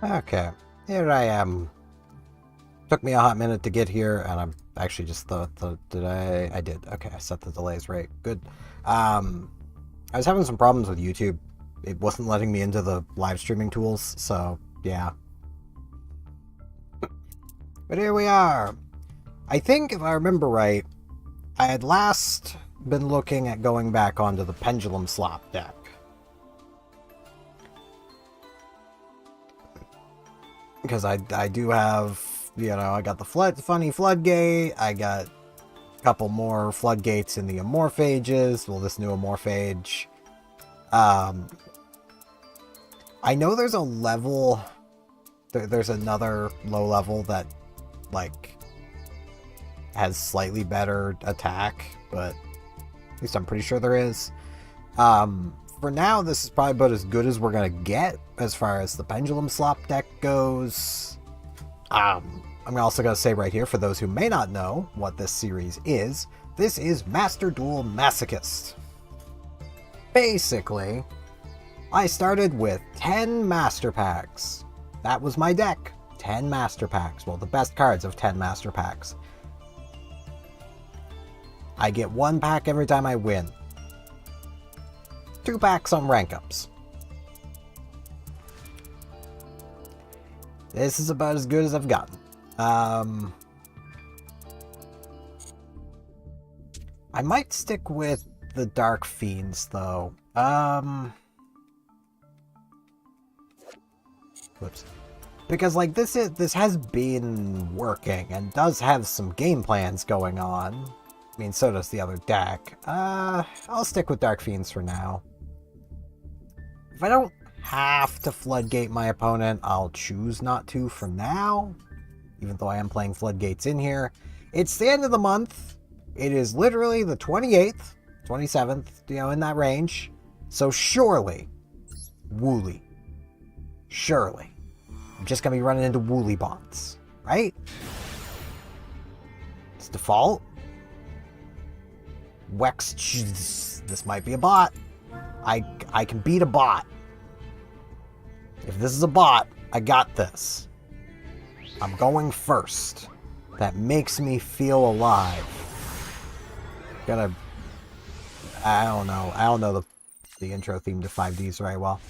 Okay, here I am. Took me a hot minute to get here, and I'm actually just did I did. Okay, I set the delays right. Good. I was having some problems with YouTube. It wasn't letting me into the live streaming tools, so yeah. But here we are. I think, if I remember right, I had last been looking at going back onto the Pendulum Slop deck. Because I do have, I got the funny Floodgate, I got a couple more Floodgates in the Amorphages, well, this new Amorphage. I know there's a level, there's another low level that, like, has slightly better attack, but at least I'm pretty sure there is. For now, this is probably about as good as we're gonna get as far as the Pendulum Slop deck goes. I'm also gonna say right here, for those who may not know what this series is, this is Master Duel Masochist. Basically, I started with 10 Master Packs. That was my deck. 10 Master Packs. Well, the best cards of 10 Master Packs. I get 1 pack every time I win. 2 packs on rank ups. This is about as good as I've gotten. I might stick with the Dark Fiends, though. Whoops. Because, like, this has been working and does have some game plans going on. I mean, so does the other deck. I'll stick with Dark Fiends for now. If I don't have to Floodgate my opponent, I'll choose not to for now. Even though I am playing Floodgates in here. It's the end of the month. It is literally the 28th, 27th, in that range. So surely, Wooly. Surely. I'm just going to be running into Wooly bots, right? It's default. Wex, this might be a bot. I can beat a bot. If this is a bot, I got this. I'm going first. That makes me feel alive. I don't know the intro theme to 5Ds very well.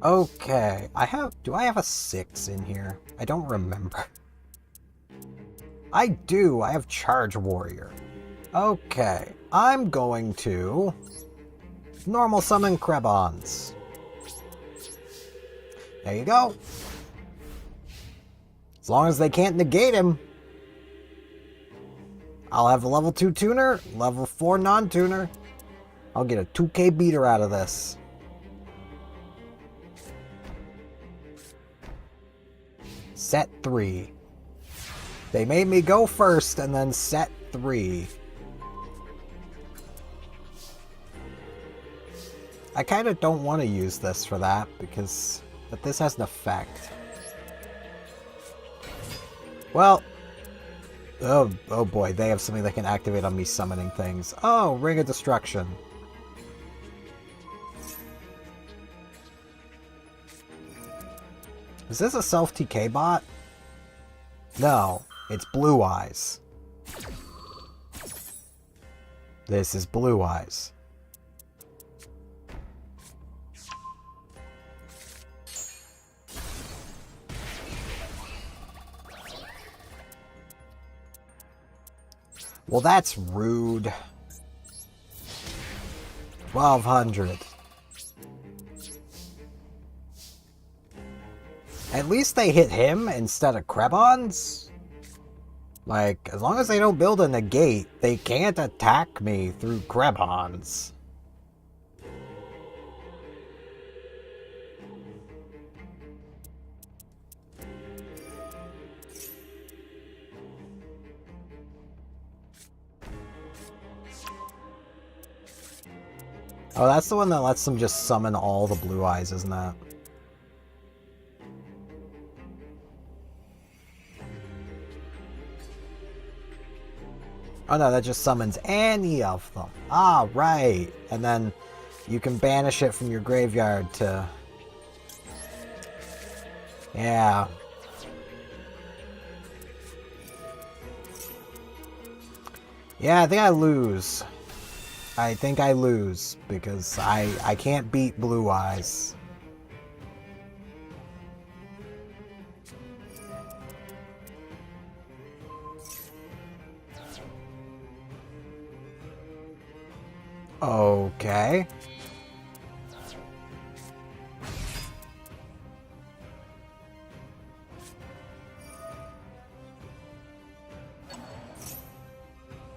Okay. Do I have a 6 in here? I don't remember. I do. I have Charge Warrior. Okay. I'm going to normal summon Krebons. There you go. As long as they can't negate him. I'll have a level 2 tuner, level 4 non-tuner. I'll get a 2k beater out of this. Set 3. They made me go first and then set 3. I kind of don't want to use this for that but this has an effect. Well, oh boy, they have something that can activate on me summoning things. Oh, Ring of Destruction. Is this a self-TK bot? No, it's Blue Eyes. This is Blue Eyes. Well, that's rude. 1200. At least they hit him instead of Krebons. Like, as long as they don't build a negate, they can't attack me through Krebons. Oh, that's the one that lets them just summon all the Blue Eyes, isn't that? Oh no, that just summons any of them. Ah, right. And then You can banish it from your graveyard to... Yeah. Yeah, I think I lose. I think I lose, because I can't beat Blue Eyes. Okay.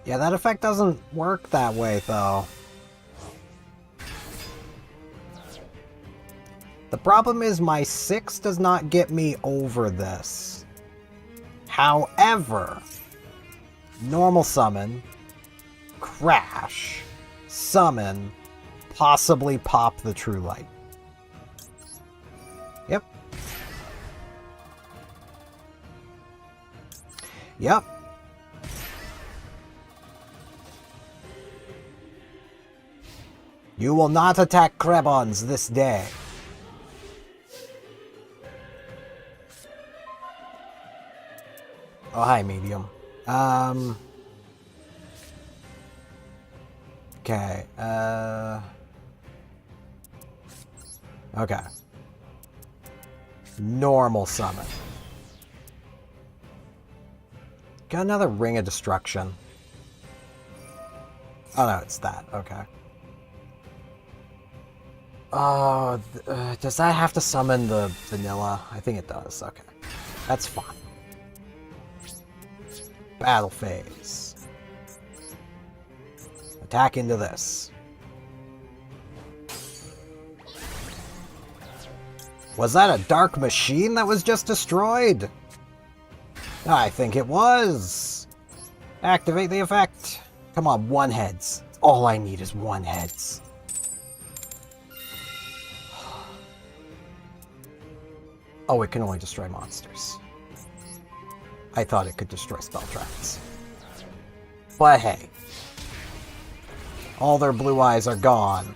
Yeah, that effect doesn't work that way, though. The problem is my 6 does not get me over this. However, normal summon, crash, summon, possibly pop the True Light. Yep. Yep. You will not attack Krebons this day. Oh, hi, medium. Okay, okay. Normal summon. Got another Ring of Destruction. Oh, no, it's that. Okay. Oh, does that have to summon the vanilla? I think it does. Okay. That's fine. Battle phase. Attack into this. Was that a dark machine that was just destroyed? I think it was. Activate the effect. Come on, 1 heads. All I need is 1 heads. Oh, it can only destroy monsters. I thought it could destroy spell traps. But hey. All their blue eyes are gone.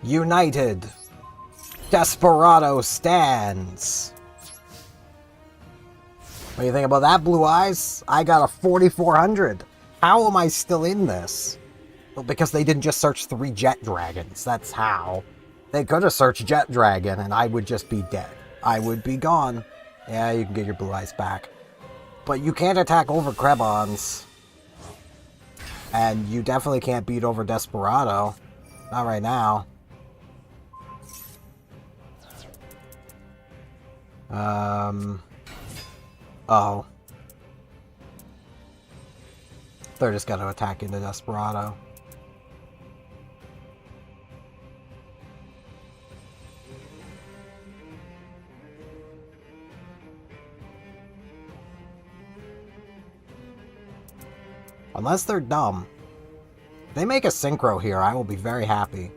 United. Desperado stands. What do you think about that, Blue Eyes? I got a 4,400. How am I still in this? Well, because they didn't just search 3 Jet Dragons. That's how. They could have searched Jet Dragon, and I would just be dead. I would be gone. Yeah, you can get your Blue Eyes back. But you can't attack over Krebons. And you definitely can't beat over Desperado. Not right now. Oh. They're just gonna attack into Desperado. Unless they're dumb. If they make a synchro here, I will be very happy.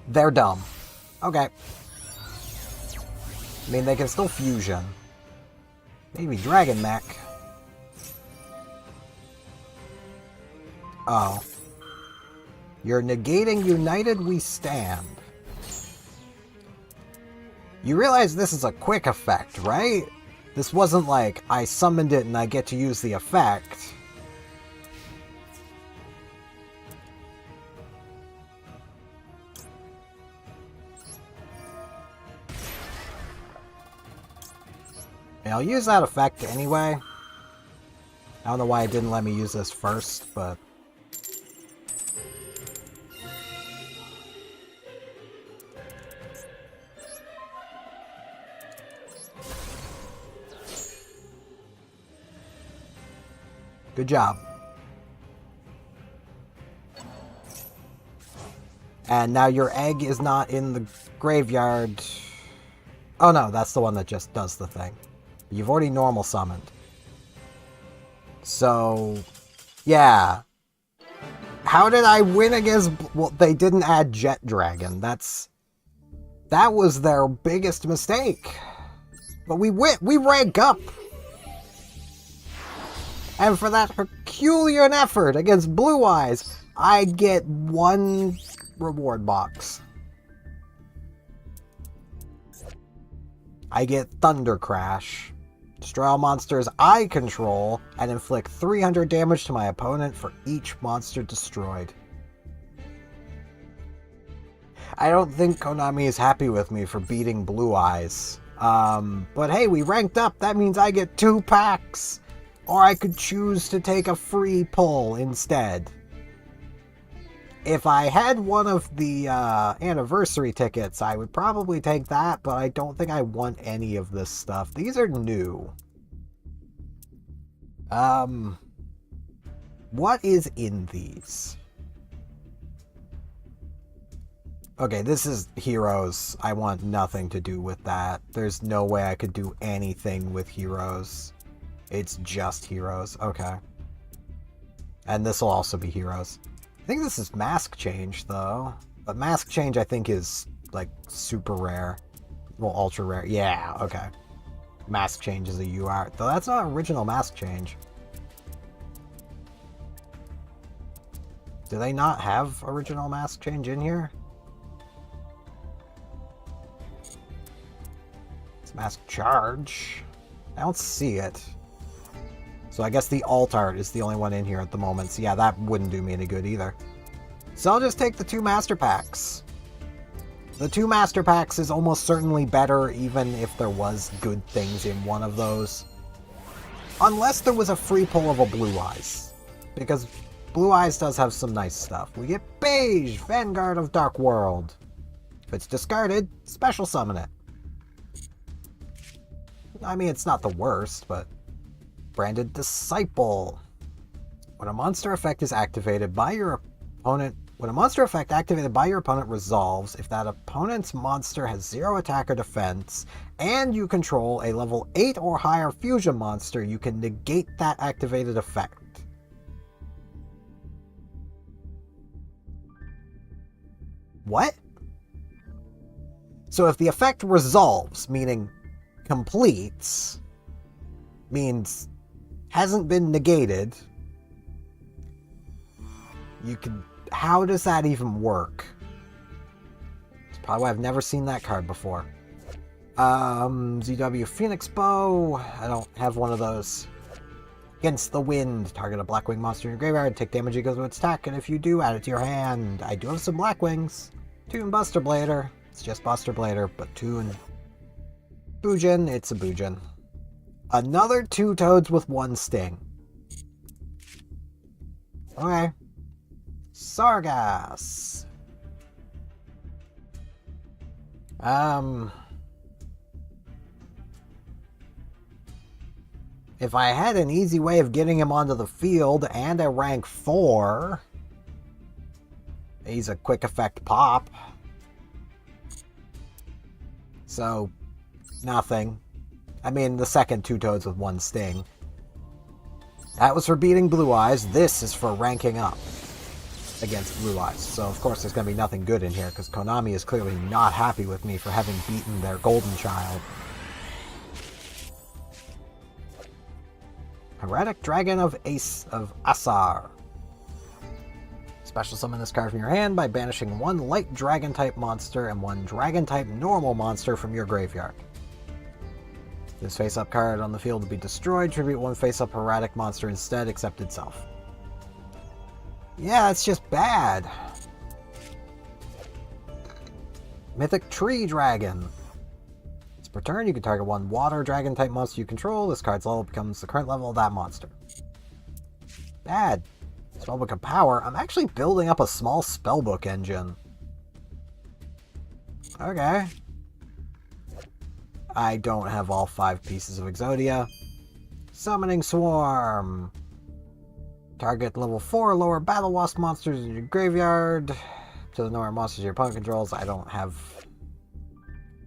They're dumb. Okay. I mean, they can still fusion. Maybe Dragon Mech. Oh. You're negating United We Stand. You realize this is a quick effect, right? This wasn't like, I summoned it and I get to use the effect. I'll use that effect anyway. I don't know why it didn't let me use this first, but... Good job. And now your egg is not in the graveyard. Oh no, that's the one that just does the thing. You've already normal summoned. So, yeah. How did I win against... Well, they didn't add Jet Dragon. That was their biggest mistake. But we rank up! And for that Herculean effort against Blue Eyes, I get 1 reward box. I get Thunder Crash. Destroy all monsters I control and inflict 300 damage to my opponent for each monster destroyed. I don't think Konami is happy with me for beating Blue Eyes. But hey, we ranked up. That means I get 2 packs. Or I could choose to take a free pull instead. If I had one of the anniversary tickets, I would probably take that, but I don't think I want any of this stuff. These are new. What is in these? Okay, this is Heroes. I want nothing to do with that. There's no way I could do anything with Heroes. It's just Heroes. Okay. And this will also be Heroes. I think this is Mask Change, though. But Mask Change, I think, is, like, super rare. Well, ultra rare. Yeah, okay. Mask Change is a UR. Though that's not original Mask Change. Do they not have original Mask Change in here? It's Mask Charge. I don't see it. So I guess the alt art is the only one in here at the moment. So yeah, that wouldn't do me any good either. So I'll just take the 2 Master Packs. The 2 Master Packs is almost certainly better even if there was good things in one of those. Unless there was a free pull of a Blue Eyes. Because Blue Eyes does have some nice stuff. We get Beige, Vanguard of Dark World. If it's discarded, special summon it. I mean, it's not the worst, but... Branded Disciple. When a monster effect is activated by your opponent... When a monster effect activated by your opponent resolves, if that opponent's monster has 0 attack or defense, and you control a level 8 or higher fusion monster, you can negate that activated effect. What? So if the effect resolves, meaning completes, means hasn't been negated, you can... How does that even work? It's probably why I've never seen that card before. ZW Phoenix Bow. I don't have one of those. Against the Wind. Target a Blackwing monster in your graveyard. Take damage equal to its attack, and if you do, add it to your hand. I do have some Blackwings. Toon Buster Blader. It's just Buster Blader, but Toon. Bujin. It's a Bujin. Another 2 Toads with 1 Sting. Okay. Sargass. If I had an easy way of getting him onto the field and a rank 4, he's a quick effect pop. So, nothing. I mean, the second 2 Toads with 1 Sting. That was for beating Blue Eyes. This is for ranking up against Blue Eyes. So, of course, there's going to be nothing good in here, because Konami is clearly not happy with me for having beaten their golden child. Heretic Dragon of Asar. Special summon this card from your hand by banishing 1 light dragon-type monster and 1 dragon-type normal monster from your graveyard. This face-up card on the field will be destroyed. Tribute 1 face-up Heretic monster instead, except itself. Yeah, it's just bad. Mythic Tree Dragon. Per turn, you can target 1 water dragon-type monster you control. This card's level becomes the current level of that monster. Bad. Spellbook of Power. I'm actually building up a small spellbook engine. Okay. I don't have all 5 pieces of Exodia. Summoning Swarm. Target level 4 lower Battle Wasp monsters in your graveyard. To the number of monsters your opponent controls. I don't have...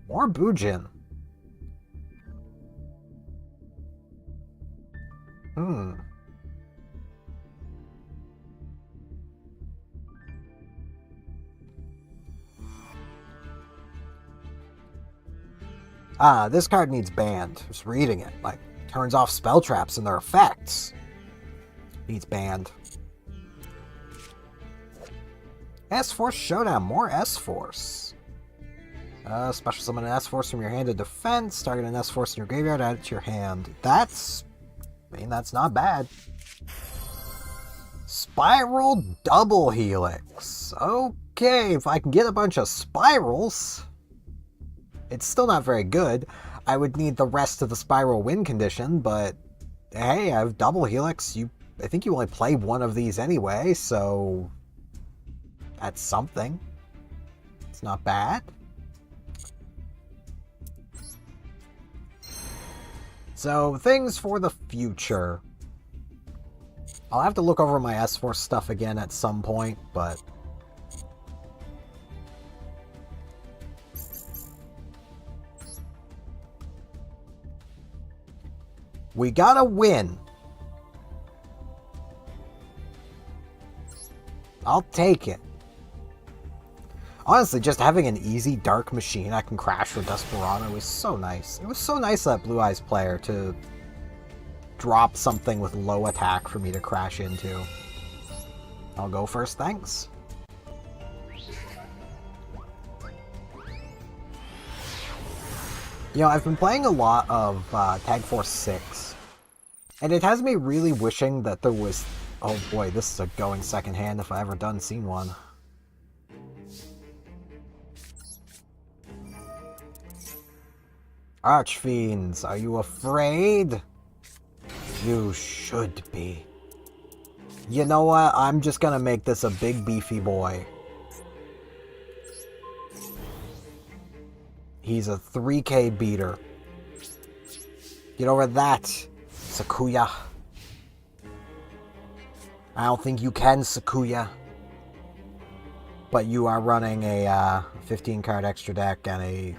More Bujin. Ah, this card needs banned. Just reading it. Like, turns off spell traps and their effects. Needs banned. S-Force Showdown. More S-Force. Special summon an S-Force from your hand to defense. Target an S-Force in your graveyard, add it to your hand. That's not bad. Spiral Double Helix. Okay, if I can get a bunch of spirals. It's still not very good. I would need the rest of the Spiral win condition, but hey, I have Double Helix. I think you only play one of these anyway, so that's something. It's not bad. So, things for the future. I'll have to look over my S-Force stuff again at some point, but we gotta win. I'll take it. Honestly, just having an easy Dark Machine I can crash with Desperado was so nice. It was so nice that Blue Eyes player to drop something with low attack for me to crash into. I'll go first, thanks. You know, I've been playing a lot of Tag Force 6, and it has me really wishing that there was... Oh boy, this is a going second hand if I ever done seen one. Archfiends, are you afraid? You should be. You know what? I'm just gonna make this a big beefy boy. He's a 3k beater. Get over that, Sakuya. I don't think you can, Sakuya. But you are running a 15 card extra deck and a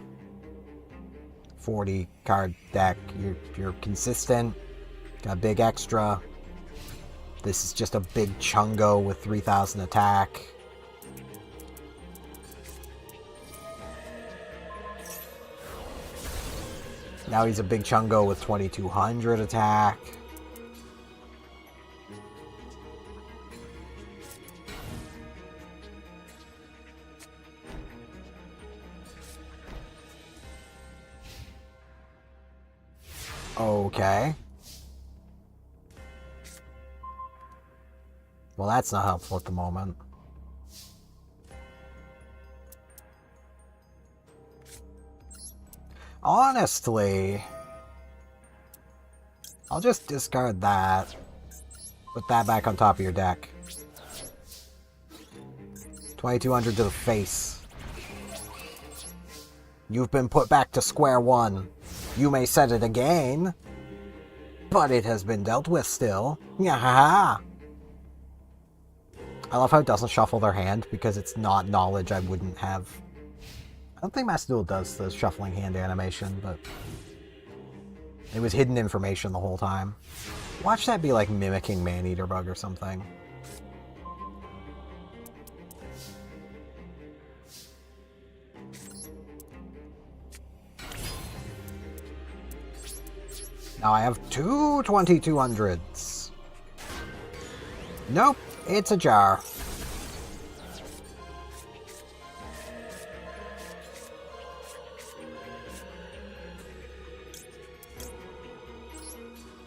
40 card deck. You're consistent. Got a big extra. This is just a big Chungo with 3000 attack. Now he's a big Chungo with 2200 attack. Okay. Well, that's not helpful at the moment. Honestly, I'll just discard that. Put that back on top of your deck. 2200 to the face. You've been put back to square one. You may set it again, but it has been dealt with still. Yahaha! I love how it doesn't shuffle their hand, because it's not knowledge I wouldn't have. I don't think Master Duel does the shuffling hand animation, but it was hidden information the whole time. Watch that be like mimicking Maneater Bug or something. Now I have two 2200s. Nope, it's a jar.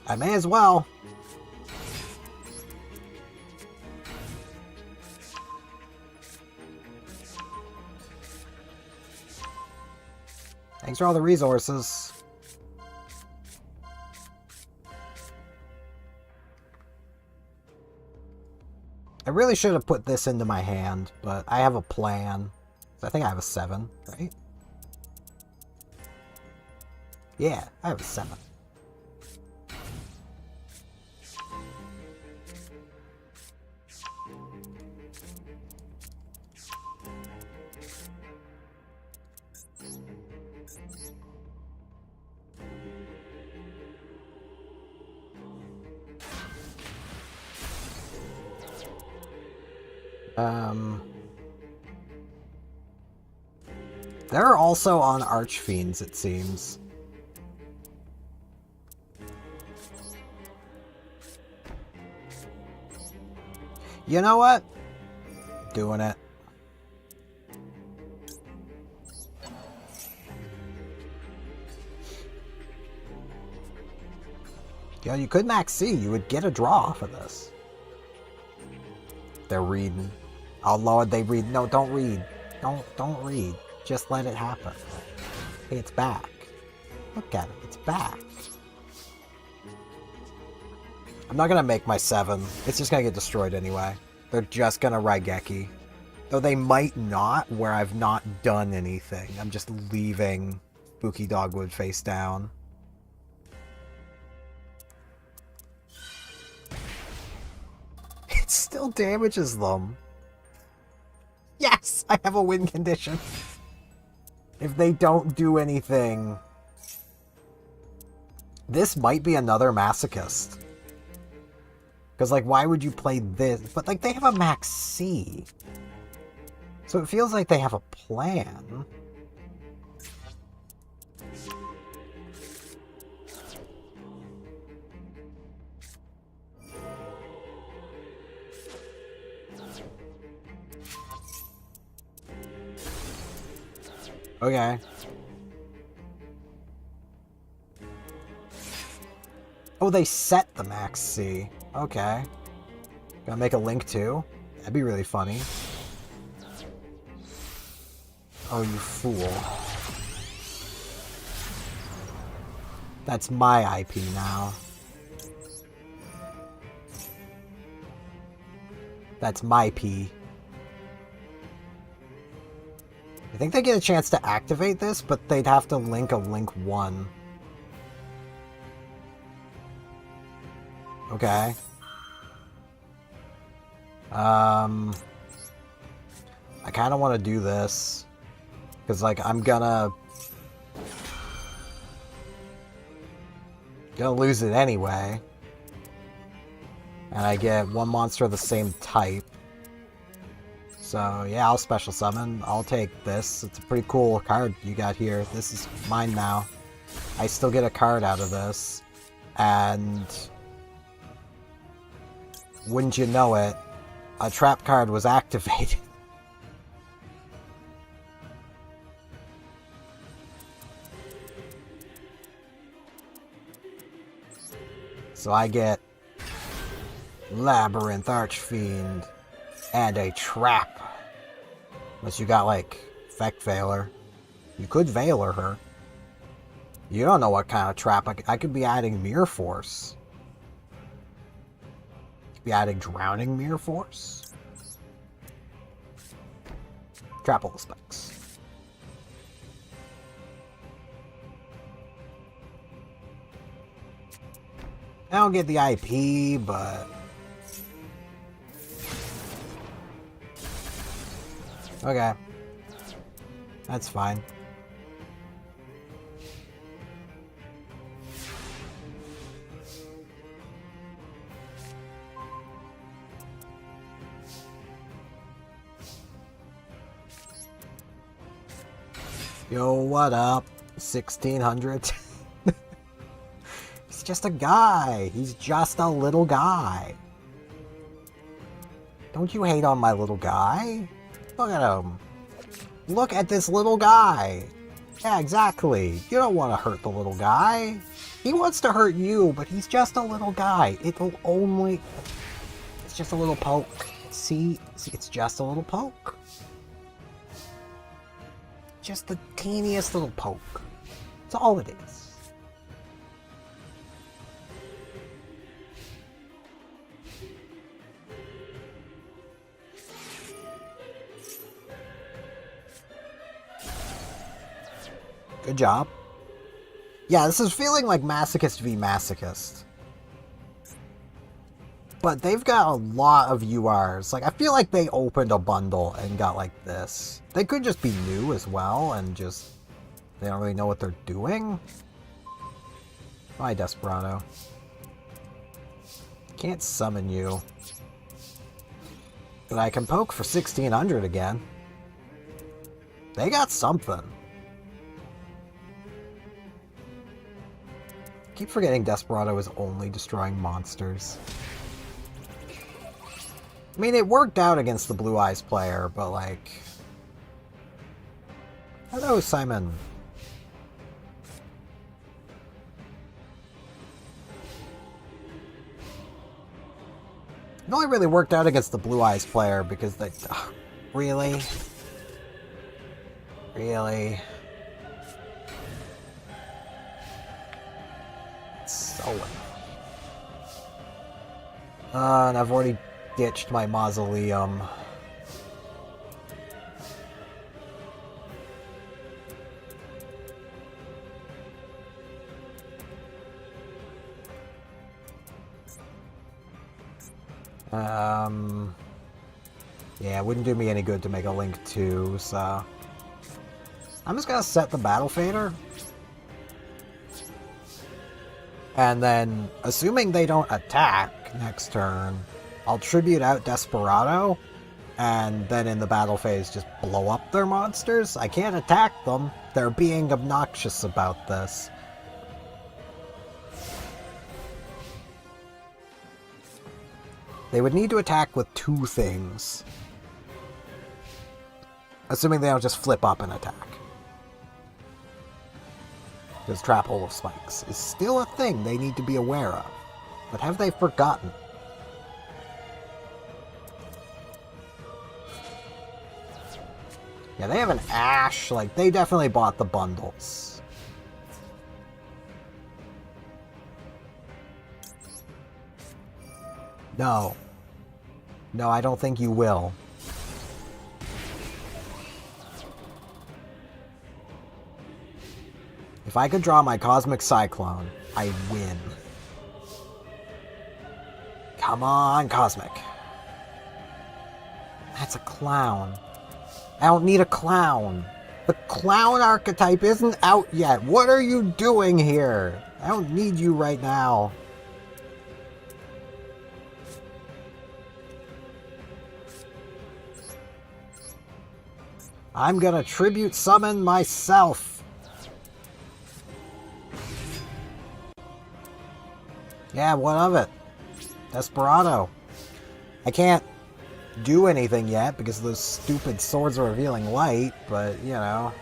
I may as well. Thanks for all the resources. I really should have put this into my hand, but I have a plan. I think I have a 7, right? Yeah, I have a 7. They're also on Archfiends, it seems. You know what? Doing it. Yo, you could max C. You would get a draw off of this. They're reading. Oh Lord, they read. No, don't read. Don't read. Just let it happen. Hey, it's back. Look at it. It's back. I'm not gonna make my 7. It's just gonna get destroyed anyway. They're just gonna Raigeki. Though they might not, where I've not done anything. I'm just leaving Buki Dogwood face down. It still damages them. Yes! I have a win condition. If they don't do anything... This might be another Masochist. Because, like, why would you play this? But, like, they have a max C. So it feels like they have a plan. Okay. Oh, they set the max C. Okay. Gotta make a link too? That'd be really funny. Oh, you fool. That's my IP now. That's my P. I think they get a chance to activate this, but they'd have to link a link 1. Okay. I kind of want to do this. Because, like, I'm gonna lose it anyway. And I get 1 monster of the same type. So, yeah, I'll special summon. I'll take this. It's a pretty cool card you got here. This is mine now. I still get a card out of this. And... wouldn't you know it, a trap card was activated. So I get Labyrinth, Archfiend, and a trap. Unless you got, like, Effect Veiler. You could Veiler her. You don't know what kind of trap. I could be adding Mirror Force. Could be adding Drowning Mirror Force. Trap all the specs. I don't get the IP, but... okay. That's fine. Yo, what up? 1600? He's just a guy. He's just a little guy. Don't you hate on my little guy? Look at him. Look at this little guy. Yeah, exactly. You don't want to hurt the little guy. He wants to hurt you, but he's just a little guy. It'll only... it's just a little poke. See, it's just a little poke. Just the teeniest little poke. That's all it is. Good job. Yeah, this is feeling like Masochist v Masochist. But they've got a lot of URs. Like, I feel like they opened a bundle and got like this. They could just be new as well and just... they don't really know what they're doing. Bye, Desperado. Can't summon you. But I can poke for 1600 again. They got something. Keep forgetting Desperado is only destroying monsters. I mean, it worked out against the Blue Eyes player, but like... Hello, Simon. It only really worked out against the Blue Eyes player because they... really? Really? So... and I've already ditched my mausoleum. Yeah, it wouldn't do me any good to make a Link 2, so... I'm just gonna set the Battle Fader. And then, assuming they don't attack next turn, I'll tribute out Desperado, and then in the battle phase just blow up their monsters. I can't attack them. They're being obnoxious about this. They would need to attack with two things. Assuming they don't just flip up and attack. Because Trap Hole of Spikes is still a thing they need to be aware of. But have they forgotten? Yeah, they have an Ash. Like, they definitely bought the bundles. No. No, I don't think you will. If I could draw my Cosmic Cyclone, I win. Come on, Cosmic. That's a clown. I don't need a clown. The clown archetype isn't out yet. What are you doing here? I don't need you right now. I'm gonna tribute summon myself. Yeah, what of it? Desperado. I can't do anything yet because those stupid swords are revealing light, but, you know.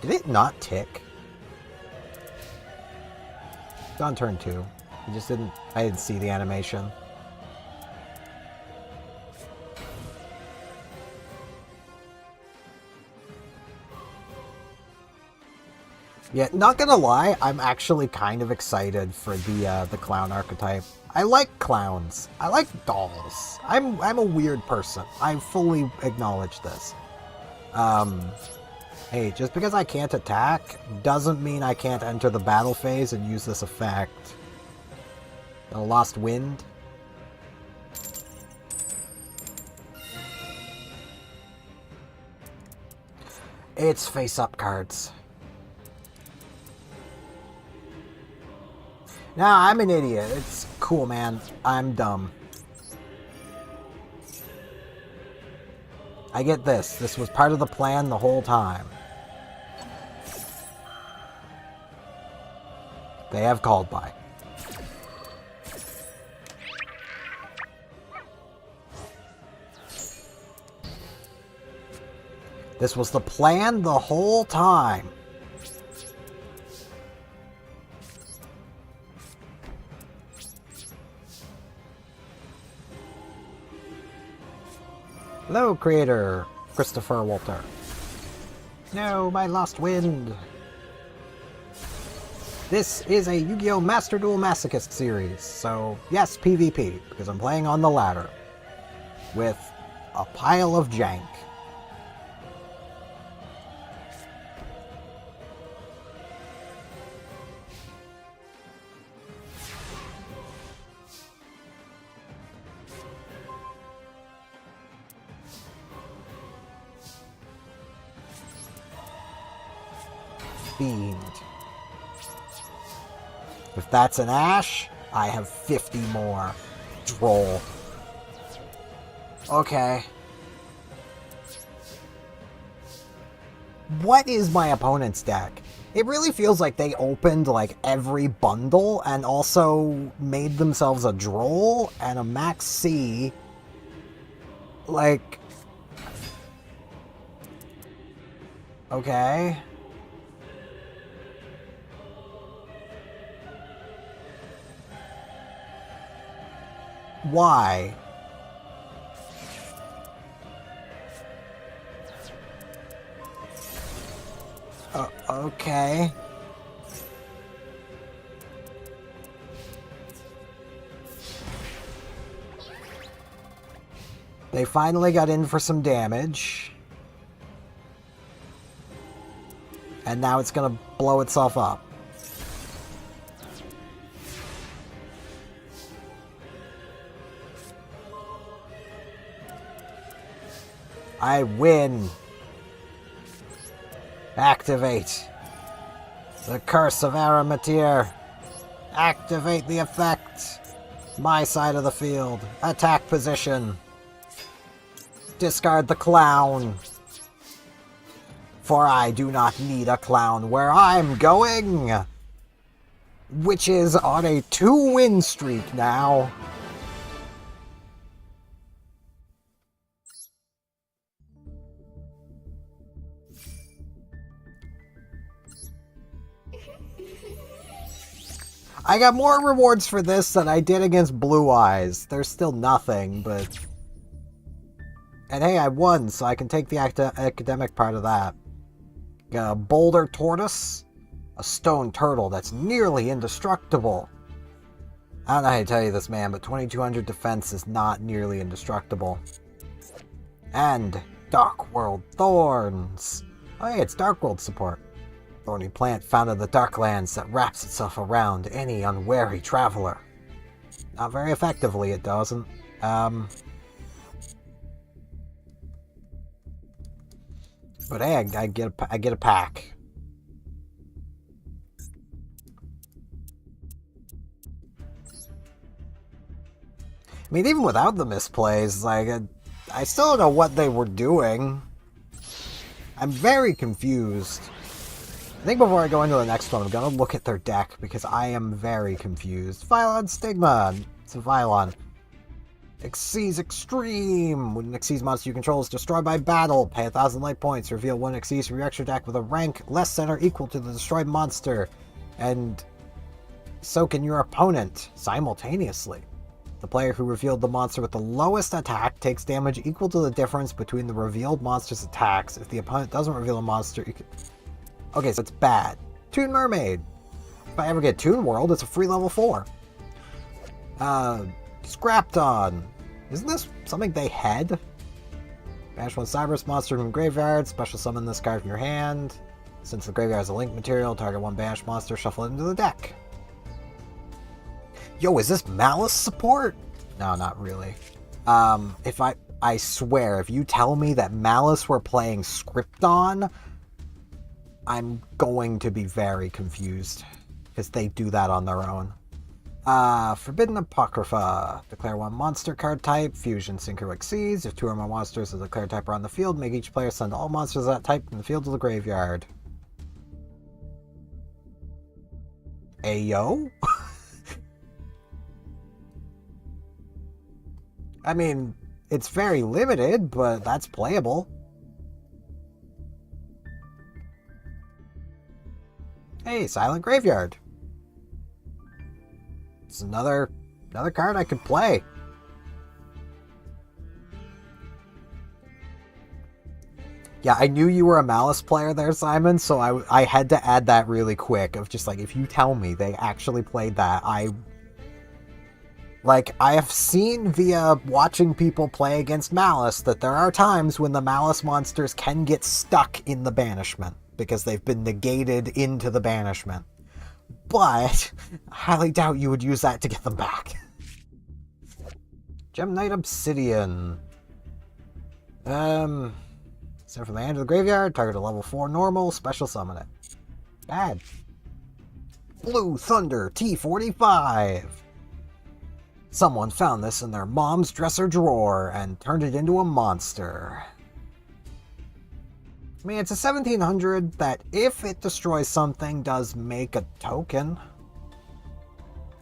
Did it not tick? It's on turn 2. You just didn't... I didn't see the animation. Yeah, not gonna lie, I'm actually kind of excited for the clown archetype. I like clowns. I like dolls. I'm a weird person. I fully acknowledge this. Hey, just because I can't attack doesn't mean I can't enter the battle phase and use this effect. A Lost Wind. It's face-up cards. Nah, I'm an idiot. It's cool, man. I'm dumb. I get this. This was part of the plan the whole time. They have called by. This was the plan the whole time. Hello, creator, Christopher Walter. No, my Lost Wind. This is a Yu-Gi-Oh! Master Duel Masochist series, so yes, PvP, because I'm playing on the ladder. With a pile of jank. Fiend. If that's an Ash, I have 50 more. Droll. Okay. What is my opponent's deck? It really feels like they opened like every bundle and also made themselves a Droll and a Max C Like... Okay. Why? Okay. They finally got in for some damage. And now it's gonna blow itself up. I win. Activate. The Curse of Arametir. Activate the effect. My side of the field. Attack position. Discard the clown. For I do not need a clown where I'm going. Which is on a 2-win streak now. I got more rewards for this than I did against Blue Eyes. There's still nothing, but... And hey, I won, so I can take the academic part of that. Got a Boulder Tortoise. A Stone Turtle that's nearly indestructible. I don't know how to tell you this, man, but 2200 defense is not nearly indestructible. And Dark World Thorns. Oh hey, it's Dark World support. Thorny plant found in the Darklands that wraps itself around any unwary traveler. Not very effectively, it doesn't. But hey, I get a pack. I mean, even without the misplays, like, I still don't know what they were doing. I'm very confused. I think before I go into the next one, I'm gonna look at their deck, because I am very confused. Phylon Stigma! It's a Phylon. Xyz Extreme! When an Xyz monster you control is destroyed by battle, pay 1,000 light points, reveal one Xyz from your extra deck with a rank less than or equal to the destroyed monster, and so can your opponent, simultaneously. The player who revealed the monster with the lowest attack takes damage equal to the difference between the revealed monster's attacks. If the opponent doesn't reveal a monster, okay, so it's bad. Toon Mermaid. If I ever get Toon World, it's a free level 4. Scrapton. Isn't this something they had? Banish one Cyberus monster from graveyard. Special summon this card from your hand. Since the graveyard is a link material, target one Banish monster, shuffle it into the deck. Yo, is this Malice support? No, not really. If I swear, if you tell me that Malice were playing Scripton, I'm going to be very confused. Because they do that on their own. Forbidden Apocrypha. Declare one monster card type. Fusion Synchro Xyz. If 2 or more monsters of the declared type are on the field, make each player send all monsters of that type from the field to the graveyard. Ayo? I mean, it's very limited, but that's playable. Hey, Silent Graveyard. It's another card I could play. Yeah, I knew you were a Malice player there, Simon, so I had to add that really quick, of just like, if you tell me they actually played that, I have seen via watching people play against Malice that there are times when the Malice monsters can get stuck in the banishment because they've been negated into the banishment. But I highly doubt you would use that to get them back. Gem Knight Obsidian. Send from the hand of the graveyard, target a level 4 normal, special summon it. Bad. Blue Thunder T45. Someone found this in their mom's dresser drawer and turned it into a monster. I mean, it's a 1700 that, if it destroys something, does make a token.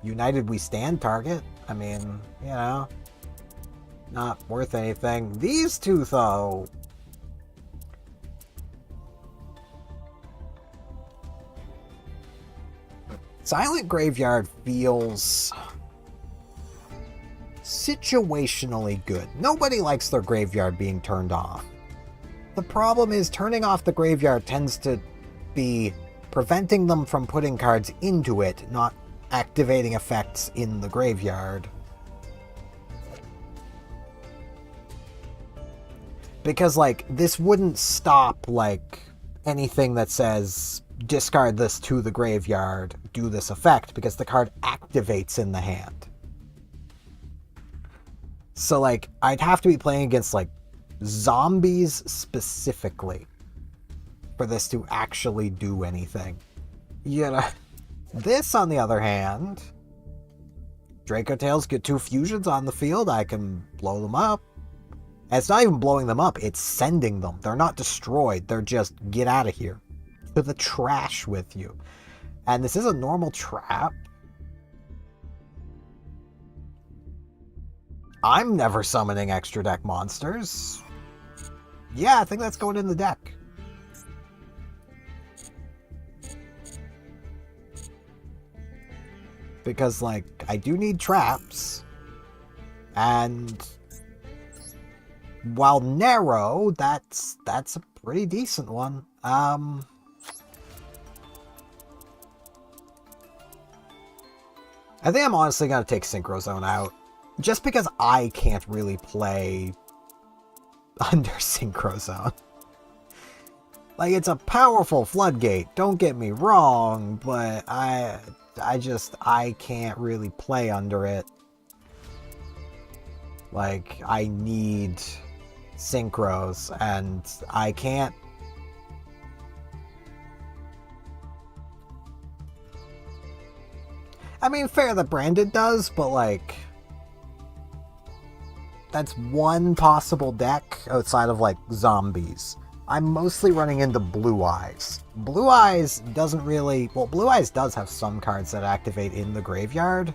United We Stand target. I mean, you know. Not worth anything. These two, though. Silent Graveyard feels situationally good. Nobody likes their graveyard being turned off. The problem is turning off the graveyard tends to be preventing them from putting cards into it, not activating effects in the graveyard. Because, like, this wouldn't stop, like, anything that says discard this to the graveyard, do this effect, because the card activates in the hand. So, like, I'd have to be playing against, like, zombies specifically for this to actually do anything. You know, this, on the other hand, Draco Tails get 2 fusions on the field, I can blow them up. And it's not even blowing them up, it's sending them. They're not destroyed, they're just, get out of here. To the trash with you. And this is a normal trap. I'm never summoning extra deck monsters. Yeah, I think that's going in the deck. Because, like, I do need traps. And while narrow, that's a pretty decent one. I think I'm honestly going to take Synchro Zone out. Just because I can't really play under Synchro Zone. Like, it's a powerful floodgate, don't get me wrong, but I can't really play under it. Like, I need synchros, and I can't. I mean, fair that Branded does, but, like, that's one possible deck outside of, like, zombies. I'm mostly running into Blue Eyes. Blue Eyes doesn't really... Well, Blue Eyes does have some cards that activate in the graveyard. I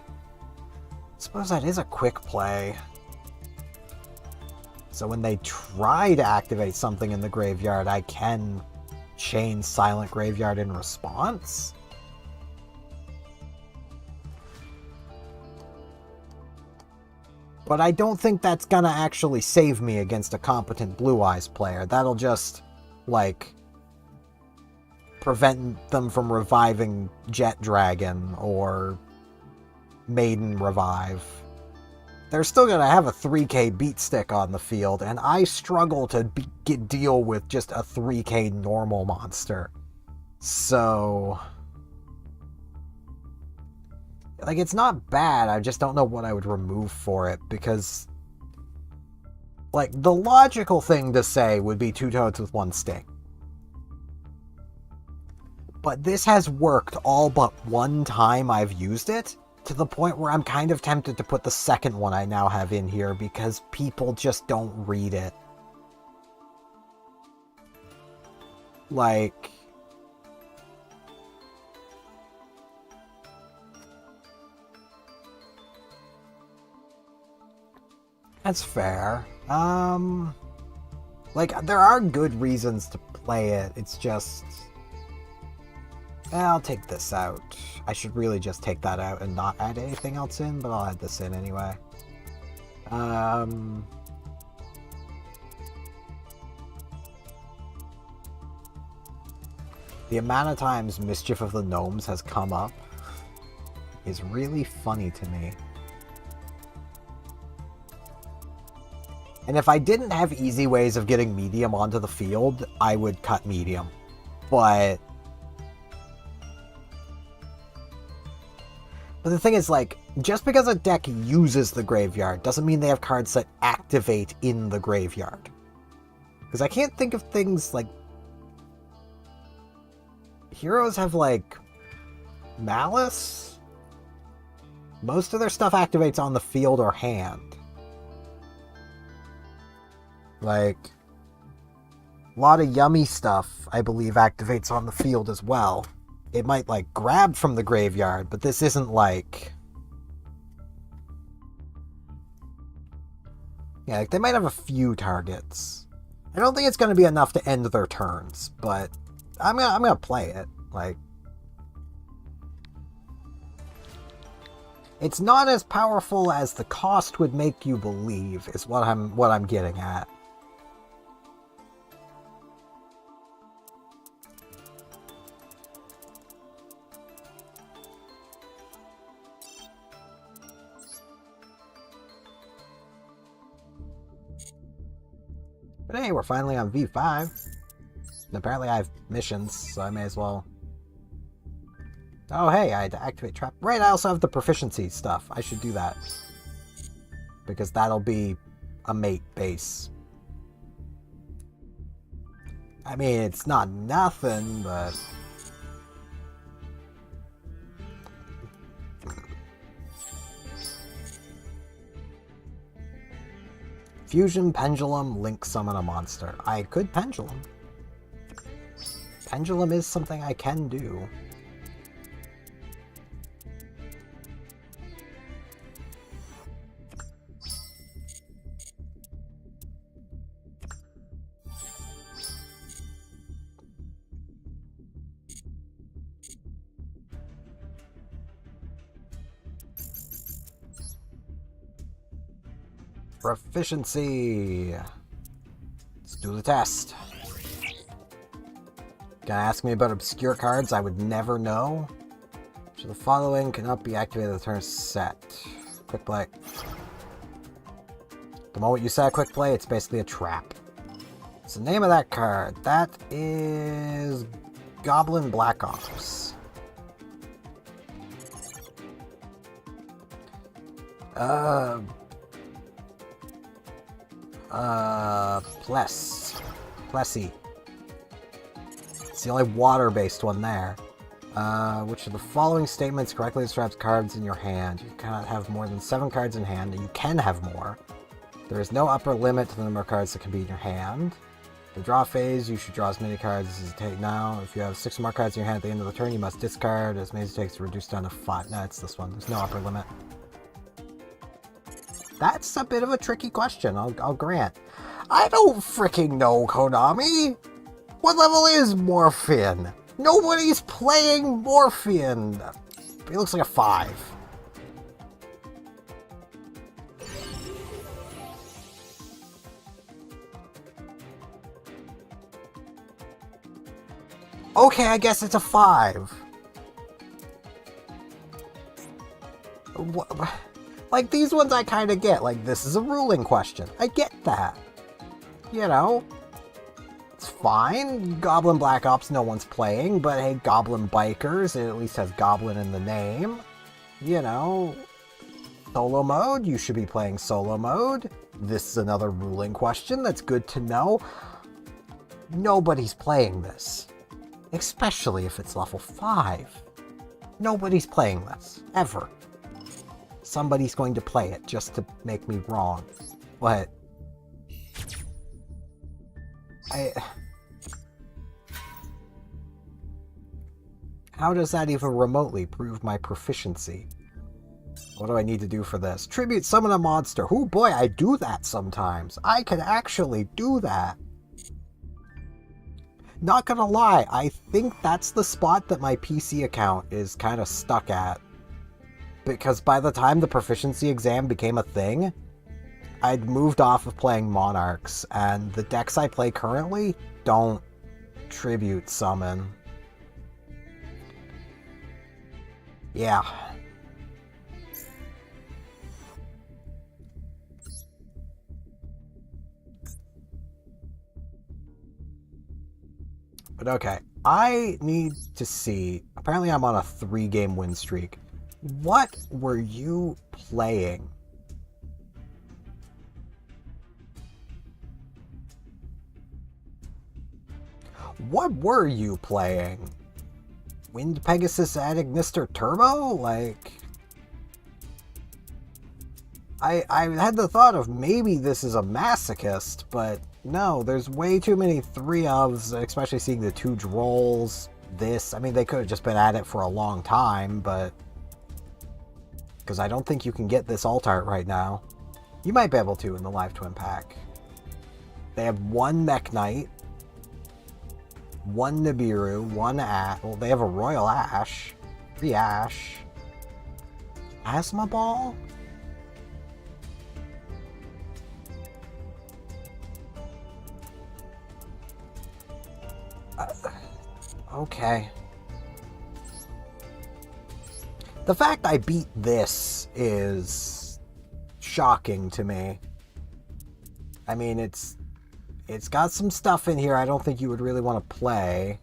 suppose that is a quick play. So when they try to activate something in the graveyard, I can chain Silent Graveyard in response. But I don't think that's gonna actually save me against a competent Blue Eyes player. That'll just, like, prevent them from reviving Jet Dragon or Maiden Revive. They're still gonna have a 3k beat stick on the field, and I struggle to deal with just a 3k normal monster. So... like, it's not bad, I just don't know what I would remove for it, because... like, the logical thing to say would be 2 Toads with 1 Sting. But this has worked all but one time I've used it, to the point where I'm kind of tempted to put the second one I now have in here, because people just don't read it. Like... that's fair. Like, there are good reasons to play it, it's just... I'll take this out. I should really just take that out and not add anything else in, but I'll add this in anyway. The amount of times Mischief of the Gnomes has come up is really funny to me. And if I didn't have easy ways of getting medium onto the field, I would cut medium. But the thing is, like, just because a deck uses the graveyard doesn't mean they have cards that activate in the graveyard. Because I can't think of things like... heroes have, like, Malice? Most of their stuff activates on the field or hand. Like, a lot of yummy stuff, I believe, activates on the field as well. It might, like, grab from the graveyard, but this isn't, like... Yeah, like, they might have a few targets. I don't think it's going to be enough to end their turns, but I'm gonna play it. Like, it's not as powerful as the cost would make you believe, is what I'm getting at. But hey, we're finally on V5. And apparently I have missions, so I may as well... Oh hey, I had to activate trap. Right, I also have the proficiency stuff. I should do that. Because that'll be a mate base. I mean, it's not nothing, but... Fusion, Pendulum, Link, Summon a monster. I could Pendulum. Pendulum is something I can do. Proficiency. Let's do the test. Gonna ask me about obscure cards I would never know? So the following cannot be activated the turn set. Quick play. The moment you set a quick play, it's basically a trap. What's the name of that card? That is Goblin Black Ops. Plessy. It's the only water-based one there. Which of the following statements correctly describes cards in your hand? You cannot have more than 7 cards in hand, and you can have more. There is no upper limit to the number of cards that can be in your hand. The draw phase, you should draw as many cards as you take now. If you have 6 more cards in your hand at the end of the turn, you must discard as many as it takes to reduce down to 5. No, it's this one. There's no upper limit. That's a bit of a tricky question, I'll grant. I don't freaking know, Konami! What level is Morphin? Nobody's playing Morphin! He looks like a 5. Okay, I guess it's a 5. What? Like, these ones I kind of get. Like, this is a ruling question. I get that. You know? It's fine. Goblin Black Ops, no one's playing. But hey, Goblin Bikers, it at least has Goblin in the name. You know? Solo mode, you should be playing solo mode. This is another ruling question that's good to know. Nobody's playing this. Especially if it's level 5. Nobody's playing this. Ever. Somebody's going to play it just to make me wrong. But... How does that even remotely prove my proficiency? What do I need to do for this? Tribute summon a monster. Oh boy, I do that sometimes. I can actually do that. Not gonna lie, I think that's the spot that my PC account is kind of stuck at. Because by the time the proficiency exam became a thing, I'd moved off of playing Monarchs, and the decks I play currently don't tribute summon. Yeah. But okay, I need to see, apparently I'm on a 3-game win streak. What were you playing? What were you playing? Wind Pegasus Agnister Turbo? Like... I had the thought of maybe this is a Masochist, but no, there's way too many 3-ofs, especially seeing the 2 Drolls, this. I mean, they could have just been at it for a long time, but... Because I don't think you can get this alt art right now. You might be able to in the Live Twin pack. They have one Mech Knight, one Nibiru, one Ash. Well, they have a Royal Ash, 3 Ash, Asthma Ball. Okay. The fact I beat this is shocking to me. I mean, it's got some stuff in here I don't think you would really want to play.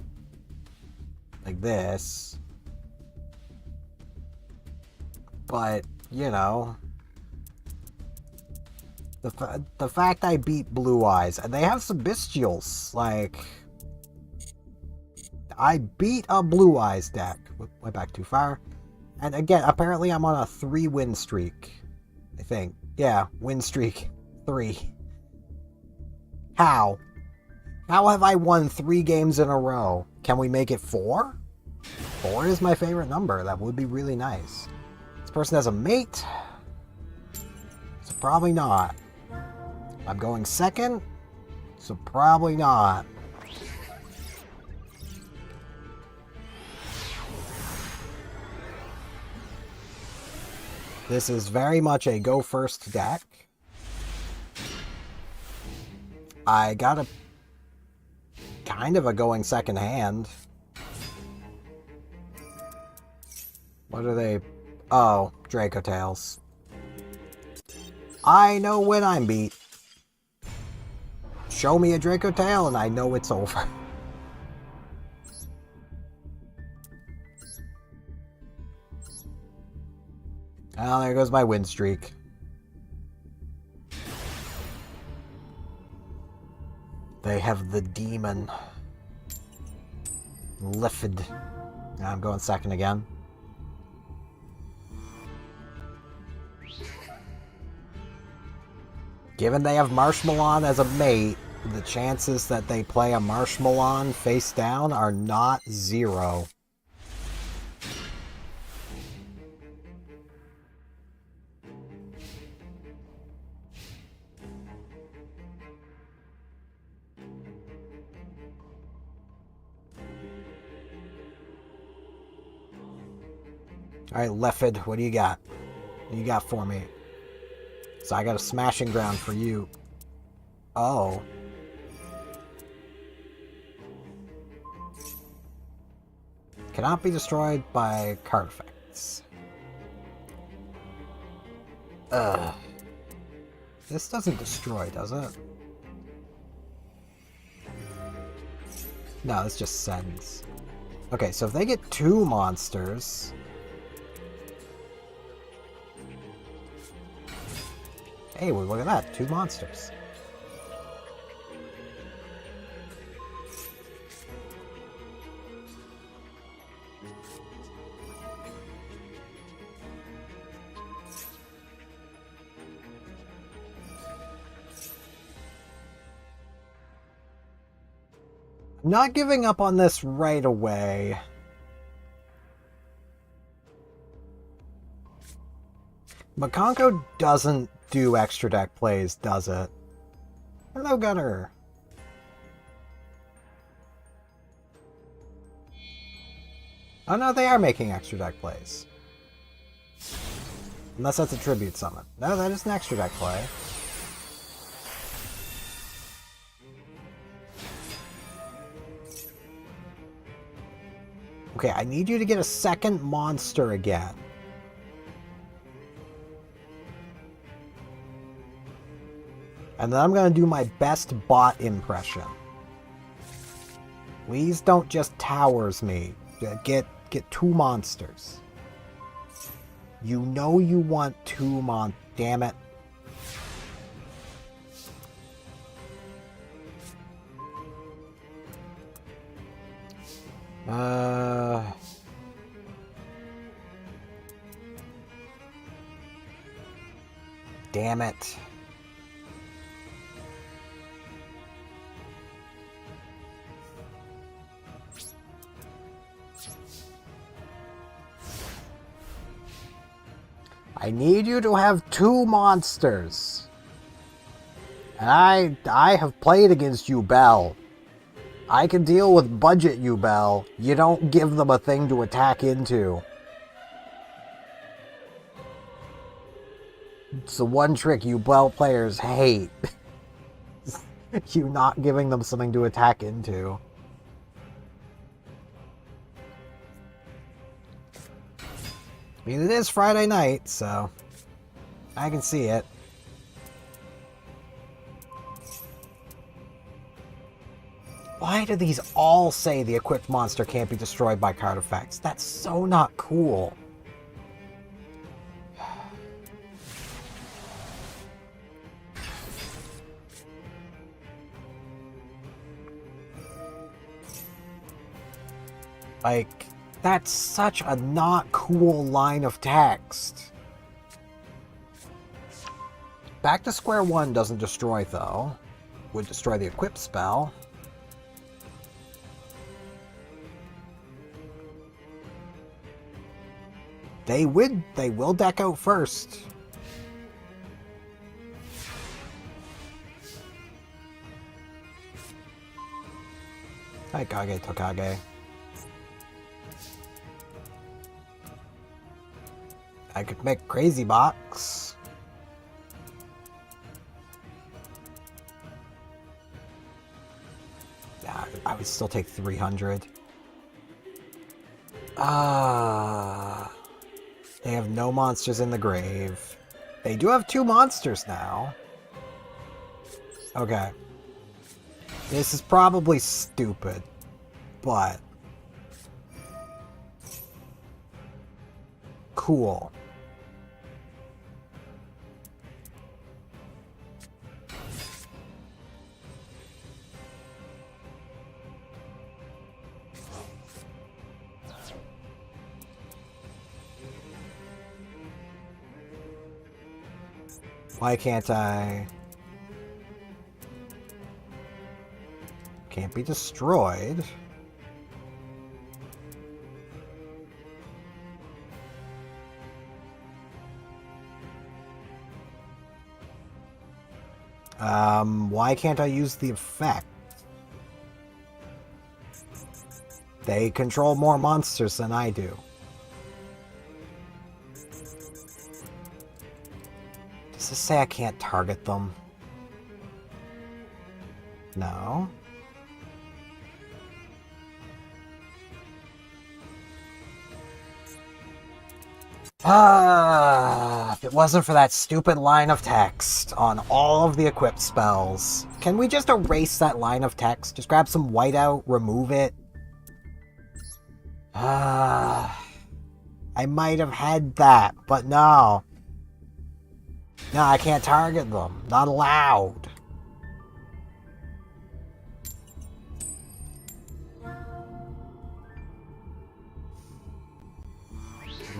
Like this. But, you know, the fact I beat Blue Eyes, and they have some Bestials, like, I beat a Blue Eyes deck. Went back too far. And again, apparently I'm on a 3-win streak. I think. Yeah, win streak 3. How? How have I won 3 games in a row? Can we make it 4? 4 is my favorite number. That would be really nice. This person has a mate. So probably not. I'm going second. So probably not. This is very much a go first deck. I got a kind of a going second hand. What are they? Oh, Draco Tails. I know when I'm beat. Show me a Draco Tail and I know it's over. Oh, there goes my win streak. They have the demon. Liffid. I'm going second again. Given they have Marshmallow as a mate, the chances that they play a Marshmallow face down are not 0. Alright, Liffid, what do you got? What do you got for me? So I got a smashing ground for you. Oh. Cannot be destroyed by card effects. Ugh. This doesn't destroy, does it? No, this just sends. Okay, so if they get 2 monsters... Hey, well, look at that. 2 monsters. I'm not giving up on this right away. Makonko doesn't do extra deck plays, does it? Hello, Gunner. Oh no, they are making extra deck plays. Unless that's a tribute summon. No, that is an extra deck play. Okay, I need you to get a second monster again. And then I'm going to do my best bot impression. Please don't just towers me. Get 2 monsters. You know you want 2 damn it. Damn it. I need you to have 2 monsters. And I have played against you, Bell. I can deal with budget, you, Bell. You don't give them a thing to attack into. It's the one trick you Bell players hate. You not giving them something to attack into. I mean, it is Friday night, so I can see it. Why do these all say the equipped monster can't be destroyed by card effects? That's so not cool. Like, that's such a not cool line of text. Back to square one doesn't destroy, though. Would destroy the equip spell. They will deck out first. Hi, Kage Tokage. I could make Crazy Box. Yeah, I would still take 300. They have no monsters in the grave. They do have 2 monsters now. Okay. This is probably stupid, but cool. Why can't I? Can't be destroyed. Why can't I use the effect? They control more monsters than I do. Does this say I can't target them? No. If it wasn't for that stupid line of text on all of the equipped spells. Can we just erase that line of text? Just grab some whiteout, remove it? I might have had that, but no. No, I can't target them. Not allowed.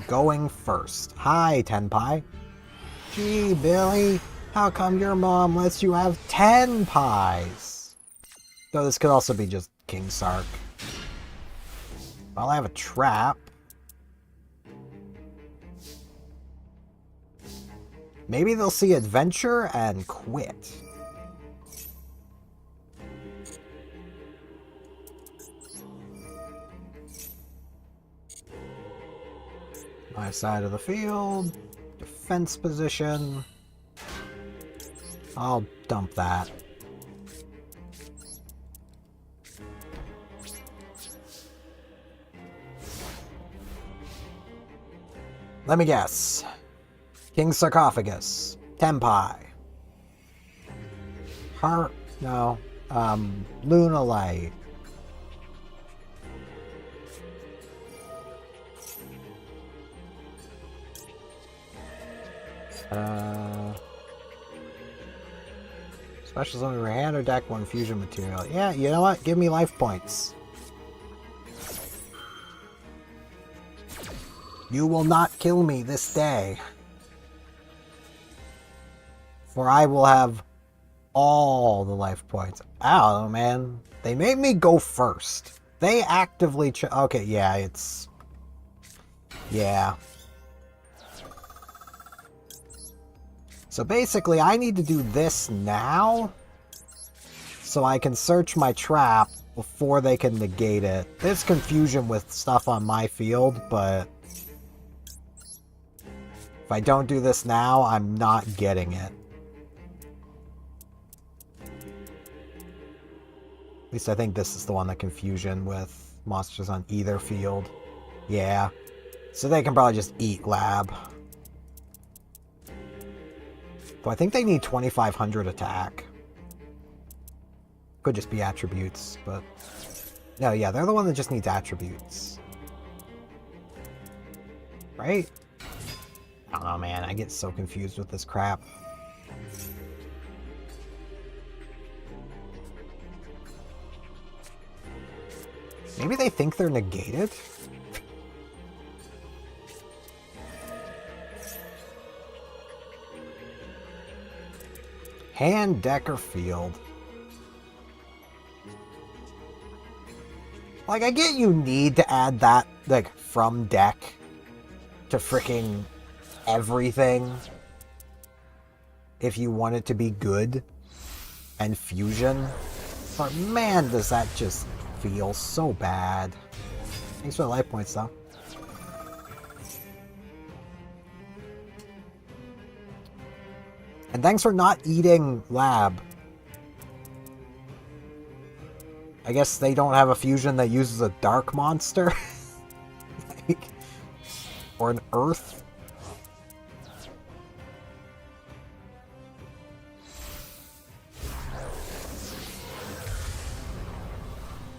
Going first. Hi, Tenpai. Gee, Billy, how come your mom lets you have 10 pies? Though this could also be just King Sark. Well, I have a trap. Maybe they'll see adventure and quit. My side of the field. Defense position. I'll dump that. Let me guess. King Sarcophagus. Tenpai. Heart. No. Lunalight. Special summon your hand or deck 1 fusion material. Yeah, you know what? Give me life points. You will not kill me this day. For I will have all the life points. I don't know, man. They made me go first. They actively okay, yeah, it's... Yeah. So basically, I need to do this now so I can search my trap before they can negate it. There's confusion with stuff on my field, but if I don't do this now, I'm not getting it. At least I think this is the one that confusion with monsters on either field. Yeah. So they can probably just eat lab. Though I think they need 2,500 attack. Could just be attributes, but... No, yeah, they're the one that just needs attributes. Right? I don't know, man. I get so confused with this crap. Maybe they think they're negated? Hand, deck, or field. Like, I get you need to add that, like, from deck to fricking everything if you want it to be good and fusion. But man, does that just feel so bad. Thanks for the life points, though. And thanks for not eating lab. I guess they don't have a fusion that uses a dark monster? Like, or an earth?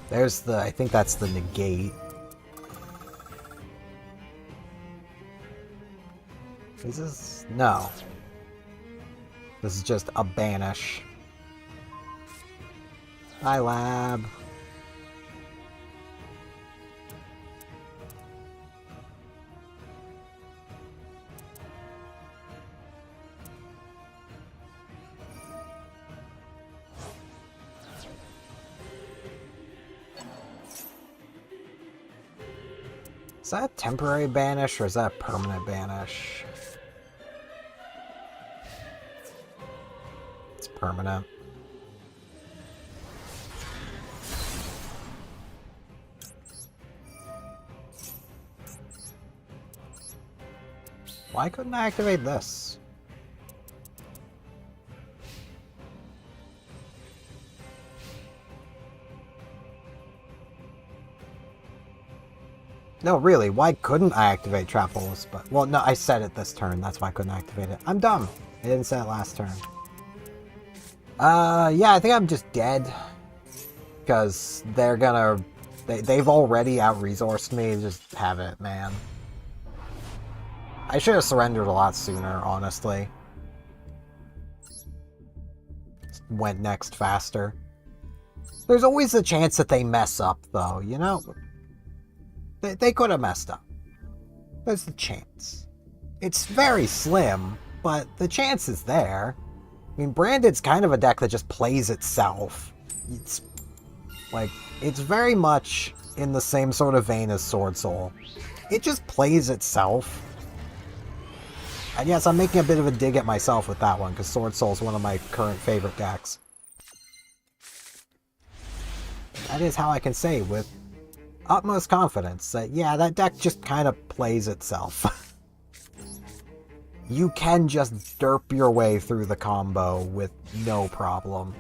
There's the... I think that's the negate. Is this... No. This is just a banish. Hi, lab. Is that a temporary banish or is that a permanent banish? It's permanent. Why couldn't I activate this? No, really, why couldn't I activate Trapolus? But well, no, I said it this turn. That's why I couldn't activate it. I'm dumb. I didn't say it last turn. Yeah, I think I'm just dead. Because they're gonna... They've already out-resourced me. Just have it, man. I should have surrendered a lot sooner, honestly. Went next faster. There's always a chance that they mess up, though, you know? They could have messed up. There's the chance. It's very slim, but the chance is there. I mean, Branded's kind of a deck that just plays itself. It's like, it's very much in the same sort of vein as Sword Soul. It just plays itself. And yes, I'm making a bit of a dig at myself with that one, because Sword Soul is one of my current favorite decks. That is how I can say with utmost confidence that, yeah, that deck just kind of plays itself. You can just derp your way through the combo with no problem.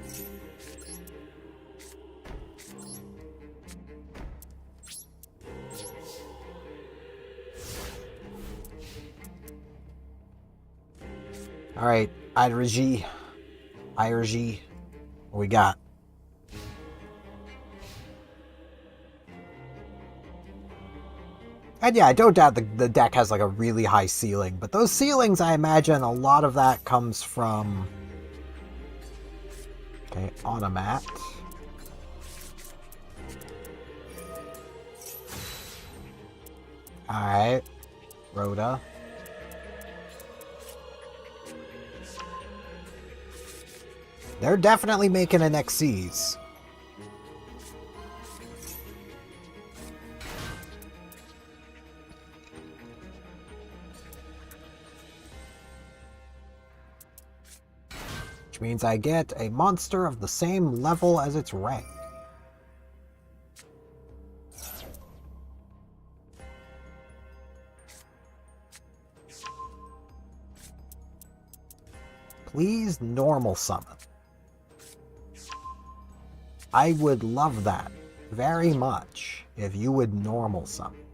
Alright, Irg. What we got? And yeah, I don't doubt the deck has like a really high ceiling, but those ceilings, I imagine a lot of that comes from... Okay, Automat. Alright, Rhoda. They're definitely making an Xyz. which means I get a monster of the same level as its rank. Please normal summon. I would love that very much if you would normal summon.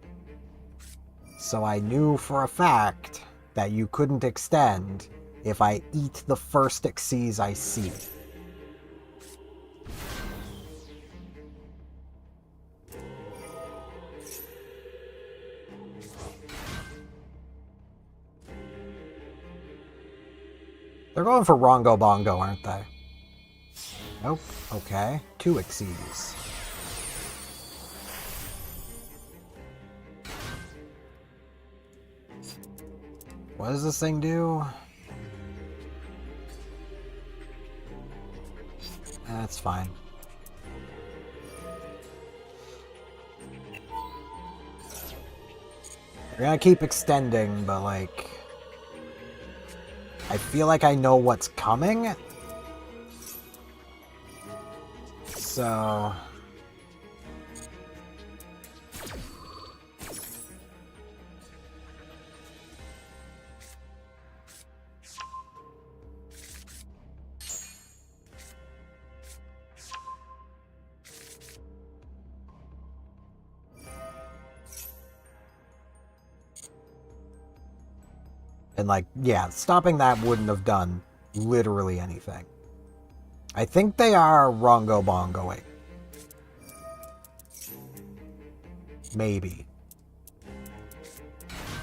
So I knew for a fact that you couldn't extend if I eat the first Xyz I see. They're going for Rongo Bongo, aren't they? Nope. Okay. 2 Xyz. What does this thing do? That's fine. We're gonna keep extending, but like... I feel like I know what's coming. So... And like, yeah, stopping that wouldn't have done literally anything. I think they are Rongo Bongoing. Maybe.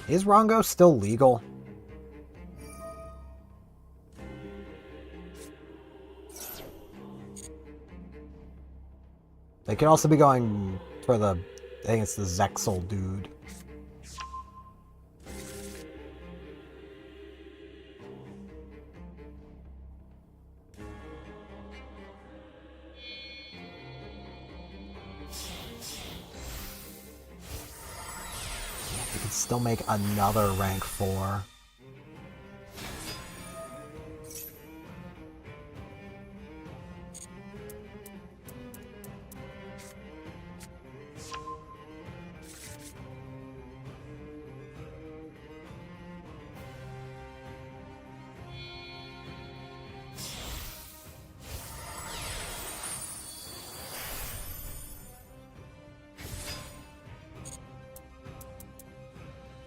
Is Rongo still legal? They could also be going for the... I think it's the Zexal dude. Still make another rank 4.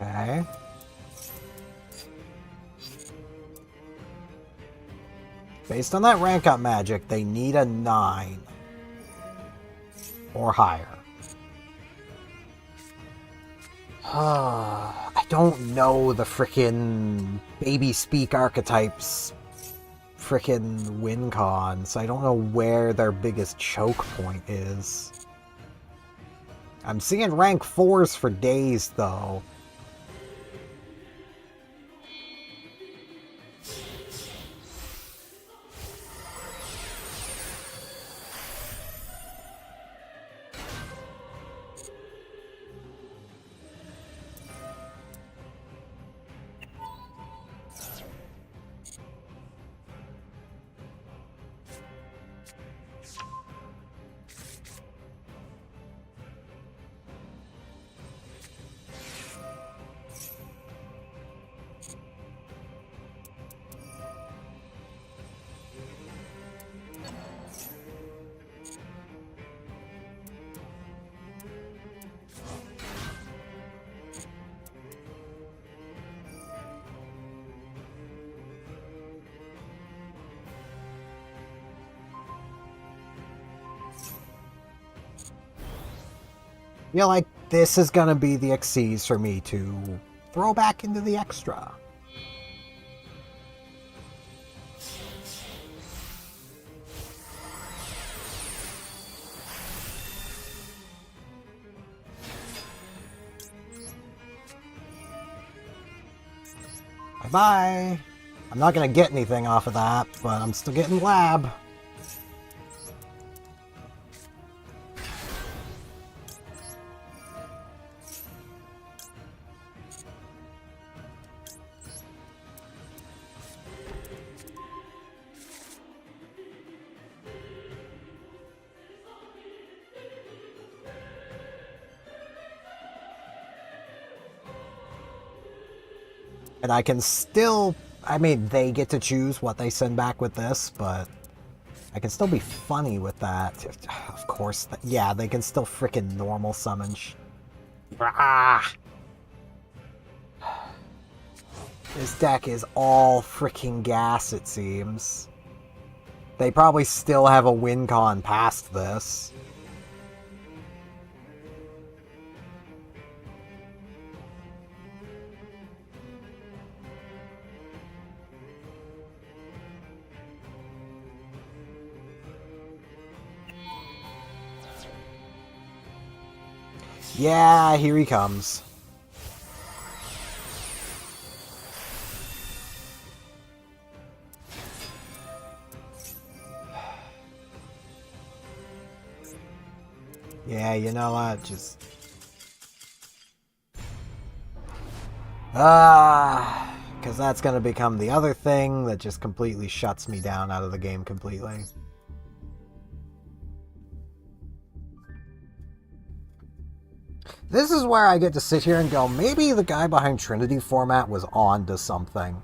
Okay. Based on that rank up magic, they need a 9. Or higher. I don't know the frickin' baby speak archetypes frickin' win con, so I don't know where their biggest choke point is. I'm seeing rank 4s for days, though. I feel like this is gonna be the Xyz for me to throw back into the extra. Bye-bye! I'm not gonna get anything off of that, but I'm still getting lab. And I can still... I mean, they get to choose what they send back with this, but... I can still be funny with that. Of course, yeah, they can still frickin' normal summon Ah! This deck is all frickin' gas, it seems. They probably still have a win con past this. Yeah, here he comes. Yeah, you know what? Just... because that's going to become the other thing that just completely shuts me down out of the game completely. This is where I get to sit here and go, maybe the guy behind Trinity format was on to something.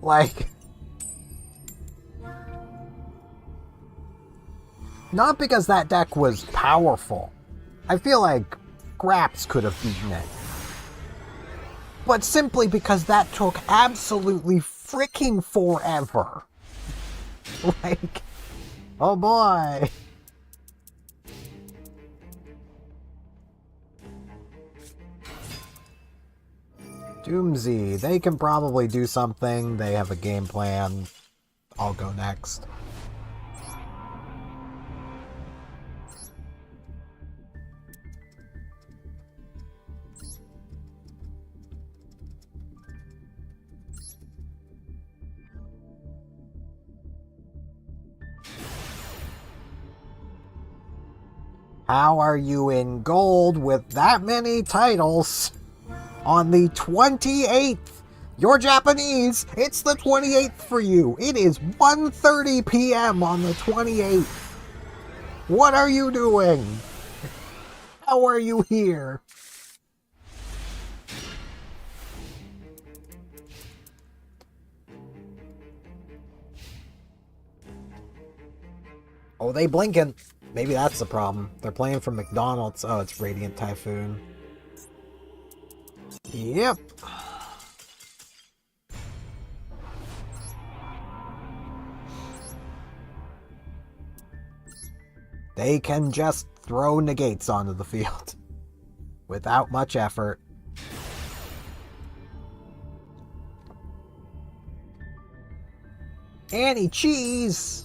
Like... not because that deck was powerful. I feel like Graps could have beaten it. But simply because that took absolutely freaking forever. Like, oh boy. Doomsy, they can probably do something. They have a game plan. I'll go next. How are you in gold with that many titles on the 28th? You're Japanese. It's the 28th for you. It is 1:30 p.m. on the 28th. What are you doing? How are you here? Oh, they blinking. Maybe that's the problem. They're playing from McDonald's. Oh, it's Radiant Typhoon. Yep. They can just throw negates onto the field without much effort. Annie Cheese!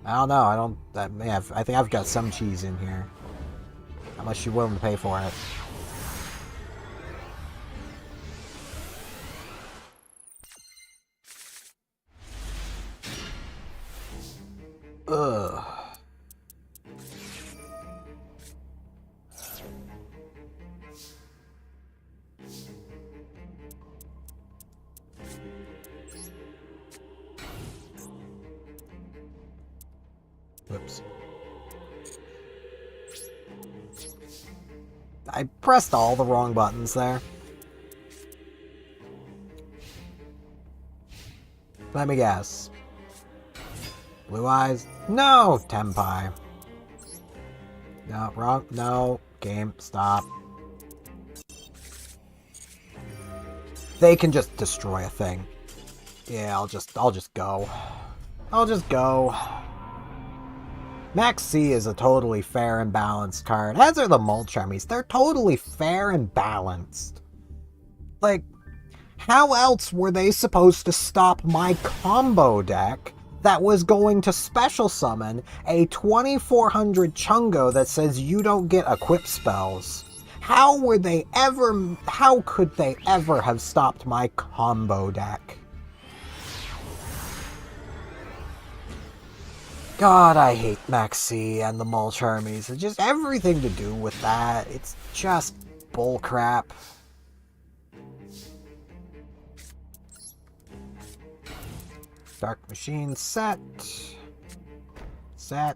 I don't know, I think I've got some cheese in here. How much you willing to pay for it? Ugh. Whoops. I pressed all the wrong buttons there. Let me guess. Blue eyes? No! Tenpai. No, wrong. No. Game. Stop. They can just destroy a thing. Yeah, I'll just go. I'll just go. Max C is a totally fair and balanced card, as are the Mulch Armies. They're totally fair and balanced. Like, how else were they supposed to stop my combo deck that was going to special summon a 2400 Chungo that says you don't get equip spells? How could they ever have stopped my combo deck? God, I hate Maxi and the Mulch Armies. It's just everything to do with that. It's just bullcrap. Dark Machine set. Set.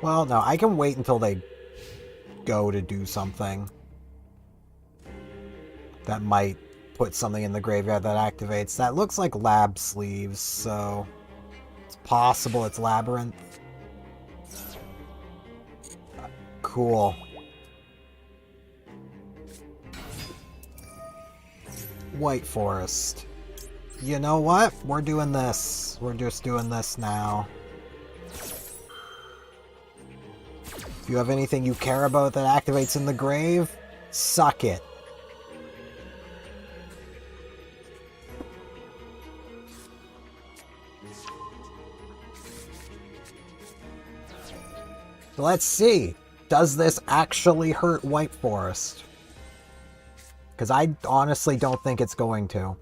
Well, no, I can wait until they go to do something. That might put something in the graveyard that activates. That looks like lab sleeves, so it's possible it's labyrinth. Cool. White Forest. You know what? We're doing this. We're just doing this now. If you have anything you care about that activates in the grave, suck it. So let's see. Does this actually hurt White Forest? Because I honestly don't think it's going to.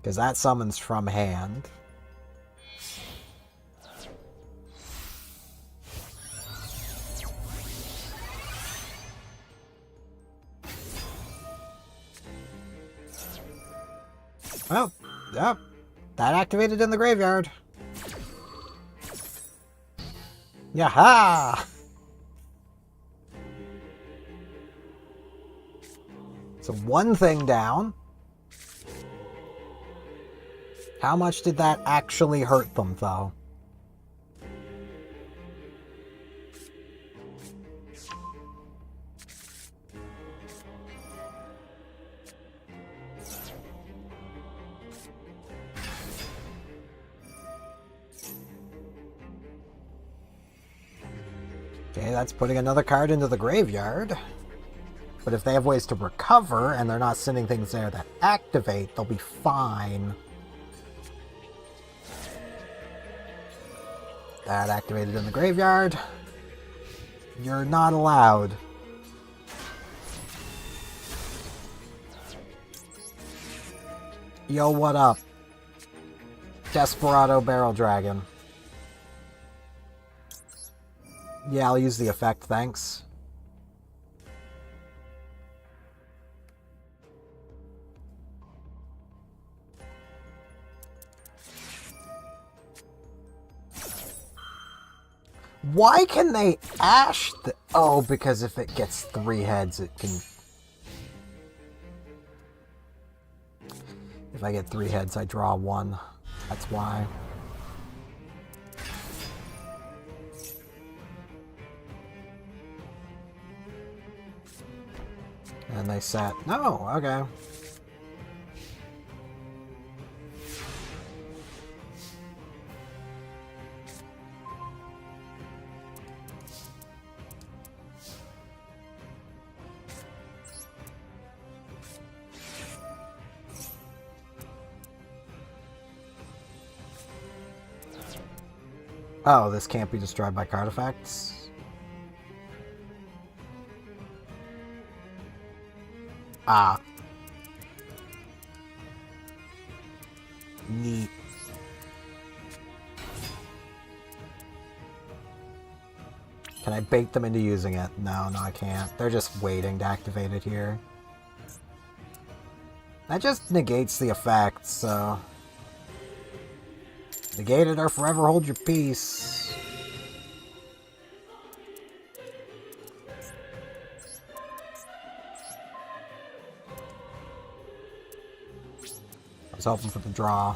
Because that summons from hand. Oh, yep. That activated in the graveyard. Yaha! So one thing down. How much did that actually hurt them, though? Okay, that's putting another card into the graveyard. But if they have ways to recover, and they're not sending things there that activate, they'll be fine. That activated in the graveyard. You're not allowed. Yo, what up? Desperado Barrel Dragon. Yeah, I'll use the effect, thanks. Why can they ash the... Oh, because if it gets 3 heads, it can... If I get 3 heads, I draw 1. That's why. And they sat... No, okay. Oh, this can't be destroyed by card effects? Ah. Neat. Can I bait them into using it? No, I can't. They're just waiting to activate it here. That just negates the effect, so... Negate it or forever hold your peace. I was hoping for the draw.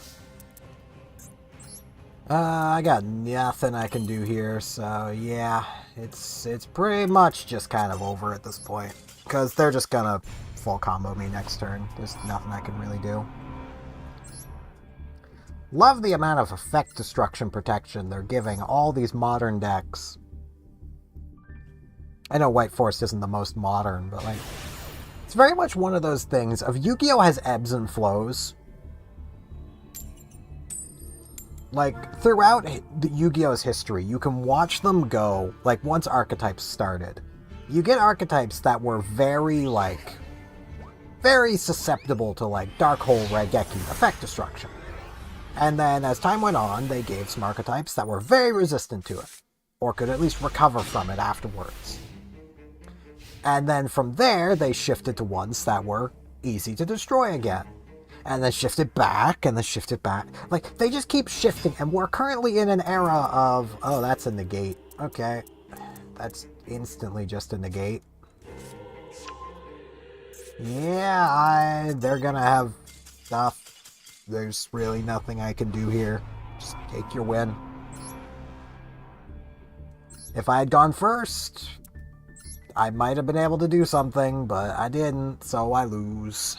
I got nothing I can do here, so yeah, it's pretty much just kind of over at this point. Because they're just gonna full combo me next turn. There's nothing I can really do. Love the amount of effect destruction protection they're giving all these modern decks. I know White Forest isn't the most modern, but like, it's very much one of those things of Yu-Gi-Oh! Has ebbs and flows. Like, throughout Yu-Gi-Oh's history, you can watch them go, like, once archetypes started. You get archetypes that were very, like, very susceptible to, like, Dark Hole Raigeki effect destruction. And then, as time went on, they gave some archetypes that were very resistant to it, or could at least recover from it afterwards. And then from there, they shifted to ones that were easy to destroy again. And then shift it back, and then shift it back. Like, they just keep shifting, and we're currently in an era of, oh, that's a negate. Okay. That's instantly just a negate. Yeah, they're gonna have stuff. There's really nothing I can do here. Just take your win. If I had gone first, I might have been able to do something, but I didn't, so I lose.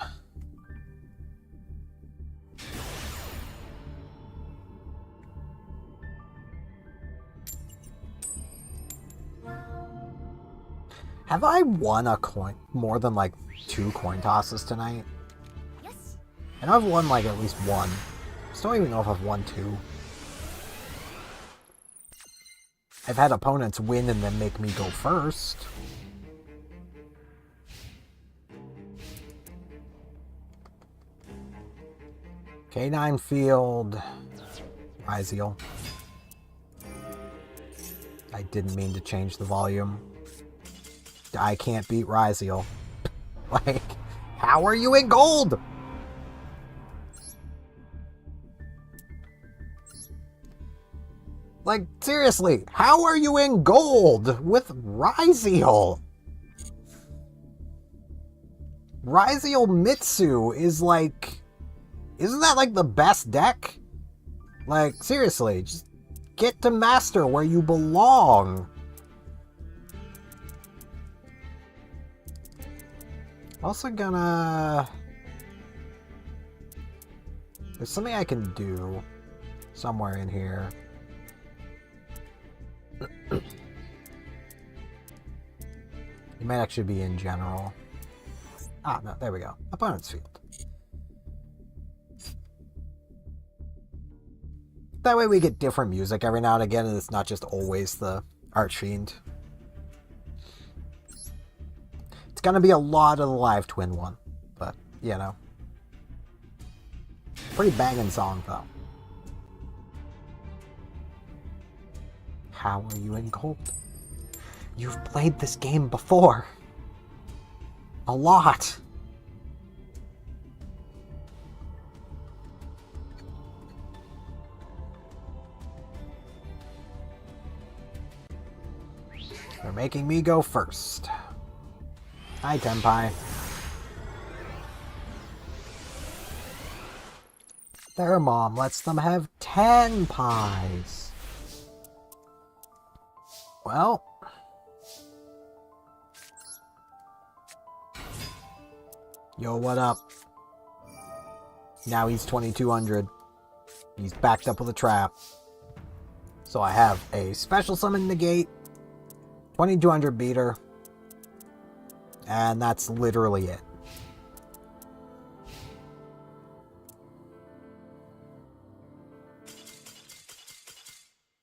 Have I won a coin more than like 2 coin tosses tonight? Yes. I know I've won like at least 1. Just don't even know if I've won 2. I've had opponents win and then make me go first. K9 field. Ryziel. I didn't mean to change the volume. I can't beat Ryziel. Like, how are you in gold? Like, seriously, how are you in gold with Ryziel? Ryziel Mitsu is like... Isn't that like the best deck? Like, seriously, just get to master where you belong. Also gonna... There's something I can do somewhere in here. It might actually be in general. Ah, no, there we go. Opponent's field. That way we get different music every now and again, and it's not just always the Archfiend. It's gonna be a lot of the Live Twin one, but, you know. Pretty banging song, though. How are you in gold? You've played this game before. A lot. They're making me go first. Hi, Tenpai. Their mom lets them have 10 pies. Well. Yo, what up? Now he's 2200. He's backed up with a trap. So I have a special summon negate, 2200 beater, and that's literally it.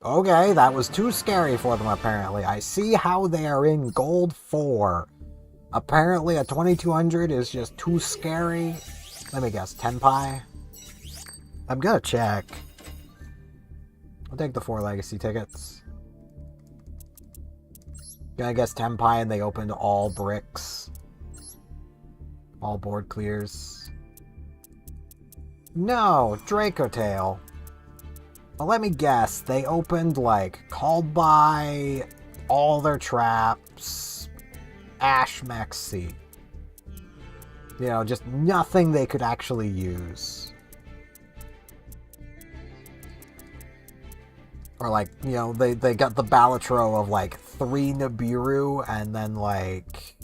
Okay, that was too scary for them apparently. I see how they are in gold 4. Apparently a 2200 is just too scary. Let me guess, Tenpai? I'm gonna check. I'll take the 4 legacy tickets. Gonna guess Tenpai and they opened all bricks. All board clears. No, Draco Tail. Well, let me guess, they opened like Called By, all their traps, Ash Maxi. You know, just nothing they could actually use. Or like, you know, they got the Balatro of like 3 Nibiru and then like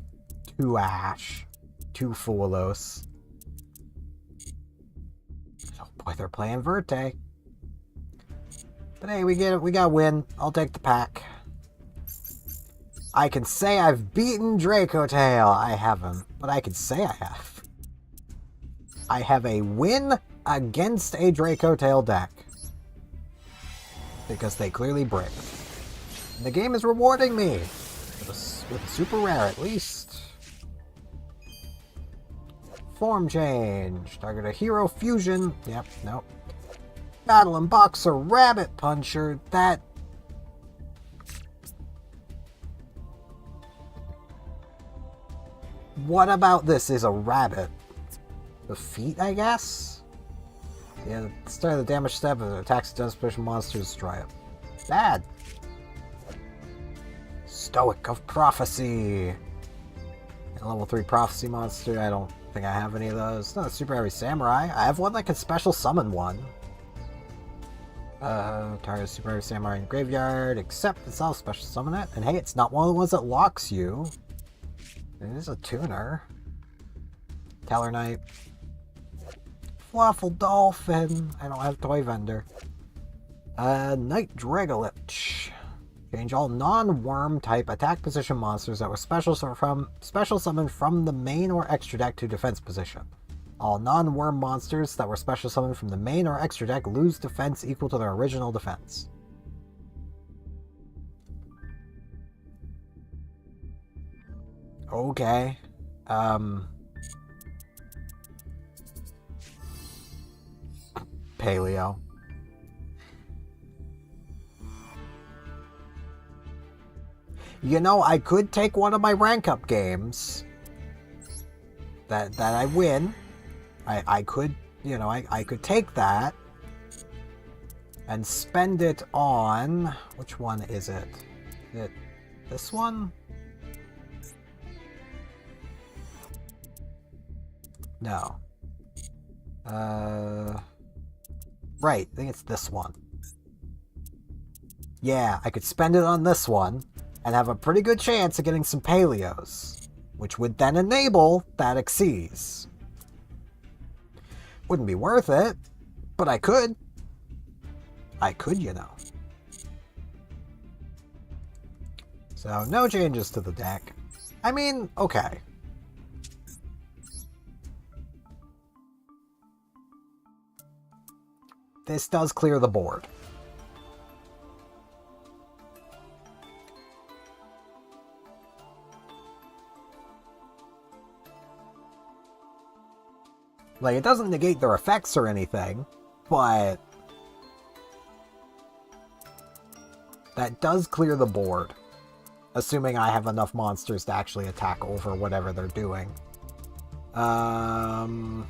2 Ash, 2 Fuelos. Oh boy, they're playing Verte. But hey, we got a win. I'll take the pack. I can say I've beaten Draco Tail. I haven't, but I can say I have. I have a win against a Draco Tail deck. Because they clearly brick. And the game is rewarding me. With a super rare, at least. Form change. Target a hero fusion. Yep, nope. Battle and Boxer Rabbit Puncher. That... What about this is a rabbit? The feet, I guess? Yeah, at the start of the damage step, if it attacks a dead special monster, destroy it. Bad. Stoic of Prophecy. A level 3 Prophecy monster. I don't think I have any of those. Not a Super Heavy Samurai. I have one that can special summon one. Target Super Heavy Samurai in the graveyard, except itself special summon it. And hey, it's not one of the ones that locks you. It is a tuner. Teller Knight. Fluffle Dolphin. I don't have Toy Vendor. Night Dragolich. Change all non-worm type attack position monsters that were special summoned from the main or extra deck to defense position. All non-worm monsters that were special summoned from the main or extra deck lose defense equal to their original defense. Okay. Paleo. You know, I could take one of my rank up games that I win. I could, you know, I could take that and spend it on, which one is it? Is it this one? No. Right, I think it's this one. Yeah, I could spend it on this one and have a pretty good chance of getting some Paleos, which would then enable that Xyz. Wouldn't be worth it, but I could. I could, you know. So, no changes to the deck. I mean, okay. This does clear the board. Like, it doesn't negate their effects or anything, but that does clear the board, assuming I have enough monsters to actually attack over whatever they're doing. I'm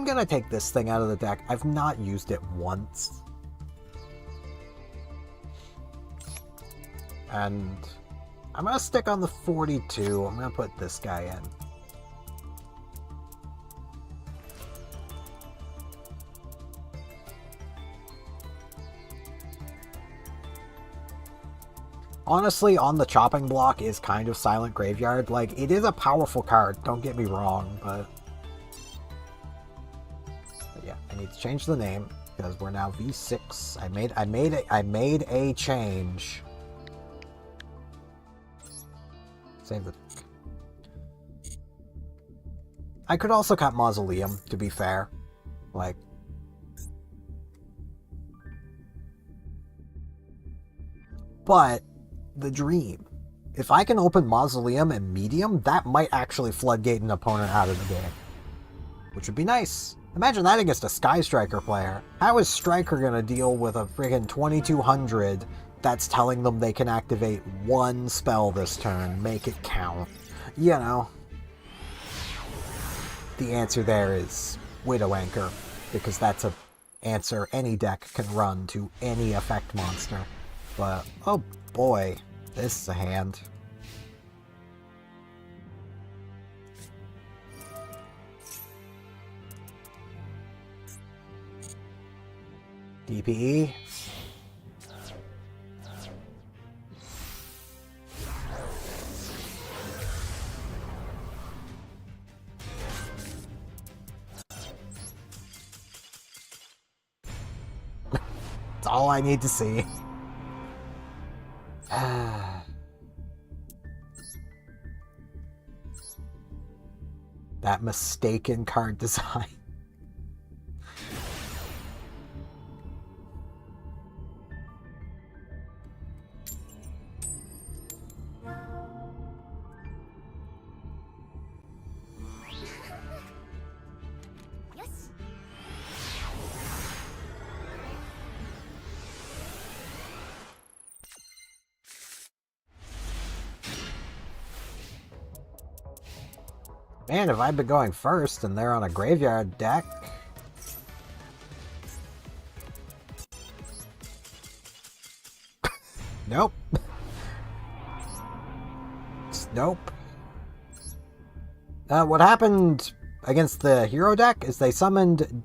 gonna take this thing out of the deck. I've not used it once. And I'm gonna stick on the 42. I'm gonna put this guy in. Honestly, On the Chopping Block is kind of Silent Graveyard. Like, it is a powerful card, don't get me wrong, but yeah, I need to change the name because we're now V6. I made a change. Save the. I could also cut Mausoleum, to be fair. Like, but the dream. If I can open Mausoleum and Medium, that might actually floodgate an opponent out of the game. Which would be nice. Imagine that against a Sky Striker player. How is Striker gonna deal with a friggin' 2200 that's telling them they can activate one spell this turn, make it count? You know. The answer there is Widow Anchor, because that's an answer any deck can run to any effect monster. But, oh boy, this is a hand. DPE. That's all I need to see. That mistaken card design. Man, if I'd been going first and they're on a graveyard deck... Nope. Nope. What happened against the hero deck is they summoned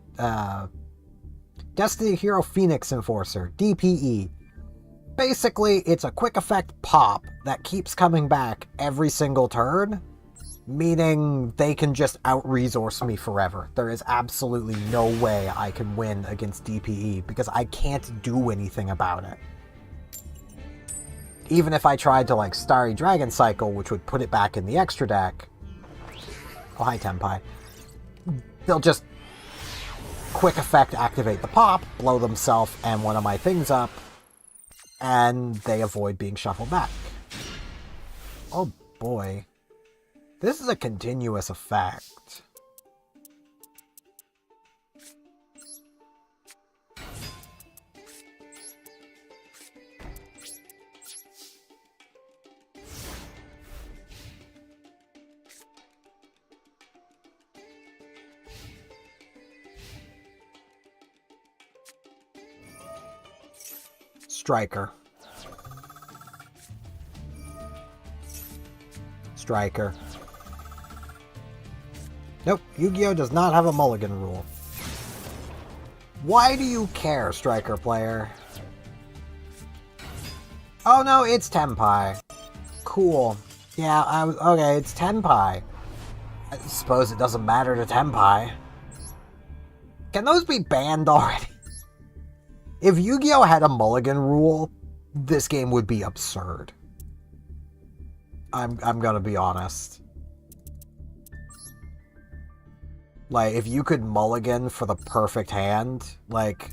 Destiny Hero Phoenix Enforcer, DPE. Basically, it's a quick effect pop that keeps coming back every single turn, meaning they can just out-resource me forever. There is absolutely no way I can win against DPE because I can't do anything about it. Even if I tried to, like, Starry Dragon Cycle, which would put it back in the extra deck... Oh, hi, Tenpai. They'll just quick effect activate the pop, blow themselves and one of my things up, and they avoid being shuffled back. Oh, boy. This is a continuous effect. Striker. Striker. Nope, Yu-Gi-Oh! Does not have a mulligan rule. Why do you care, Striker player? Oh no, it's Tenpai. Cool. Yeah, okay, it's Tenpai. I suppose it doesn't matter to Tenpai. Can those be banned already? If Yu-Gi-Oh! Had a mulligan rule, this game would be absurd. I'm gonna be honest. Like, if you could mulligan for the perfect hand, like...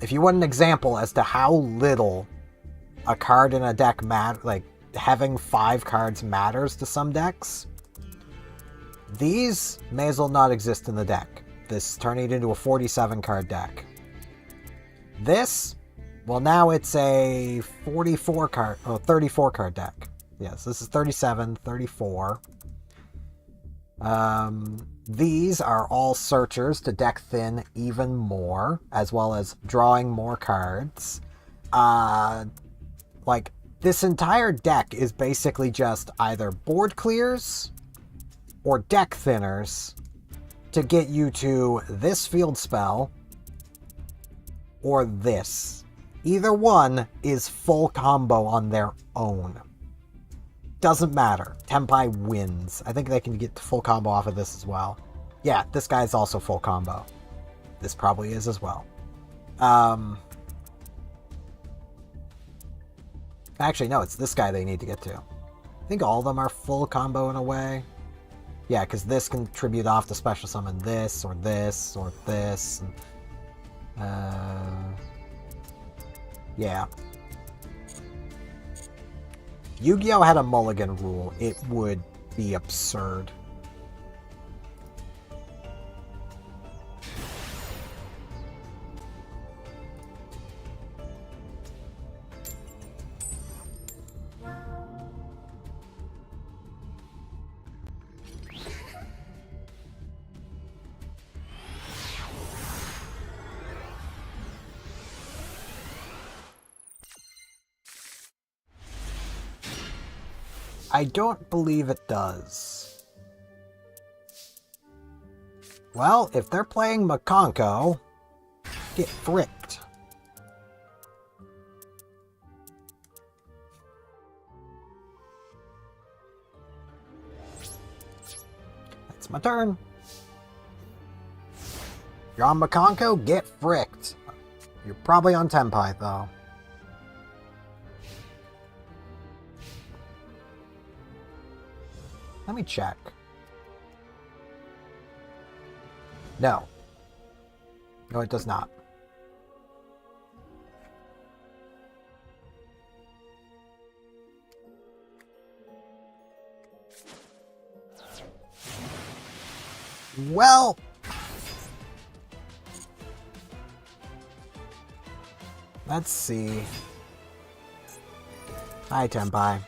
If you want an example as to how little a card in a deck like, having 5 cards matters to some decks... These may as well not exist in the deck. This turning it into a 47 card deck. This, well now it's a 34 card deck. Yes, this is 37, 34. These are all searchers to deck thin even more, as well as drawing more cards. Like, this entire deck is basically just either board clears or deck thinners to get you to this field spell or this. Either one is full combo on their own. Doesn't matter. Tenpai wins. I think they can get full combo off of this as well. Yeah, this guy's also full combo. This probably is as well. Actually, no, it's this guy they need to get to. I think all of them are full combo in a way. Yeah, because this can tribute off to special summon this, or this, or this. And, yeah. Yu-Gi-Oh! Had a mulligan rule, it would be absurd. I don't believe it does. Well, if they're playing Makonko, get fricked. That's my turn. You're on Makonko, get fricked. You're probably on Tenpai, though. Let me check. No. No, it does not. Well... Let's see. Hi, Tenpai.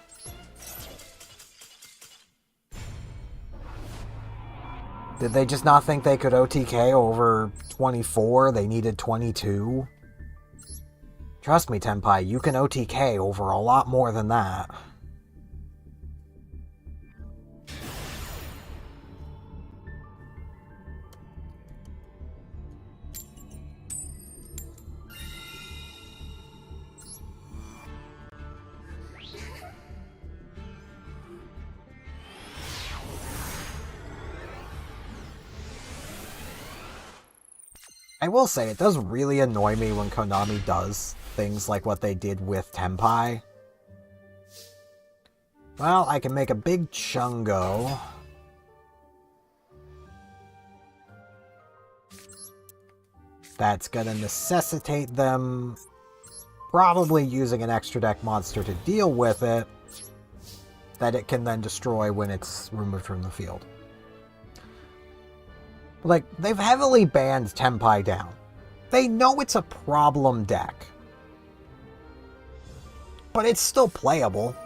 Did they just not think they could OTK over 24? They needed 22? Trust me, Tenpai, you can OTK over a lot more than that. I will say, it does really annoy me when Konami does things like what they did with Tenpai. Well, I can make a big Chungo. That's gonna necessitate them probably using an extra deck monster to deal with it, that it can then destroy when it's removed from the field. Like, they've heavily banned Tenpai down. They know it's a problem deck. But it's still playable.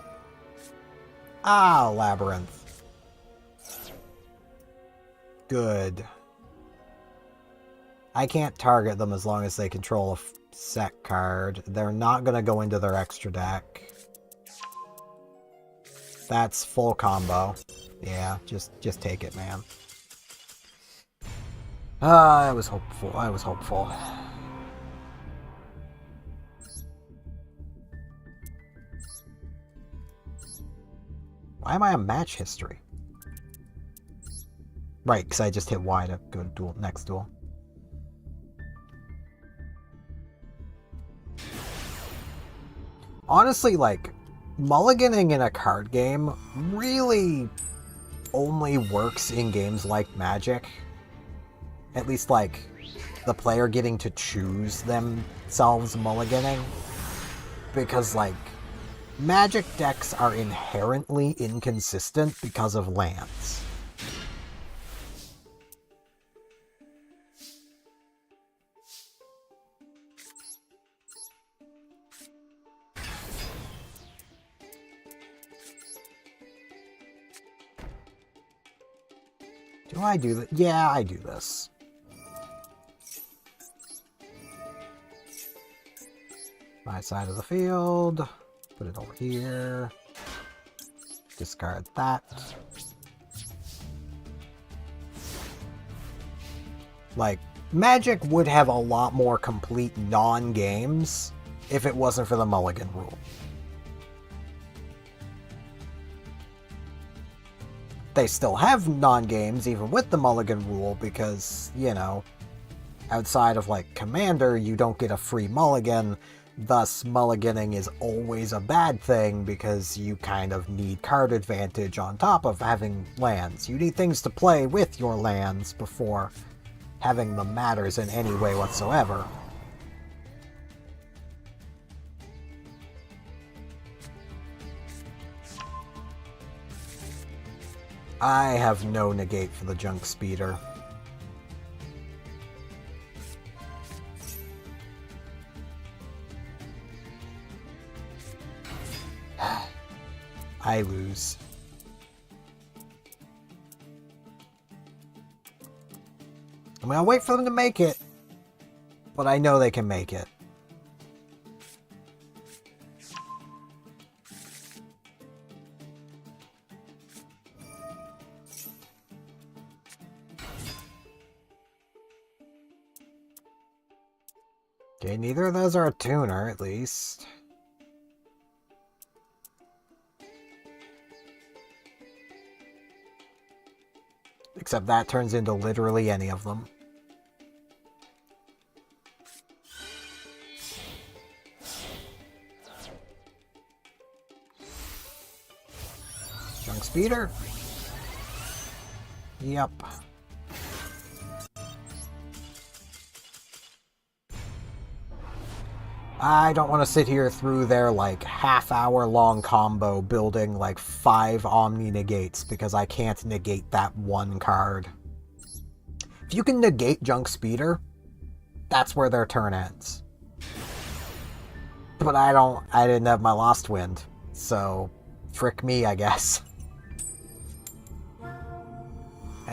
Ah, Labyrinth. Good. I can't target them as long as they control a set card. They're not going to go into their extra deck. That's full combo. Yeah, just take it, man. I was hopeful. I was hopeful. Why am I on match history? Right, because I just hit Y to go to duel, next duel. Honestly, like, mulliganing in a card game really only works in games like Magic. At least, like, the player getting to choose themselves mulliganing. Because, like, Magic decks are inherently inconsistent because of lands. Do I do that? Yeah, I do this. My side of the field. Put it over here. Discard that. Like, Magic would have a lot more complete non-games if it wasn't for the mulligan rule. They still have non-games even with the mulligan rule because, you know, outside of, like, Commander, you don't get a free mulligan. Thus, mulliganing is always a bad thing because you kind of need card advantage on top of having lands. You need things to play with your lands before having them matters in any way whatsoever. I have no negate for the Junk Speeder. I lose. I'm gonna wait for them to make it, but I know they can make it. Okay, neither of those are a tuner, at least. Except that turns into literally any of them. Junk Speeder? Yep. I don't want to sit here through their, like, half-hour-long combo building, like, 5 Omni Negates, because I can't negate that one card. If you can negate Junk Speeder, that's where their turn ends. But I didn't have my Lost Wind, so frick me, I guess.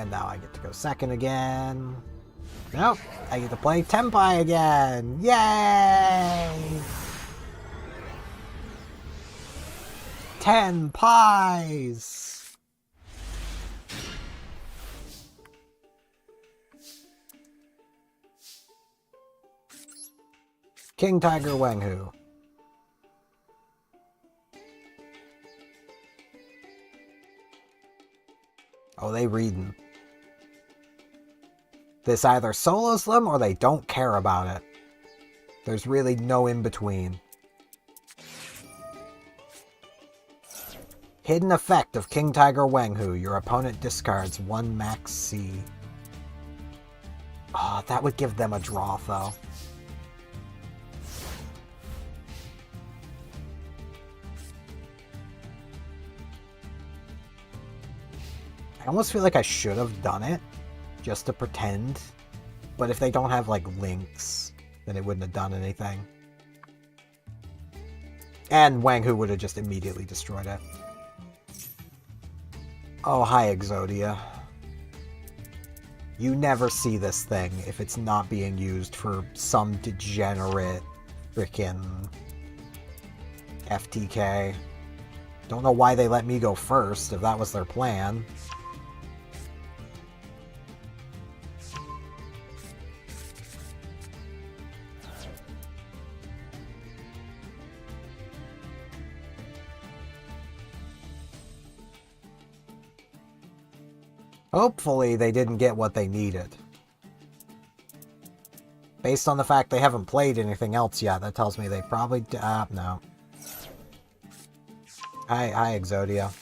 And now I get to go second again. Nope, I get to play Tenpai again! Yay! 10 pies! King Tiger Wenghu. Oh, they reading. This either solos them or they don't care about it. There's really no in-between. Hidden effect of King Tiger Wenghu. Your opponent discards 1 max C. Oh, that would give them a draw, though. I almost feel like I should have done it, just to pretend. But if they don't have, like, links, then it wouldn't have done anything. And Wenghu would have just immediately destroyed it. Oh, hi, Exodia. You never see this thing if it's not being used for some degenerate frickin' FTK. Don't know why they let me go first, if that was their plan. Hopefully they didn't get what they needed. Based on the fact they haven't played anything else yet, that tells me they probably... no. Hi, Exodia.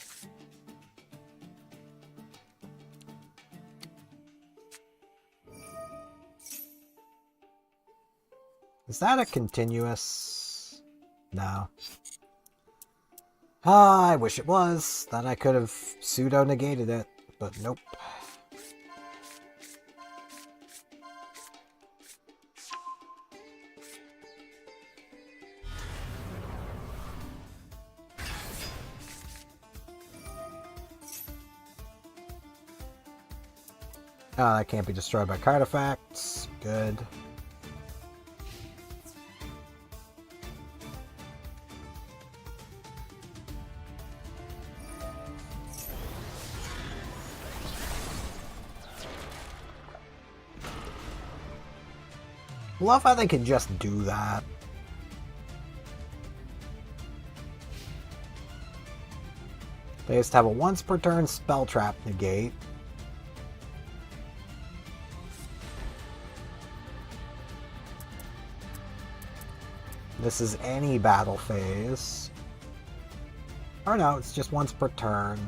Is that a continuous... No. Ah, I wish it was. Then I could have pseudo-negated it. But nope. Oh, that can't be destroyed by card effects. Good. Love how they can just do that. They just have a once per turn spell trap negate. This is any battle phase. Or no, it's just once per turn.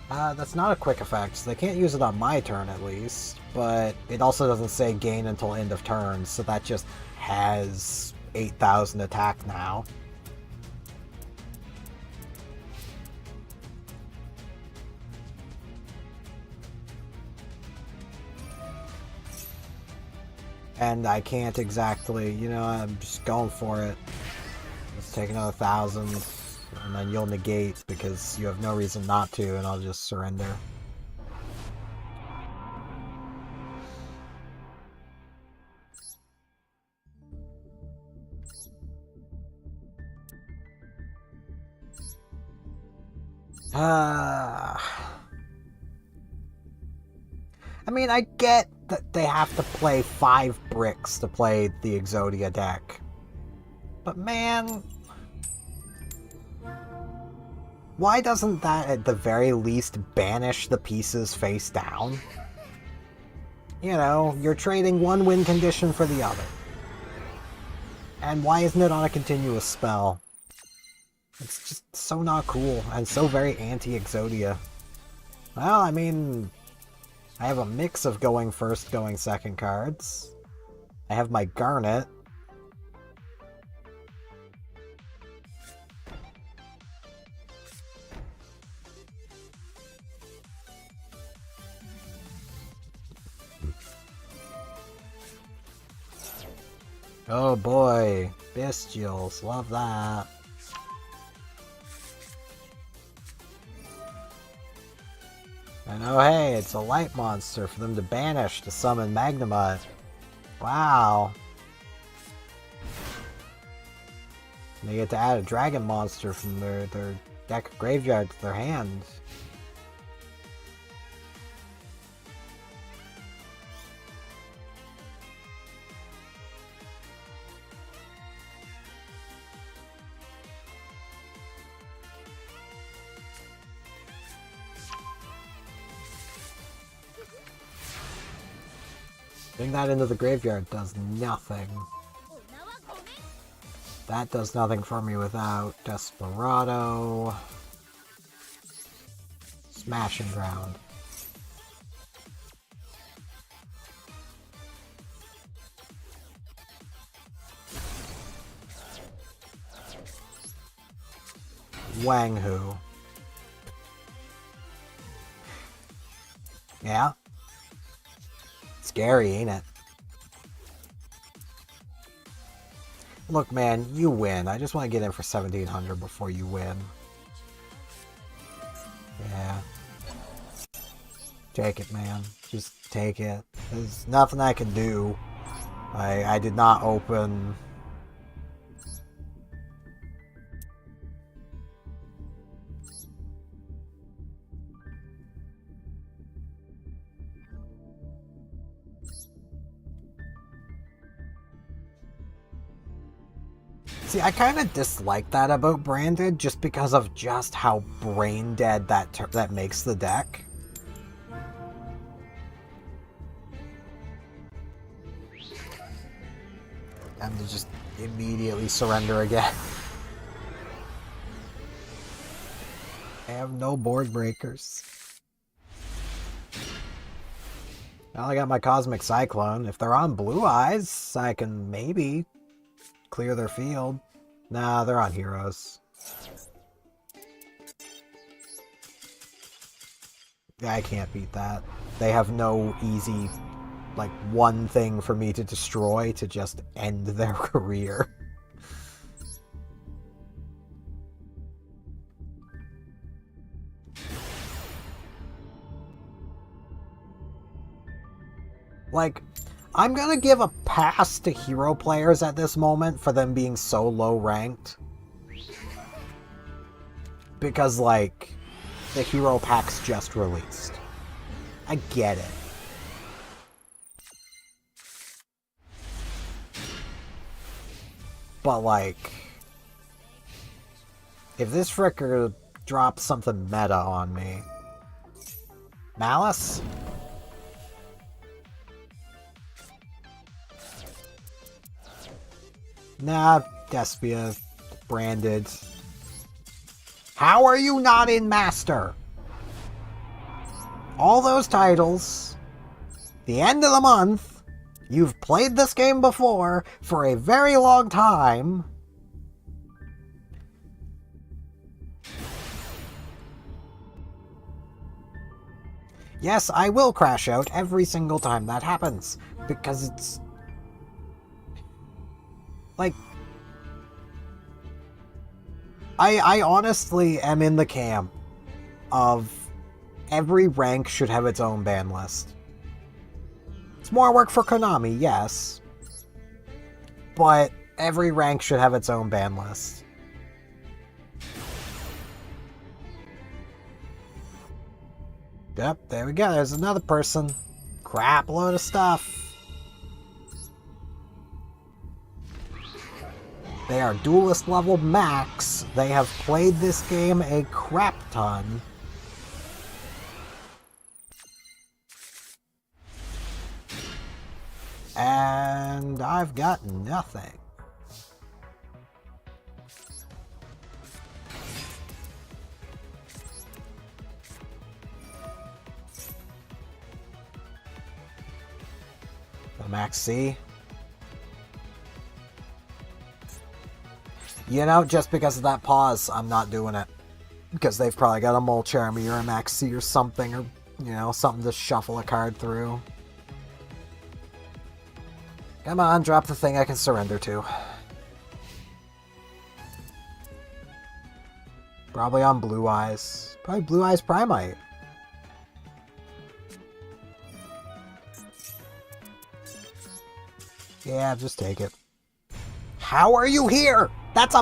That's not a quick effect, so they can't use it on my turn at least. But it also doesn't say gain until end of turn, so that just has 8,000 attack now. And I can't exactly, you know, I'm just going for it. Let's take another 1,000, and then you'll negate because you have no reason not to, and I'll just surrender. I mean, I get that they have to play 5 bricks to play the Exodia deck. But man... why doesn't that at the very least banish the pieces face down? You know, you're trading one win condition for the other. And why isn't it on a continuous spell? It's just so not cool, and so very anti-Exodia. Well, I mean... I have a mix of going first, going second cards. I have my Garnet. Oh boy, Bestials, love that. And oh hey, it's a light monster for them to banish to summon Magnemite. Wow. They get to add a dragon monster from their deck graveyard to their hand. Putting that into the graveyard does nothing. That does nothing for me without Desperado. Smash and ground. Wang Hu. Yeah. Scary, ain't it? Look, man, you win. I just want to get in for 1700 before you win. Yeah. Take it, man. Just take it. There's nothing I can do. I did not open... See, I kind of dislike that about Branded, just because of just how brain dead that makes the deck. And to just immediately surrender again. I have no board breakers. Well, I got my Cosmic Cyclone. If they're on Blue Eyes, I can maybe clear their field. Nah, they're on Heroes. Yeah, I can't beat that. They have no easy, like, one thing for me to destroy to just end their career. Like, I'm gonna give a pass to hero players at this moment for them being so low ranked. Because, like, the hero pack's just released. I get it. But, like, if this fricker drops something meta on me... Malice? Nah, Despia, Branded. How are you not in Master? All those titles, the end of the month, you've played this game before for a very long time. Yes, I will crash out every single time that happens, because it's... like... I honestly am in the camp of every rank should have its own ban list. It's more work for Konami, yes. But every rank should have its own ban list. Yep, there we go. There's another person. Crap load of stuff. They are duelist level max. They have played this game a crap ton. And I've got nothing. The Max C. You know, just because of that pause, I'm not doing it. Because they've probably got a Mole Charmy or a Max C or something, or, you know, something to shuffle a card through. Come on, drop the thing I can surrender to. Probably on Blue Eyes. Probably Blue Eyes Primite. Yeah, just take it. How are you here? That's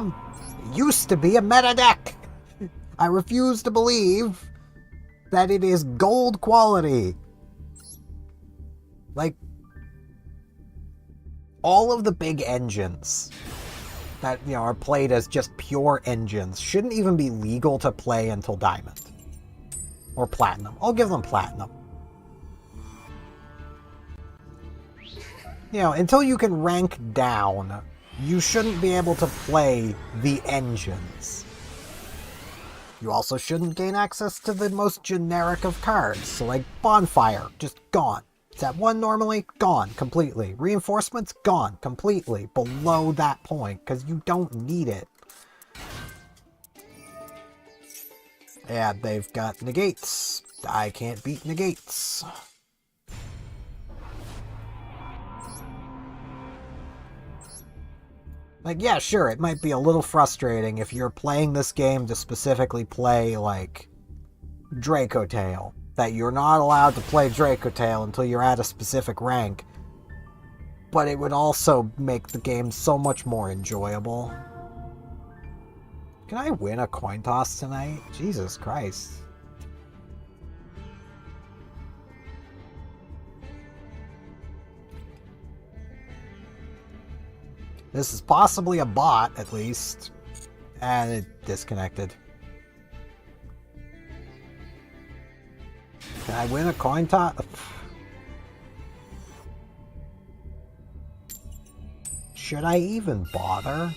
used to be a meta deck. I refuse to believe that it is gold quality. Like, all of the big engines that, are played as just pure engines shouldn't even be legal to play until Diamond. Or Platinum. I'll give them Platinum. Until you can rank down, you shouldn't be able to play the engines. You also shouldn't gain access to the most generic of cards. So like Bonfire, just gone. Set 1 normally, gone completely. Reinforcements, gone completely. Below that point, because you don't need it. Yeah, they've got negates. I can't beat negates. Like, yeah, sure, it might be a little frustrating if you're playing this game to specifically play, like, Draco Tail. That you're not allowed to play Draco Tail until you're at a specific rank. But it would also make the game so much more enjoyable. Can I win a coin toss tonight? Jesus Christ. This is possibly a bot, at least. And it disconnected. Can I win a coin toss? Should I even bother?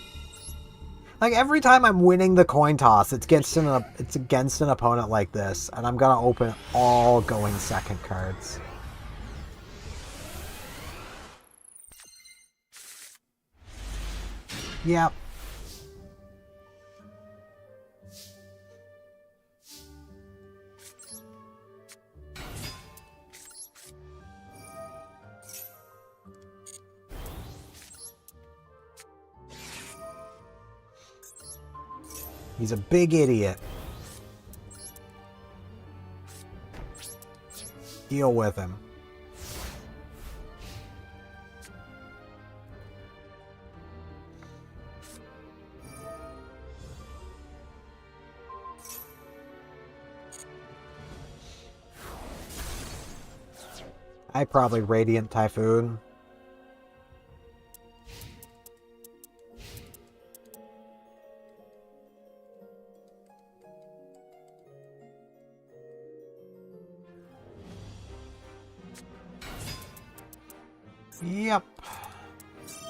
Like, every time I'm winning the coin toss, it's against an opponent like this, and I'm gonna open all going second cards. Yep. He's a big idiot. Deal with him. I probably Radiant Typhoon. Yep.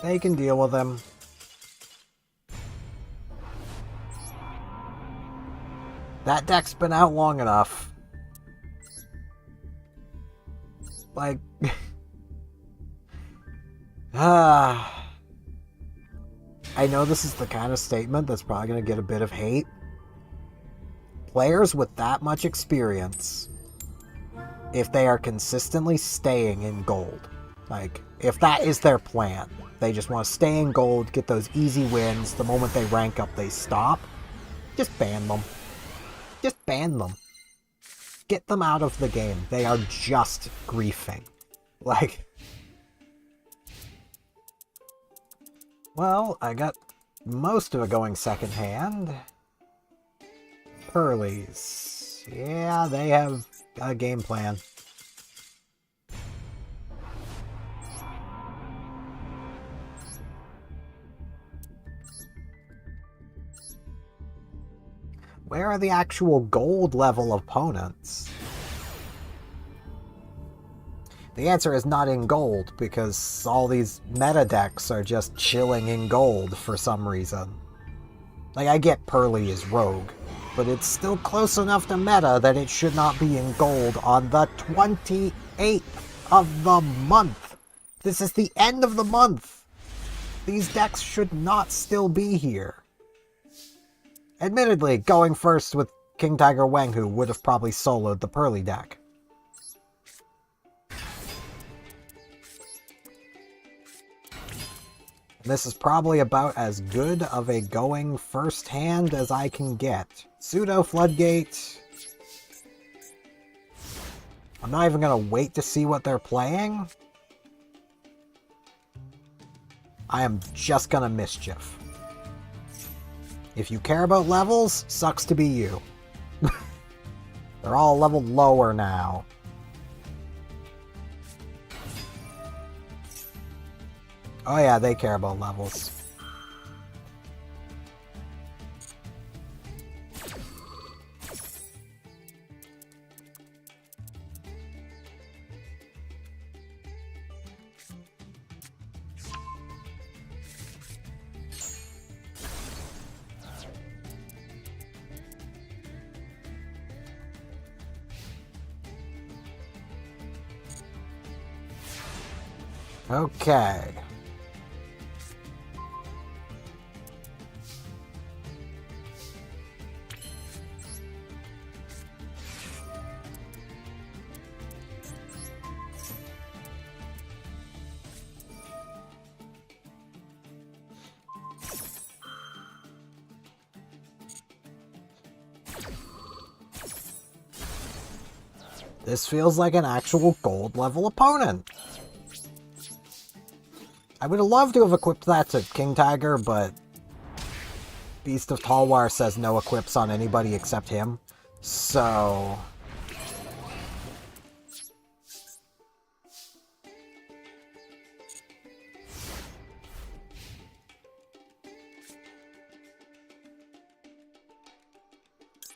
They can deal with them. That deck's been out long enough. Like... I know this is the kind of statement that's probably going to get a bit of hate. Players with that much experience, if they are consistently staying in gold, like, if that is their plan, they just want to stay in gold, get those easy wins, the moment they rank up they stop, just ban them. Just ban them. Get them out of the game. They are just griefing. Like... Well, I got most of it going second hand. Pearlies. Yeah, they have a game plan. Where are the actual gold level opponents? The answer is not in gold, because all these meta decks are just chilling in gold for some reason. Like, I get Pearly is rogue, but it's still close enough to meta that it should not be in gold on the 28th of the month. This is the end of the month. These decks should not still be here. Admittedly, going first with King Tiger Wanghu would have probably soloed the Pearly deck. This is probably about as good of a going first hand as I can get. Pseudo Floodgate. I'm not even going to wait to see what they're playing. I am just gonna mischief. If you care about levels, sucks to be you. They're all a level lower now. Oh yeah, they care about levels. Okay. This feels like an actual gold level opponent. I would have loved to have equipped that to King Tiger, but Beast of Talwar says no equips on anybody except him. So...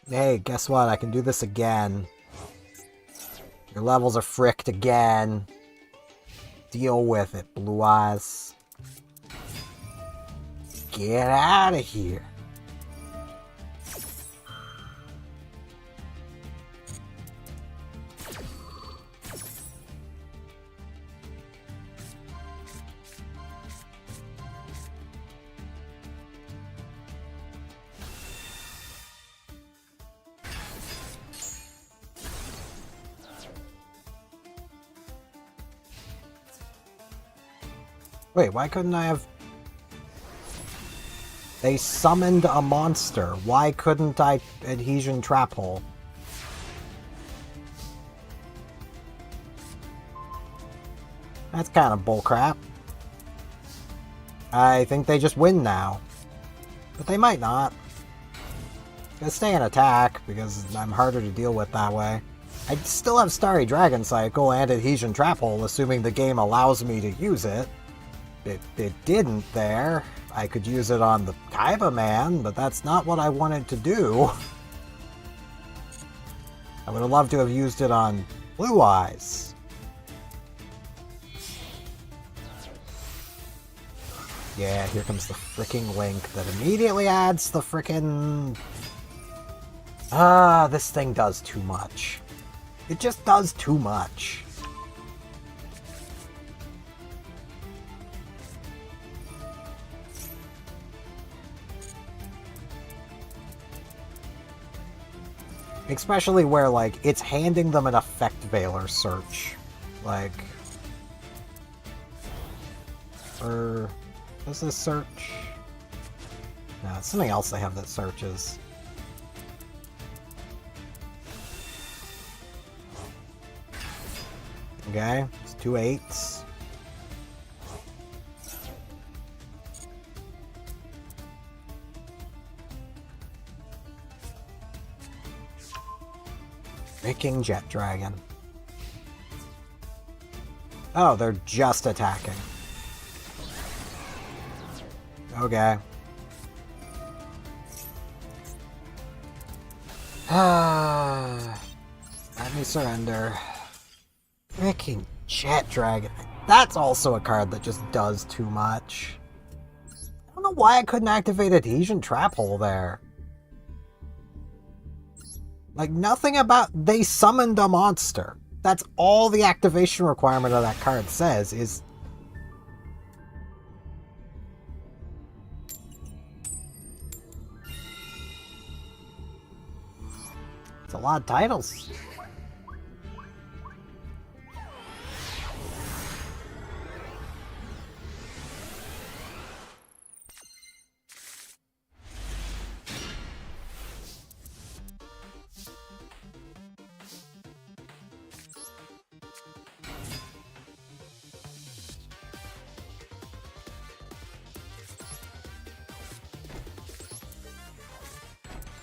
Hey, guess what? I can do this again. Your levels are fricked again. Deal with it, Blue Eyes. Get out of here. Wait, why couldn't I have... They summoned a monster. Why couldn't I Adhesion Trap Hole? That's kind of bullcrap. I think they just win now. But they might not. Gonna stay in attack, because I'm harder to deal with that way. I still have Starry Dragon Cycle and Adhesion Trap Hole, assuming the game allows me to use it. It didn't there. I could use it on the Kaiba Man, but that's not what I wanted to do. I would have loved to have used it on Blue Eyes. Yeah, here comes the fricking link that immediately adds the frickin'... this thing does too much. It just does too much. Especially where, like, it's handing them an Effect Veiler search. Like... Or... Is this search? No, it's something else they have that searches. Okay, it's 2 8s. Freaking Jet Dragon. Oh, they're just attacking. Okay. Let me surrender. Freaking Jet Dragon. That's also a card that just does too much. I don't know why I couldn't activate Adhesion Trap Hole there. Like, nothing about... They summoned a monster. That's all the activation requirement of that card says, is... It's a lot of titles.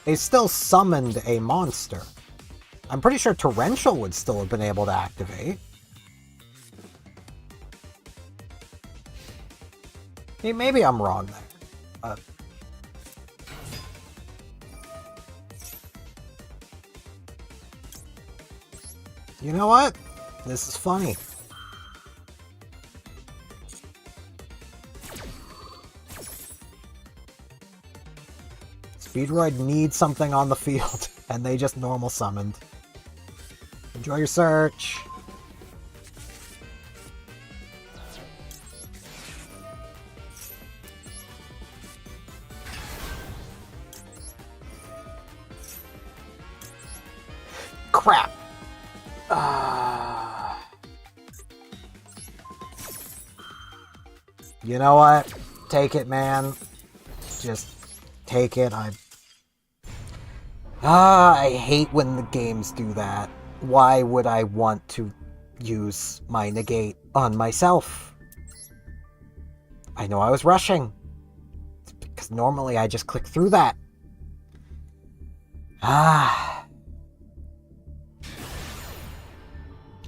They still summoned a monster. I'm pretty sure Torrential would still have been able to activate. Maybe I'm wrong there. You know what? This is funny. Speedroid needs something on the field, and they just normal summoned. Enjoy your search. Crap. You know what? Take it, man. Just take it. I hate when the games do that. Why would I want to use my negate on myself? I know I was rushing. Because normally I just click through that. I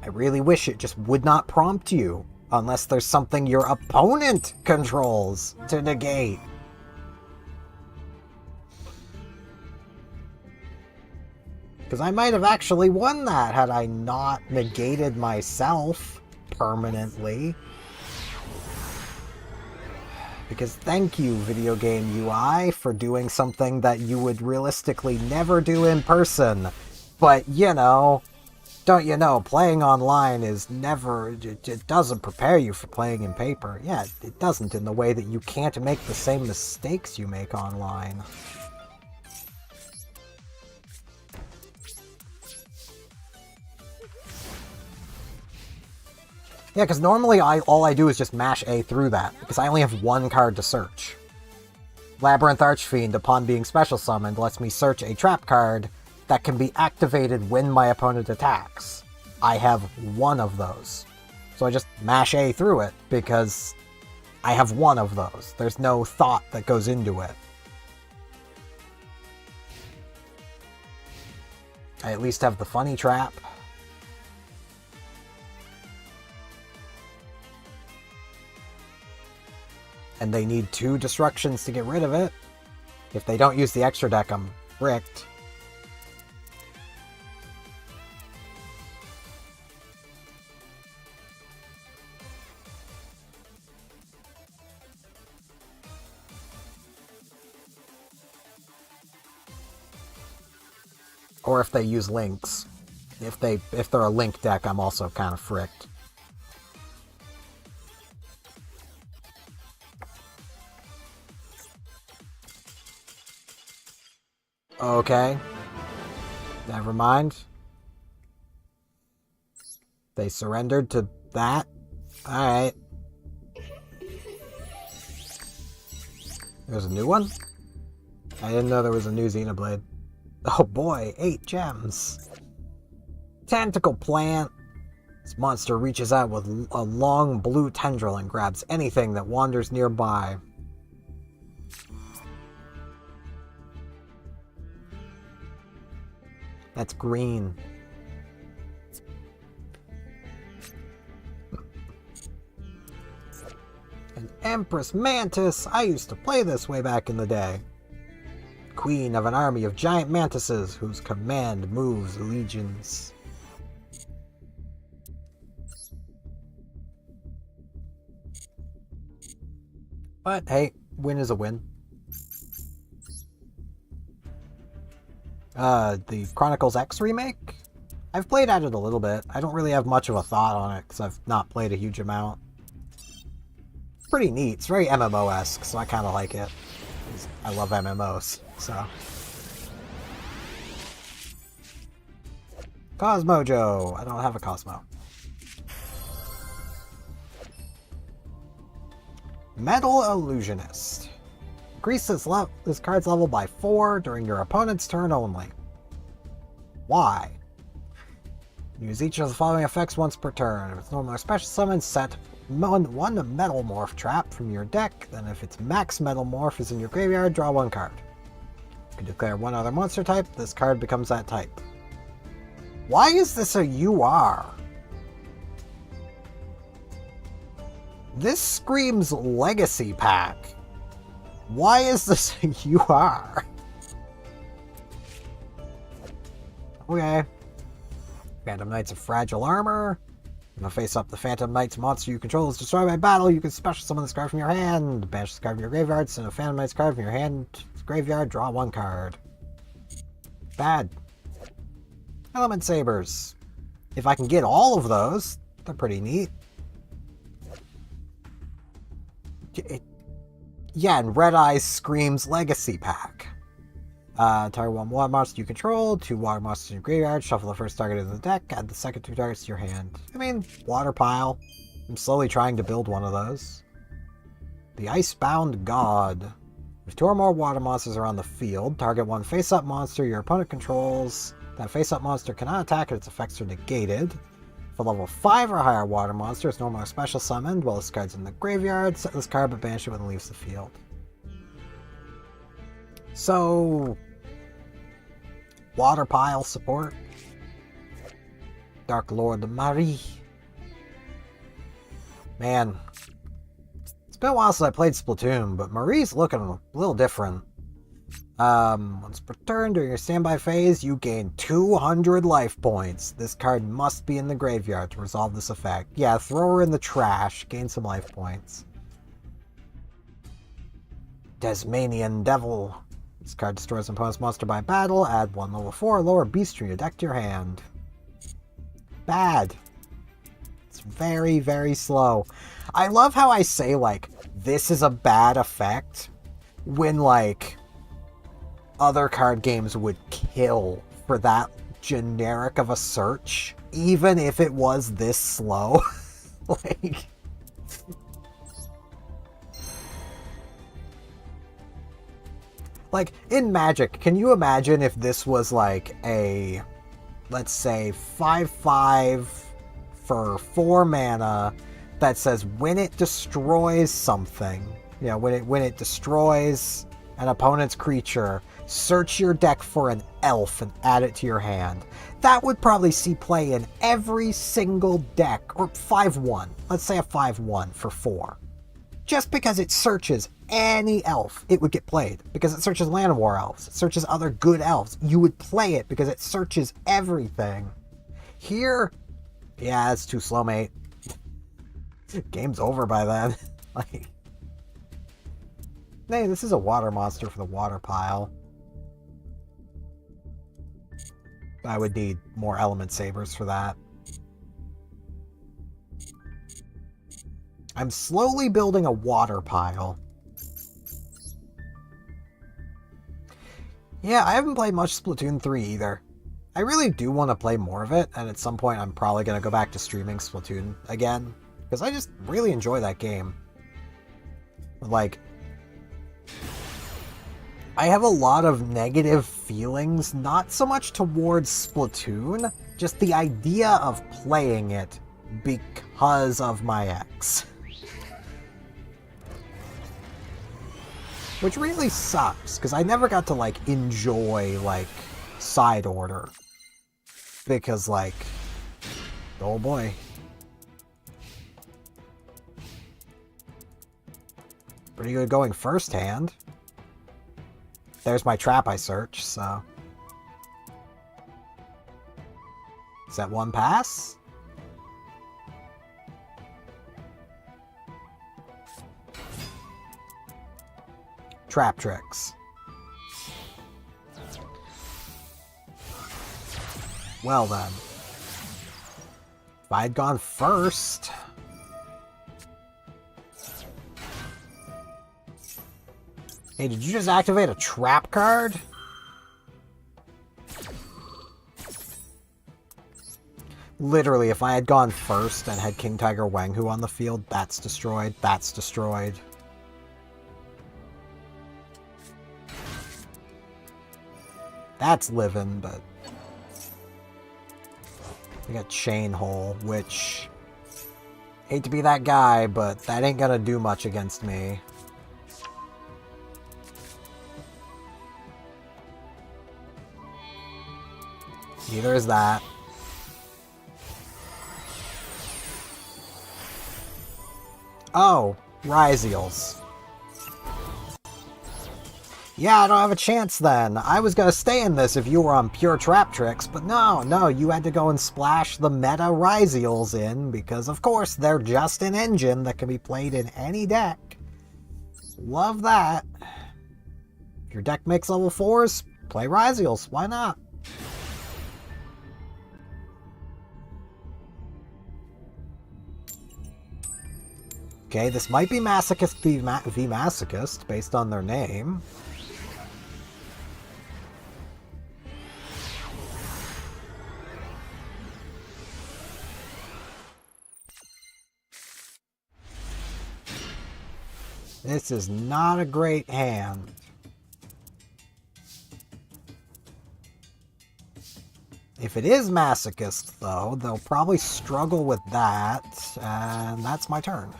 really wish it just would not prompt you, unless there's something your opponent controls to negate. Because I might have actually won that had I not negated myself permanently. Because thank you, video game UI, for doing something that you would realistically never do in person. But, you know, don't you know, playing online is never... It doesn't prepare you for playing in paper. Yeah, it doesn't, in the way that you can't make the same mistakes you make online. Yeah, because normally all I do is just mash A through that, because I only have one card to search. Labyrinth Archfiend, upon being special summoned, lets me search a trap card that can be activated when my opponent attacks. I have one of those. So I just mash A through it, because I have one of those. There's no thought that goes into it. I at least have the funny trap. And they need 2 destructions to get rid of it. If they don't use the extra deck, I'm fricked. Or if they use links. If they're a link deck, I'm also kind of fricked. Okay. Never mind. They surrendered to that? Alright. There's a new one? I didn't know there was a new Xenoblade. Oh boy, 8 gems. Tentacle plant. This monster reaches out with a long blue tendril and grabs anything that wanders nearby. That's green. An Empress Mantis! I used to play this way back in the day. Queen of an army of giant mantises whose command moves legions. But hey, win is a win. The Chronicles X remake? I've played at it a little bit. I don't really have much of a thought on it, because I've not played a huge amount. It's pretty neat. It's very MMO-esque, so I kind of like it. I love MMOs, so... Cosmojo! I don't have a Cosmo. Metal Illusionist. Increase this card's level by 4 during your opponent's turn only. Why? Use each of the following effects once per turn. If it's normal or special summon, set one Metal Morph trap from your deck. Then if its max Metal Morph is in your graveyard, draw 1 card. can declare one other monster type. This card becomes that type. Why is this a UR? This screams Legacy Pack. Why is this a UR? Okay. Phantom Knight's a fragile armor. When I face up the Phantom Knight's monster you control is destroyed by battle, you can special summon this card from your hand. Banish this card from your graveyard, send a Phantom Knight's card from your hand to the graveyard, draw one card. Bad. Element Sabers. If I can get all of those, they're pretty neat. Yeah, and Red Eyes screams Legacy Pack. Target one water monster you control, 2 water monsters in your graveyard, shuffle the first target into the deck, add the second 2 targets to your hand. I mean, water pile. I'm slowly trying to build one of those. The Icebound God. If 2 or more water monsters are on the field, target one face-up monster your opponent controls. That face-up monster cannot attack and its effects are negated. If a level 5 or higher water monster is normal or special summoned while this card's in the graveyard, set this card but banish it when it leaves the field. So, water pile support. Dark Lord Marie. Man, it's been a while since I played Splatoon, but Marie's looking a little different. Once per turn during your standby phase, you gain 200 life points. This card must be in the graveyard to resolve this effect. Yeah, throw her in the trash, gain some life points. Tasmanian Devil. This card destroys an opponent's monster by battle. Add 1 level 4 or lower beast from your deck to your hand. Bad. It's very, very slow. I love how I say, like, this is a bad effect when, like, other card games would kill for that generic of a search, even if it was this slow. Like, in Magic, can you imagine if this was like a, let's say, 5/5 for 4 mana that says when it destroys something, you know, when it destroys an opponent's creature, search your deck for an elf and add it to your hand. That would probably see play in every single deck, or 5/1. Let's say a 5/1 for 4. Just because it searches any elf, it would get played. Because it searches Land War elves, it searches other good elves. You would play it because it searches everything. Here, yeah, it's too slow, mate. Game's over by then. Like, hey, this is a water monster for the water pile. I would need more element sabers for that. I'm slowly building a water pile. Yeah, I haven't played much Splatoon 3 either. I really do want to play more of it, and at some point I'm probably going to go back to streaming Splatoon again, because I just really enjoy that game. Like, I have a lot of negative feelings, not so much towards Splatoon, just the idea of playing it because of my ex. Which really sucks, because I never got to, like, enjoy, like, Side Order. Because, like, oh boy. Pretty good going first hand. There's my trap I search, so. Is that one pass? Trap tricks. Well then. If I had gone first... Hey, did you just activate a trap card? Literally, if I had gone first and had King Tiger Wanghu on the field, that's destroyed, that's destroyed. That's living, but... We got Chain Hole, which... Hate to be that guy, but that ain't gonna do much against me. Neither is that. Oh, Ryziels. Yeah, I don't have a chance then. I was gonna stay in this if you were on pure trap tricks, but no, you had to go and splash the meta Ryziels in, because of course they're just an engine that can be played in any deck. Love that. If your deck makes level 4s, play Ryziels. Why not? Okay, this might be Masochist v Masochist, based on their name. This is not a great hand. If it is Masochist, though, they'll probably struggle with that, and that's my turn.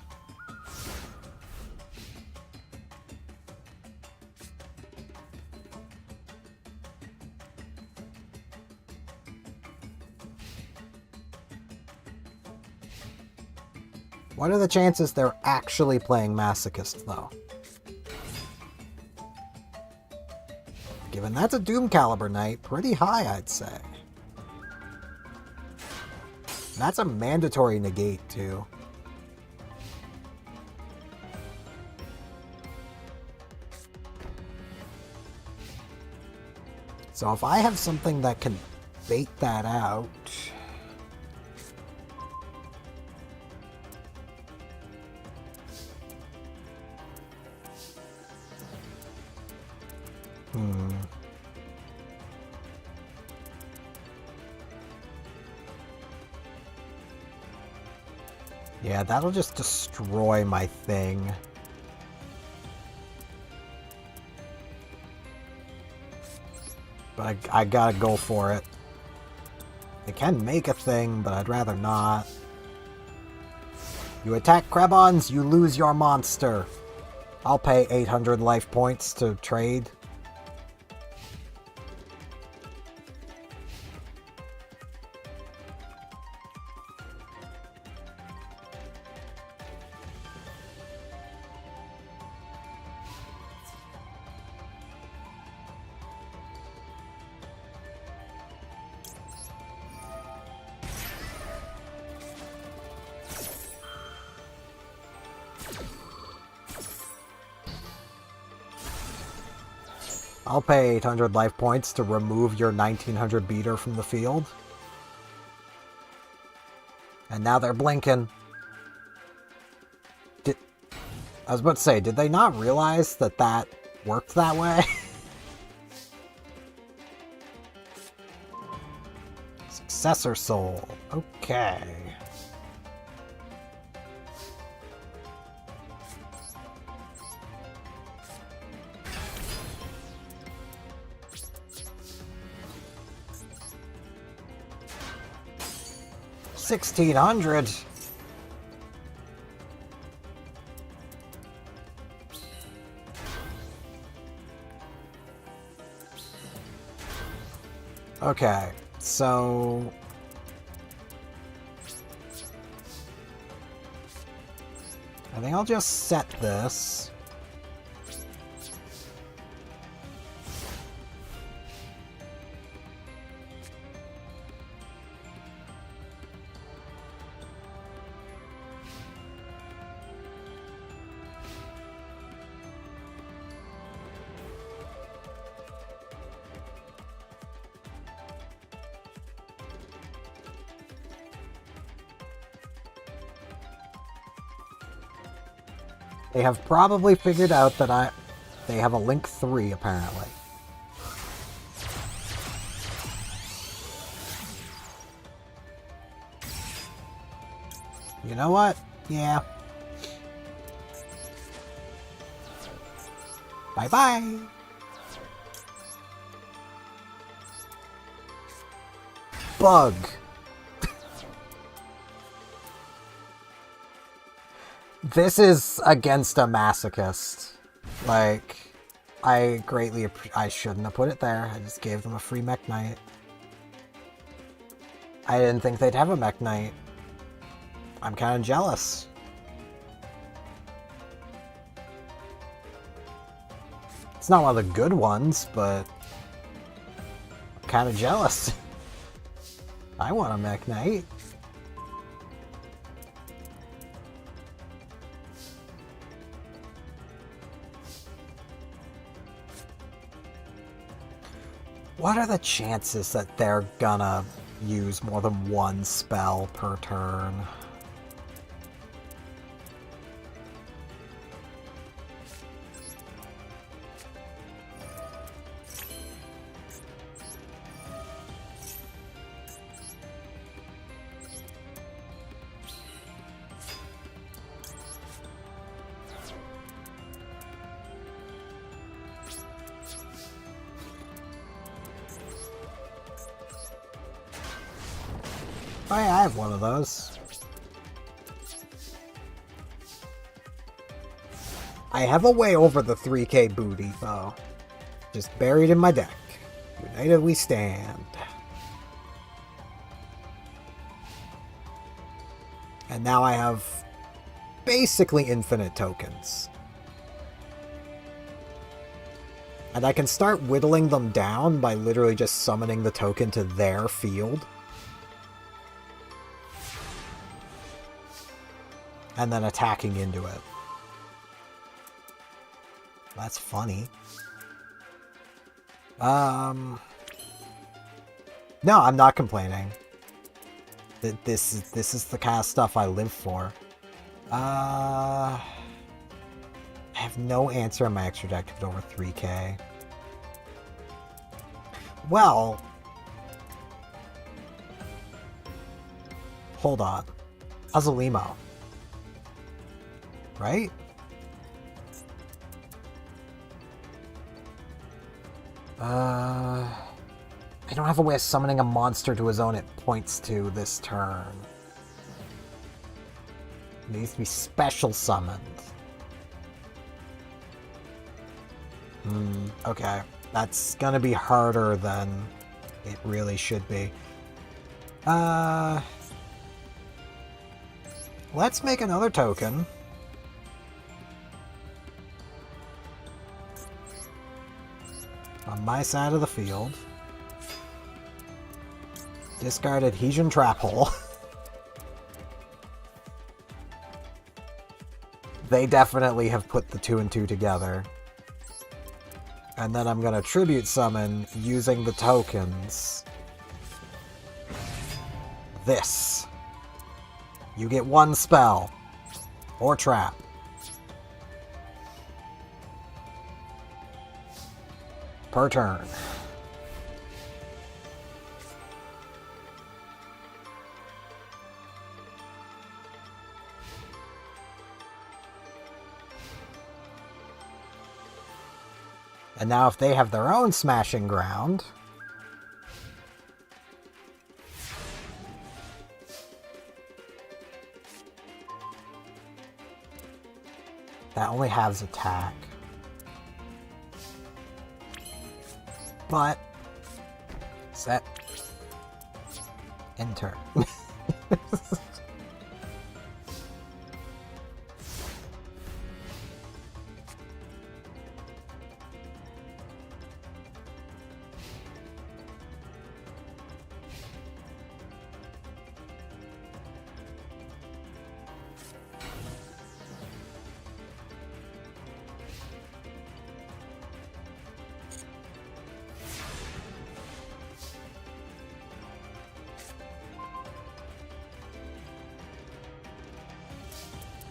What are the chances they're actually playing Masochist, though? Given that's a Doom Caliber Knight, pretty high, I'd say. That's a mandatory negate, too. So if I have something that can bait that out... Yeah, that'll just destroy my thing. But I gotta go for it. It can make a thing, but I'd rather not. You attack Krebons, you lose your monster. I'll pay 800 life points to trade. I'll pay 800 life points to remove your 1900 beater from the field. And now they're blinking. I was about to say, did they not realize that that worked that way? Successor Soul. Okay. $1,600. Okay, so I think I'll just set this. They have probably figured out that they have a Link 3, apparently. You know what? Yeah. Bye-bye! Bug! This is against a Masochist. Like, I shouldn't have put it there. I just gave them a free Mech Knight. I didn't think they'd have a Mech Knight. I'm kind of jealous. It's not one of the good ones, but I'm kind of jealous. I want a Mech Knight. What are the chances that they're gonna use more than one spell per turn? Oh yeah, I have one of those. I have a way over the 3k booty, though. Just buried in my deck. United we stand. And now I have basically infinite tokens. And I can start whittling them down by literally just summoning the token to their field. And then attacking into it. That's funny. No, I'm not complaining. This is the kind of stuff I live for. I have no answer in my extra deck to get over 3k. Well, hold on. Azalimo. Right? I don't have a way of summoning a monster to his own it points to this turn. It needs to be special summoned. Okay. That's gonna be harder than it really should be. Let's make another token. On my side of the field. Discard Adhesion Trap Hole. They definitely have put the 2 and 2 together. And then I'm gonna Tribute Summon using the tokens. This. You get 1 spell. Or trap. Per turn. And now if they have their own Smashing Ground, that only has attack. But set, enter.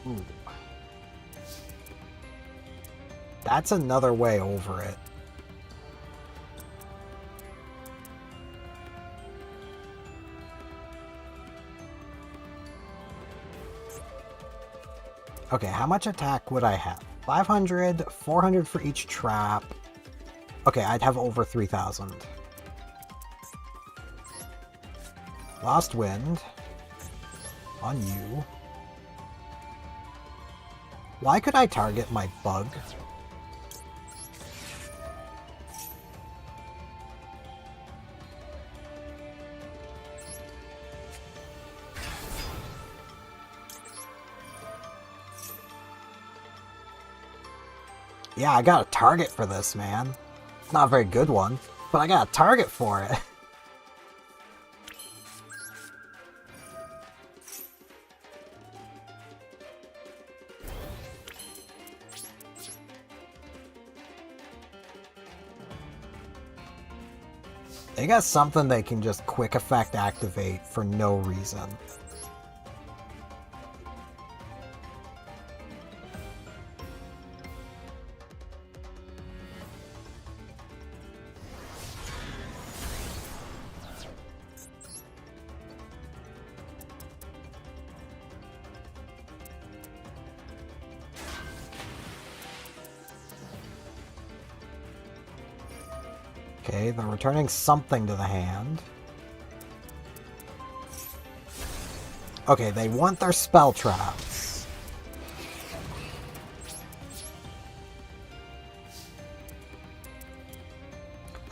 Ooh. That's another way over it. Okay, how much attack would I have? 500, 400 for each trap. Okay, I'd have over 3,000. Lost Wind. On you. Why could I target my bug? Yeah, I got a target for this, man. Not a very good one, but I got a target for it. They got something they can just quick effect activate for no reason. Okay, they're returning something to the hand. Okay, they want their spell traps.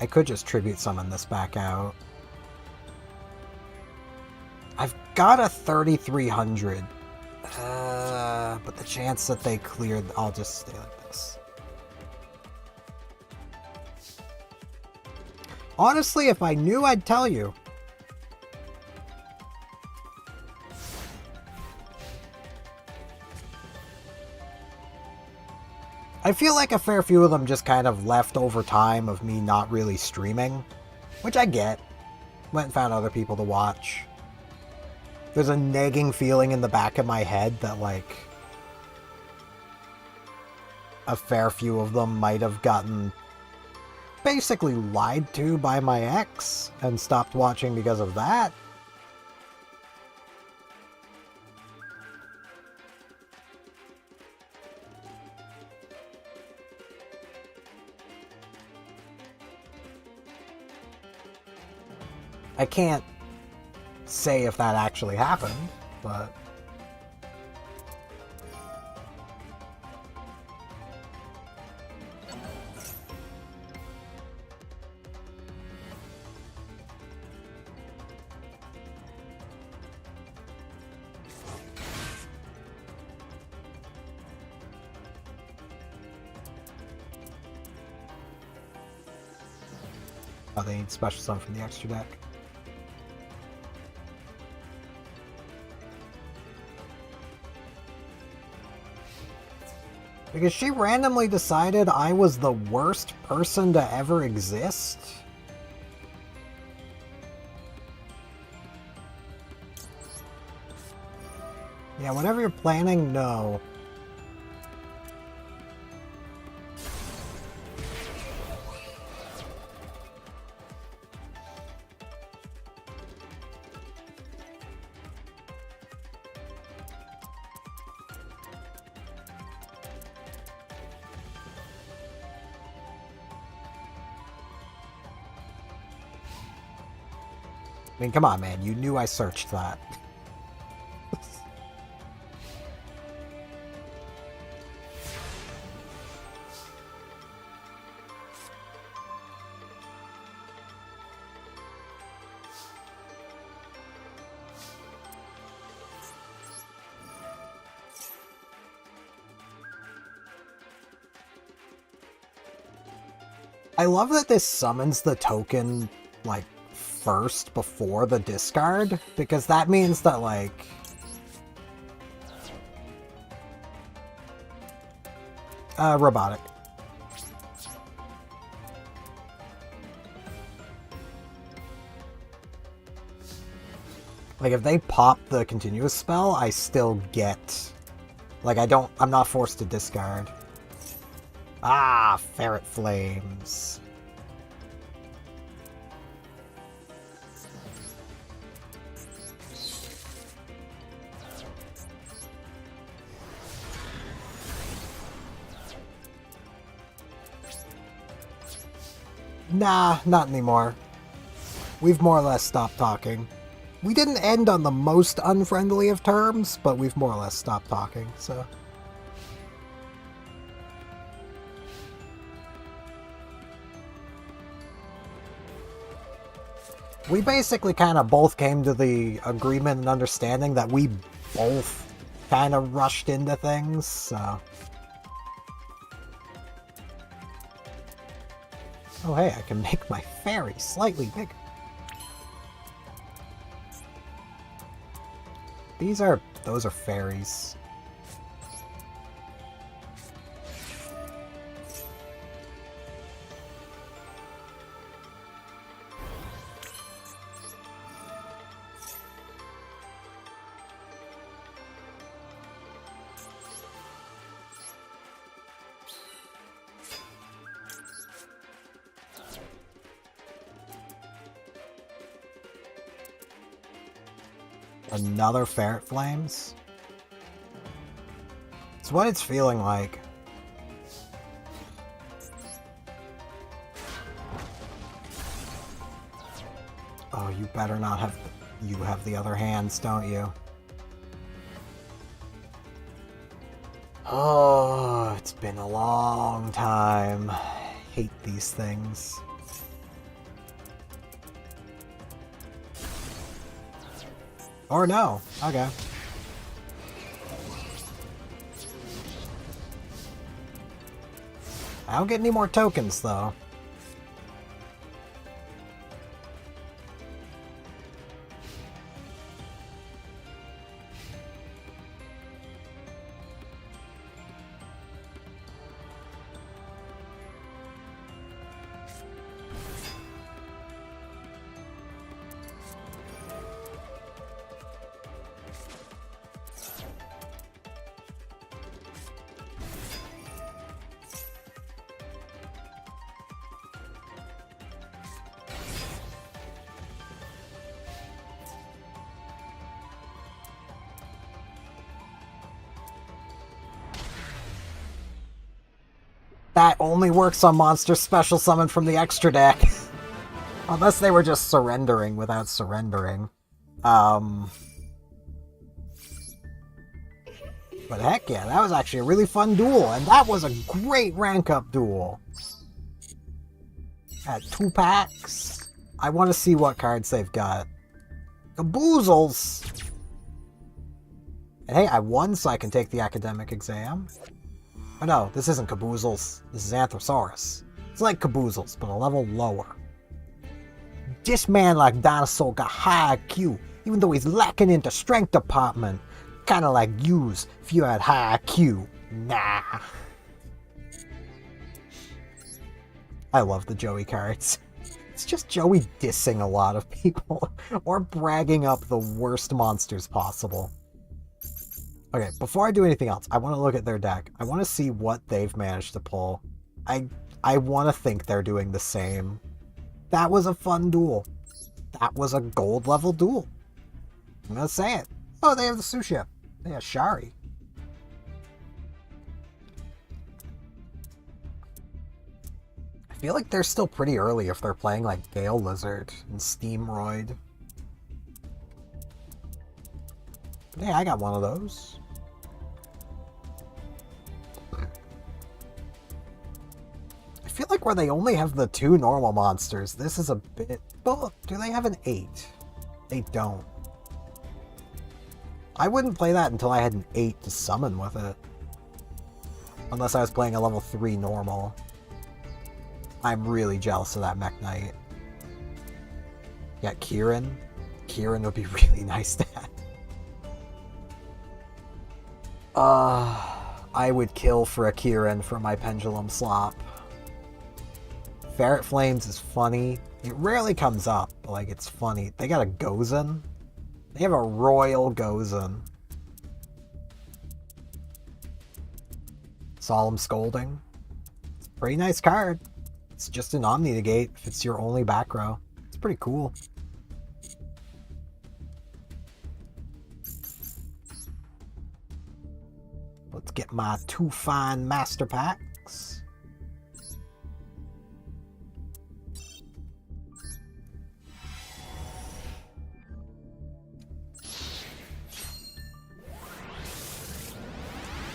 I could just tribute summon this back out. I've got a 3300. But the chance that they cleared... I'll just stay like this. Honestly, if I knew, I'd tell you. I feel like a fair few of them just kind of left over time of me not really streaming, which I get. Went and found other people to watch. There's a nagging feeling in the back of my head that, like, a fair few of them might have gotten basically lied to by my ex and stopped watching because of that. I can't say if that actually happened, but... Oh, they need special summon from the extra deck. Because she randomly decided I was the worst person to ever exist? Yeah, whatever you're planning, no. I mean, come on, man. You knew I searched that. I love that this summons the token, like, first before the discard, because that means that, like, robotic. Like, if they pop the continuous spell, I still get, like, I'm not forced to discard. Ah, Ferret Flames. Nah, not anymore. We've more or less stopped talking. We didn't end on the most unfriendly of terms, but we've more or less stopped talking, so... We basically kind of both came to the agreement and understanding that we both kind of rushed into things, so... Oh hey, I can make my fairy slightly bigger. Those are fairies. Another ferret flames? It's what it's feeling like. Oh, you better not have... You have the other hands, don't you? Oh, it's been a long time. I hate these things. Or no. Okay. I don't get any more tokens, though. That only works on monsters special summoned from the extra deck. Unless they were just surrendering without surrendering. But heck yeah, that was actually a really fun duel, and that was a great rank-up duel. At 2 packs. I want to see what cards they've got. Caboozles! And hey, I won, so I can take the academic exam. Oh no, this isn't Caboozles. This is Anthrosaurus. It's like Caboozles, but a level lower. This man like Dinosaur got high IQ, even though he's lacking in the strength department. Kinda like yous if you had high IQ. Nah. I love the Joey cards. It's just Joey dissing a lot of people, or bragging up the worst monsters possible. Okay, before I do anything else, I want to look at their deck. I want to see what they've managed to pull. I want to think they're doing the same. That was a fun duel. That was a gold level duel. I'm going to say it. Oh, they have the Suship. They have Shari. I feel like they're still pretty early if they're playing like Gale Lizard and Steamroid. But hey, I got one of those. I feel like where they only have the 2 normal monsters, this is a bit... Oh, do they have an 8? They don't. I wouldn't play that until I had an 8 to summon with it. Unless I was playing a level 3 normal. I'm really jealous of that Mech Knight. Yeah, Kieran. Kieran would be really nice to have. I would kill for a Kieran for my Pendulum Slop. Ferret Flames is funny. It rarely comes up, but like it's funny. They got a Gozen. They have a Royal Gozen. Solemn Scolding. It's a pretty nice card. It's just an Omni Negate if it's your only back row. It's pretty cool. Let's get my 2 fine master packs.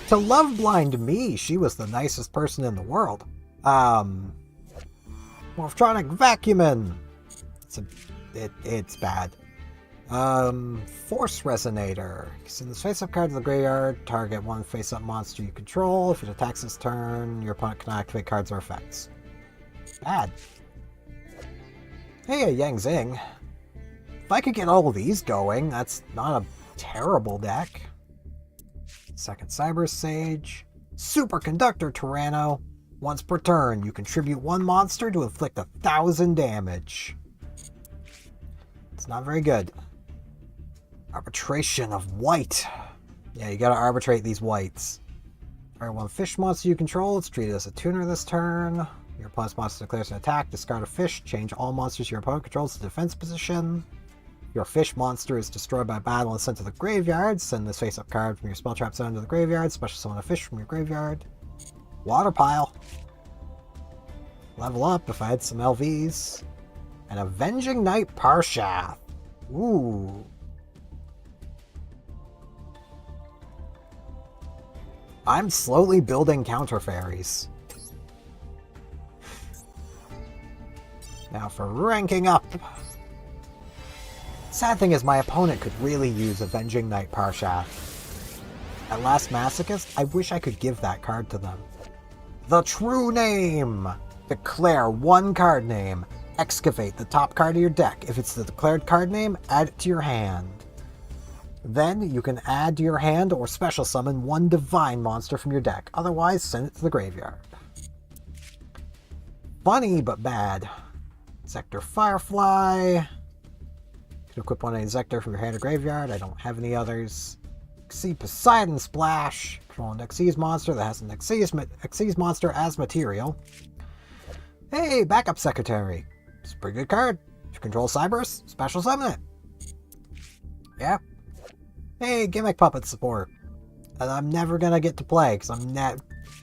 To love blind me, she was the nicest person in the world. Morphtronic Vacuumin. It's bad. Force Resonator. Send this face-up card to the graveyard. Target 1 face-up monster you control. If it attacks this turn, your opponent can activate cards or effects. Bad. Hey, a Yang Zing. If I could get all of these going, that's not a terrible deck. Second Cyber Sage. Superconductor Tyranno. Once per turn, you contribute one monster to inflict 1,000 damage. It's not very good. Arbitration of White. Yeah, you gotta arbitrate these whites. Alright, one fish monster you control, it's treated as a tuner this turn. Your opponent's monster declares an attack, discard a fish, change all monsters your opponent controls to defense position. Your fish monster is destroyed by battle and sent to the graveyard. Send this face-up card from your spell trap zone to the graveyard. Special summon a fish from your graveyard. Water pile. Level up if I had some LVs. An Avenging Knight Parshath. Ooh. I'm slowly building counter fairies. Now for ranking up. Sad thing is my opponent could really use Avenging Knight Parshath. At last Masochist, I wish I could give that card to them. The true name! Declare one card name. Excavate the top card of your deck. If it's the declared card name, add it to your hand. Then you can add to your hand or special summon one divine monster from your deck. Otherwise, send it to the graveyard. Funny, but bad. Zector Firefly. You can equip one Zector from your hand or graveyard. I don't have any others. See Poseidon Splash. Control an Xyz monster that has an Xyz monster as material. Hey, Backup Secretary. It's a pretty good card. If you control Cyberus, special summon it. Yeah. Hey, Gimmick Puppet support. And I'm never gonna get to play because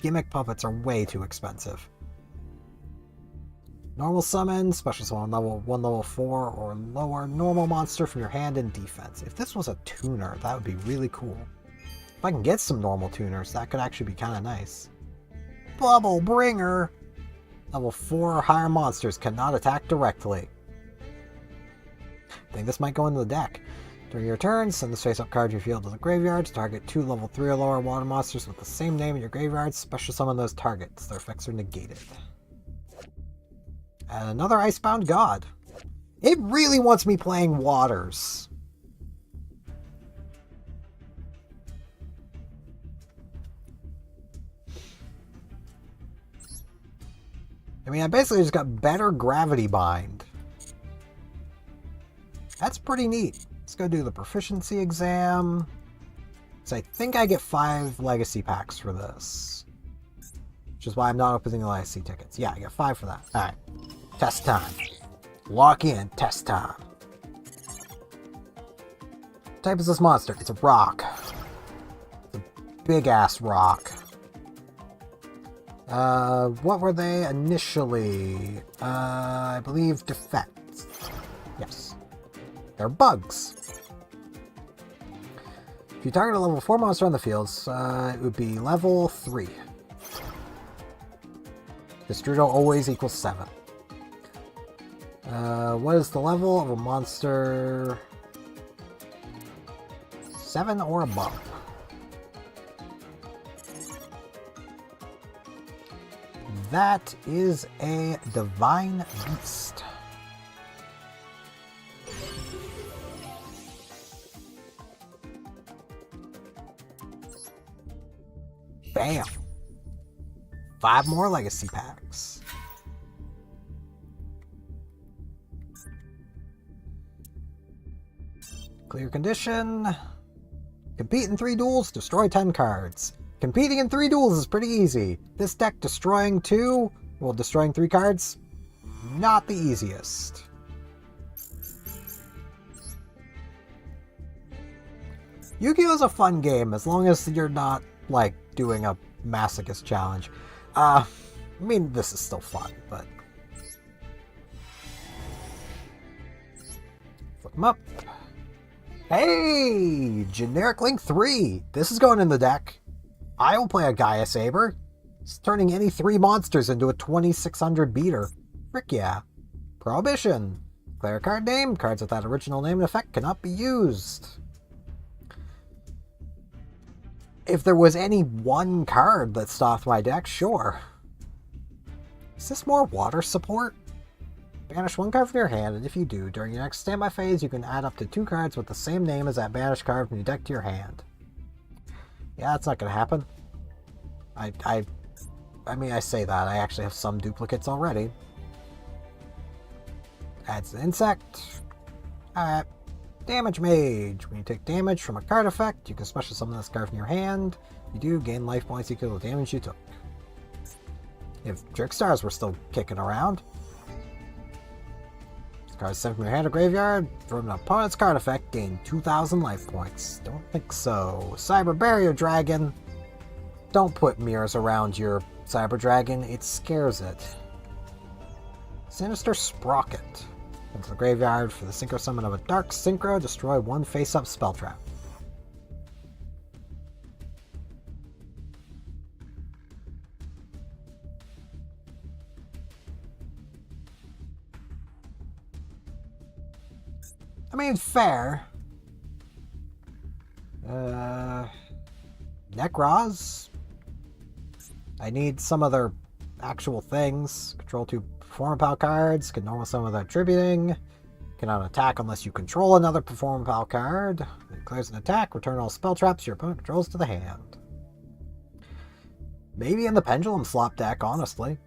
Gimmick Puppets are way too expensive. Normal summon, special summon level 4 or lower normal monster from your hand in defense. If this was a tuner, that would be really cool. If I can get some normal tuners, that could actually be kind of nice. Bubble Bringer! Level 4 or higher monsters cannot attack directly. I think this might go into the deck. During your turn, send this face-up card you field to the graveyard to target 2 level 3 or lower water monsters with the same name in your graveyard. Special summon those targets. Their effects are negated. And another Icebound God. It really wants me playing Waters. I mean, I basically just got better Gravity Bind. That's pretty neat. Let's go do the proficiency exam. So I think I get 5 legacy packs for this. Which is why I'm not opening the legacy tickets. Yeah, I get 5 for that. Alright. Test time. Lock in. Test time. What type is this monster? It's a rock. It's a big-ass rock. What were they initially? I believe defense. Yes. They're bugs. If you target a level 4 monster on the field, it would be level 3. Destrudo always equals 7. What is the level of a monster? 7 or above. That is a Divine Beast. Bam! 5 more legacy packs. Clear condition. Compete in 3 duels, destroy 10 cards. Competing in 3 duels is pretty easy. This deck destroying 2, well, destroying 3 cards, not the easiest. Yu-Gi-Oh! Is a fun game as long as you're not, like, doing a Masochist challenge. I mean, this is still fun, but... Flip them up. Hey! Generic Link 3! This is going in the deck. I will play a Gaia Saber. It's turning any 3 monsters into a 2600 beater. Frick yeah. Prohibition. Declare a card name. Cards with that original name and effect cannot be used. If there was any one card that stopped my deck, sure. Is this more water support? Banish one card from your hand, and if you do, during your next standby phase, you can add up to 2 cards with the same name as that banished card from your deck to your hand. Yeah, that's not gonna happen. I mean, I say that. I actually have some duplicates already. Adds an insect. Alright. Damage Mage. When you take damage from a card effect, you can special summon this card from your hand. If you do, gain life points equal to the damage you took. If Trickstars were still kicking around. This card is sent from your hand to graveyard. From an opponent's card effect, gain 2,000 life points. Don't think so. Cyber Barrier Dragon. Don't put mirrors around your Cyber Dragon. It scares it. Sinister Sprocket. Into the graveyard for the synchro summon of a Dark Synchro. Destroy 1 face-up spell trap. I mean, fair. Necroz. I need some other actual things. Control 2 Performance Pal cards. Can normal summon without attributing. Cannot attack unless you control another Performance Pal card. It declares an attack. Return all spell traps your opponent controls to the hand. Maybe in the Pendulum Slop deck, honestly.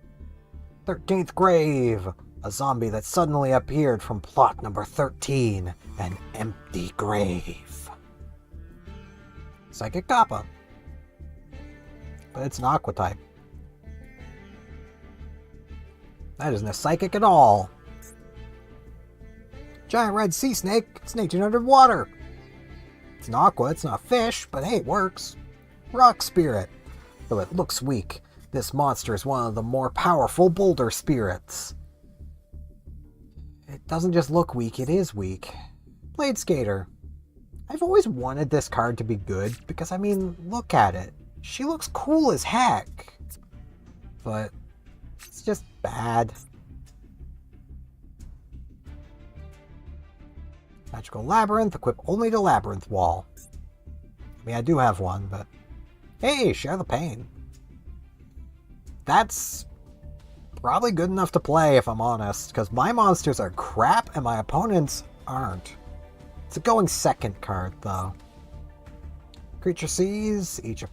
13th Grave. A zombie that suddenly appeared from plot number 13. An empty grave. Psychic Kappa. But it's an Aqua type. That isn't a psychic at all. Giant red sea snake. It's nature underwater. It's an aqua, it's not a fish, but hey, it works. Rock spirit. Though it looks weak, this monster is one of the more powerful boulder spirits. It doesn't just look weak, it is weak. Blade Skater. I've always wanted this card to be good, because I mean, look at it. She looks cool as heck. But it's just bad. Magical Labyrinth, equip only to Labyrinth Wall. I mean, I do have one, but hey, share the pain. That's probably good enough to play, if I'm honest, because my monsters are crap and my opponents aren't. It's a going second card, though. Creature sees, each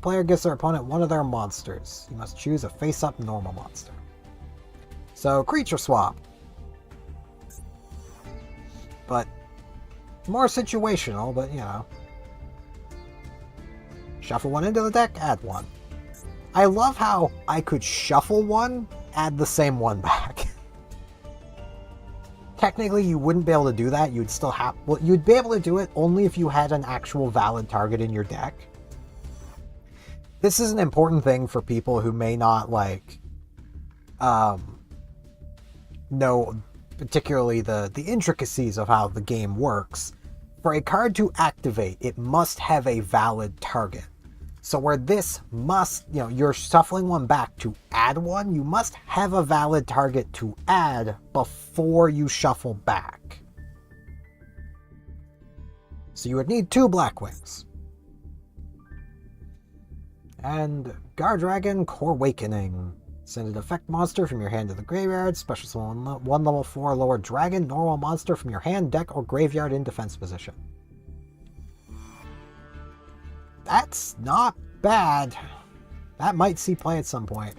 player gives their opponent one of their monsters. You must choose a face-up normal monster. So, creature swap. But more situational, but you know. Shuffle one into the deck, add one. I love how I could shuffle one, add the same one back. Technically, you wouldn't be able to do that. You'd still have... Well, you'd be able to do it only if you had an actual valid target in your deck. This is an important thing for people who may not, like, know particularly the intricacies of how the game works. For a card to activate, it must have a valid target. So where this must, you know, you're shuffling one back to add one, you must have a valid target to add before you shuffle back. So you would need 2 Blackwings. And Gardragon Core Awakening. Send an effect monster from your hand to the graveyard. Special summon 1 level 4 lower dragon, normal monster from your hand, deck, or graveyard in defense position. That's not bad. That might see play at some point.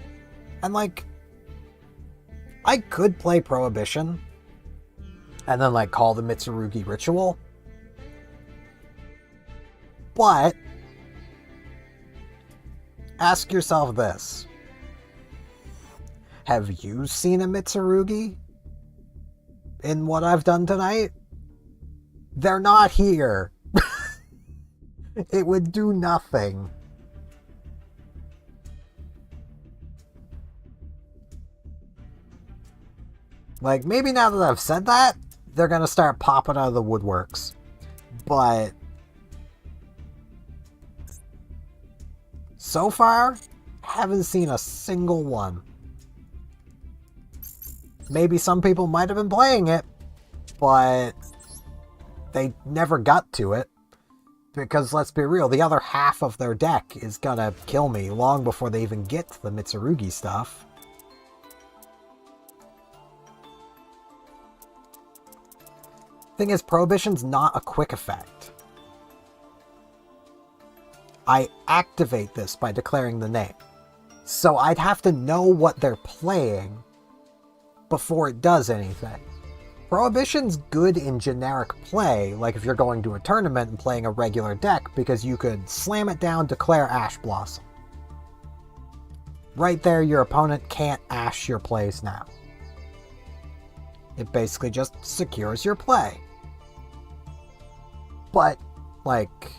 And like, I could play Prohibition and then like call the Mitsurugi Ritual. But ask yourself this. Have you seen a Mitsurugi in what I've done tonight? They're not here. It would do nothing. Like, maybe now that I've said that, they're gonna start popping out of the woodworks. But so far, haven't seen a single one. Maybe some people might have been playing it, but they never got to it. Because let's be real, the other half of their deck is gonna kill me long before they even get to the Mitsurugi stuff. Thing is, Prohibition's not a quick effect. I activate this by declaring the name. So I'd have to know what they're playing before it does anything. Prohibition's good in generic play, like if you're going to a tournament and playing a regular deck, because you could slam it down, declare Ash Blossom. Right there, your opponent can't Ash your plays now. It basically just secures your play. But, like,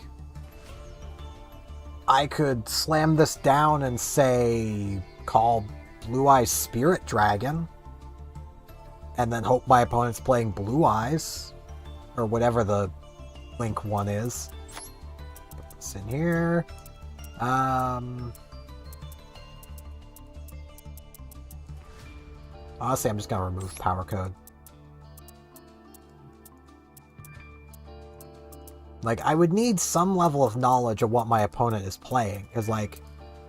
I could slam this down and say, call Blue Eyes Spirit Dragon, and then hope my opponent's playing Blue Eyes, or whatever the Link one is. Put this in here. Honestly, I'm just gonna remove Power Code. Like, I would need some level of knowledge of what my opponent is playing. Because, like,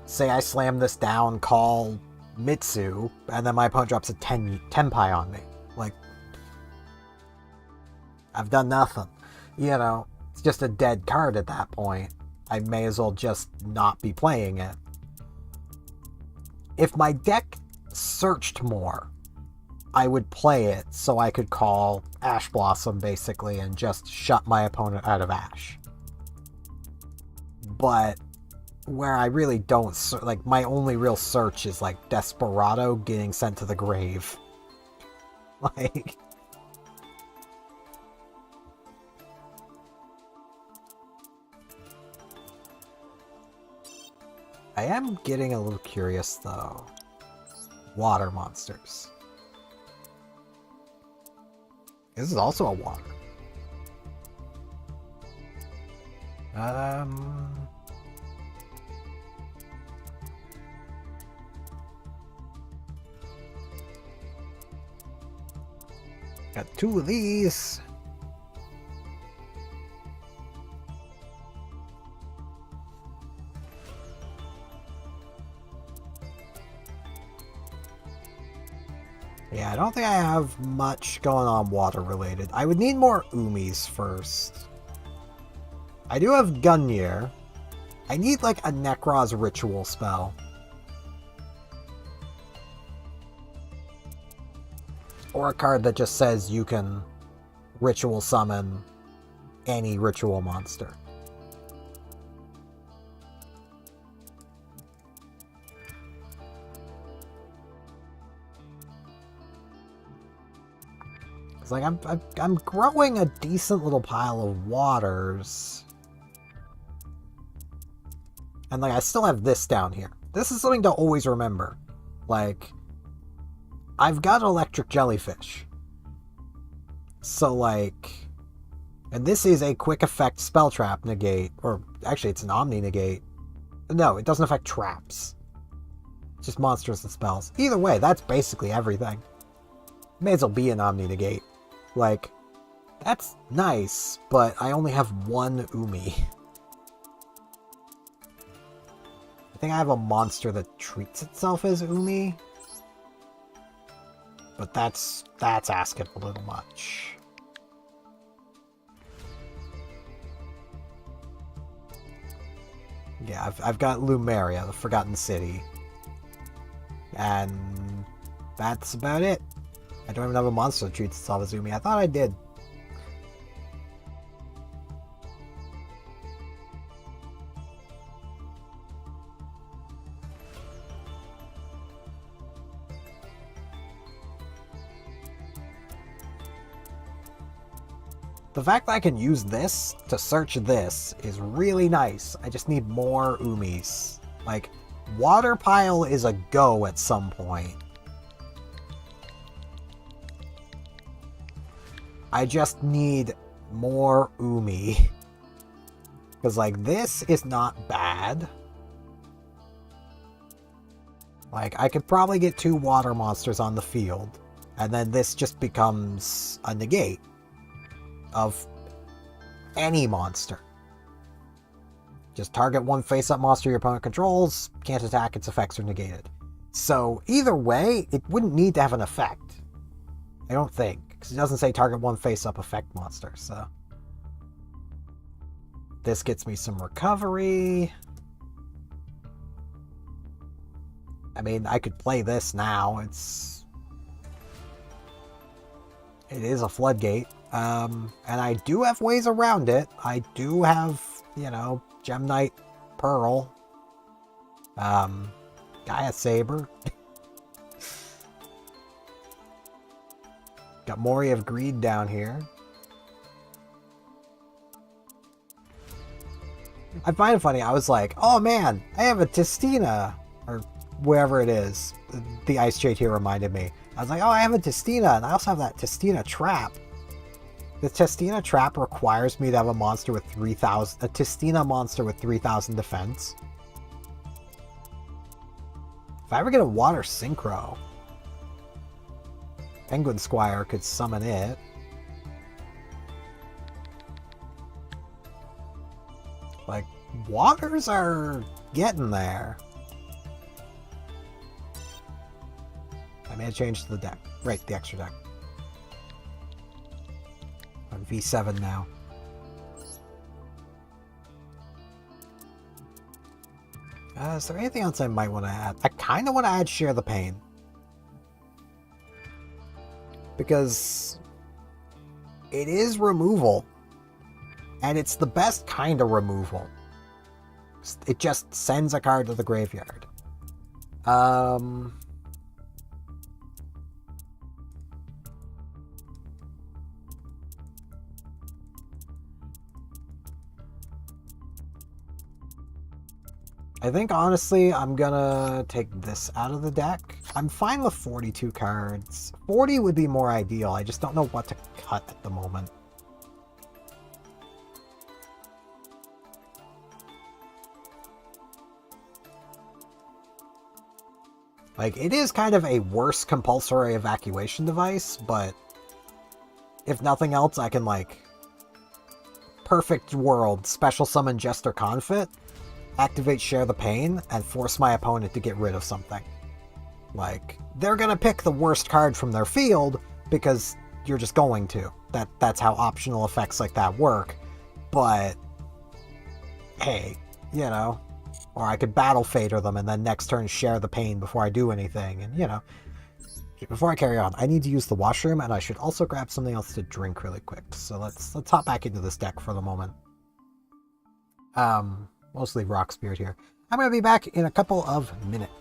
say I slam this down, call Mitsu, and then my opponent drops a Tenpai on me. Like, I've done nothing. You know, it's just a dead card at that point. I may as well just not be playing it. If my deck searched more, I would play it so I could call Ash Blossom, basically, and just shut my opponent out of Ash. But where I really don't, like, my only real search is, like, Desperado getting sent to the grave. Like... I am getting a little curious, though. Water monsters. This is also a water. Got two of these. Yeah, I don't think I have much going on water related. I would need more Umis first. I do have Gungnir. I need like a Nekroz ritual spell. Or a card that just says you can ritual summon any ritual monster. It's like I'm growing a decent little pile of waters. And like I still have this down here. This is something to always remember. Like, I've got electric jellyfish. So like, and this is a quick effect spell trap negate, or actually it's an omni negate. No, it doesn't affect traps. It's just monsters and spells. Either way, that's basically everything. May as well be an omni negate. Like, that's nice, but I only have one Umi. I think I have a monster that treats itself as Umi. But that's asking a little much. Yeah, I've got Lumeria, the Forgotten City. And that's about it. I don't even have a monster that treats itself as Umi. I thought I did. The fact that I can use this to search this is really nice. I just need more Umis. Like, Water Pile is a go at some point. I just need more Umi. Because, like, this is not bad. Like, I could probably get 2 water monsters on the field. And then this just becomes a negate of any monster. Just target one face-up monster your opponent controls, can't attack, its effects are negated. So either way, it wouldn't need to have an effect. I don't think, because it doesn't say target one face-up effect monster, so... This gets me some recovery. I mean, I could play this now. It is a floodgate. And I do have ways around it. I do have, you know, Gem Knight Pearl. Gaia Saber. Got Mori of Greed down here. I find it funny, I was like, oh man, I have a Testina, or wherever it is. The Ice Jade here reminded me. I was like, oh, I have a Testina, and I also have that Testina Trap. The Testina Trap requires me to have a monster with 3,000, a Testina monster with 3,000 defense. If I ever get a Water Synchro, Penguin Squire could summon it. Like, waters are getting there. I made a change to the deck. Right, the extra deck. On V7 now. Is there anything else I might want to add? I kind of want to add Share the Pain. Because it is removal. And it's the best kind of removal. It just sends a card to the graveyard. I think, honestly, I'm gonna take this out of the deck. I'm fine with 42 cards. 40 would be more ideal. I just don't know what to cut at the moment. Like, it is kind of a worse compulsory evacuation device, but if nothing else, I can, like, Perfect World, Special Summon Jester Confit, activate Share the Pain, and force my opponent to get rid of something. Like, they're gonna pick the worst card from their field, because you're just going to. That's how optional effects like that work. But, hey, you know... Or I could Battle Fader them and then next turn Share the Pain before I do anything. And, you know, before I carry on, I need to use the washroom, and I should also grab something else to drink really quick. So let's hop back into this deck for the moment. Mostly Rock Spirit here. I'm going to be back in a couple of minutes.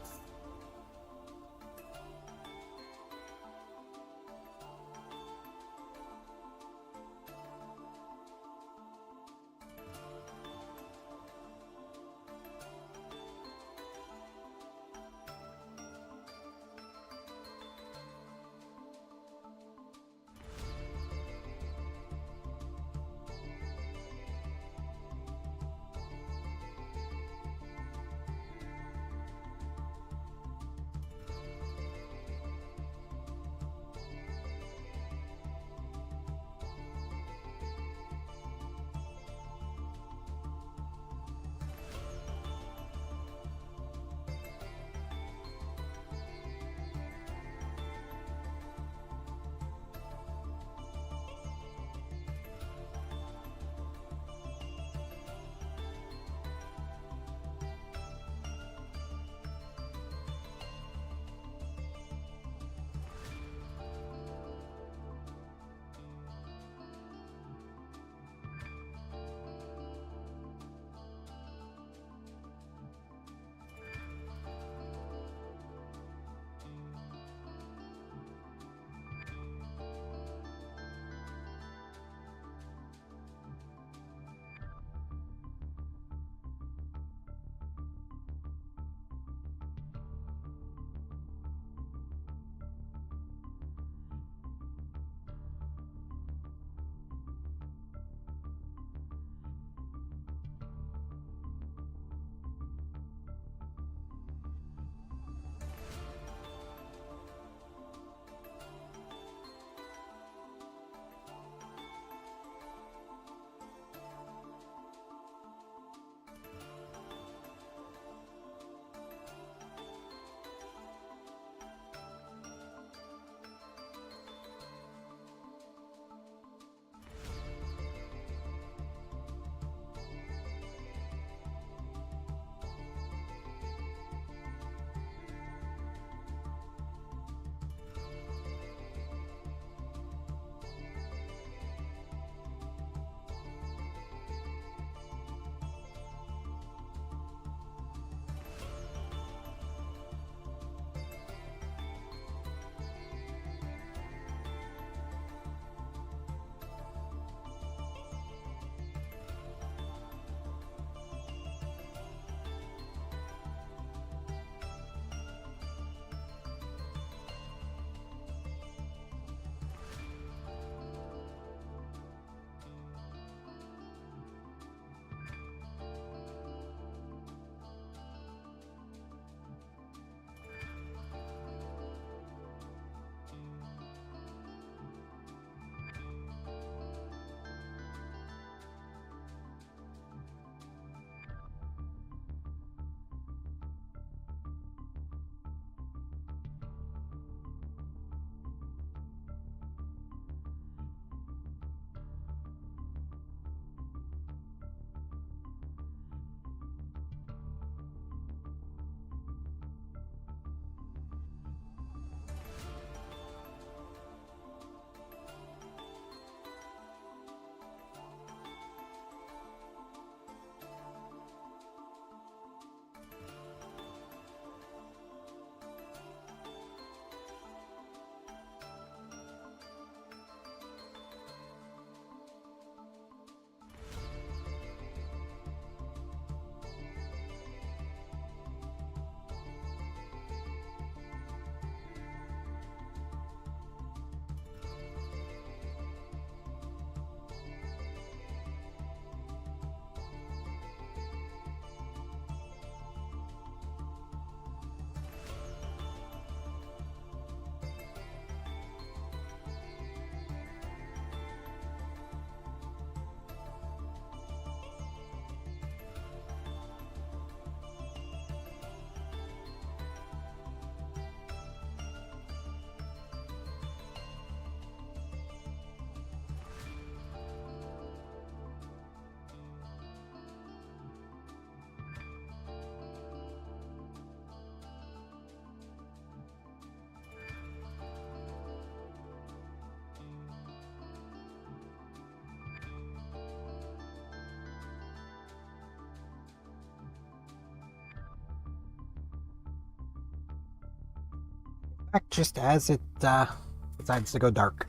Back just as it decides to go dark.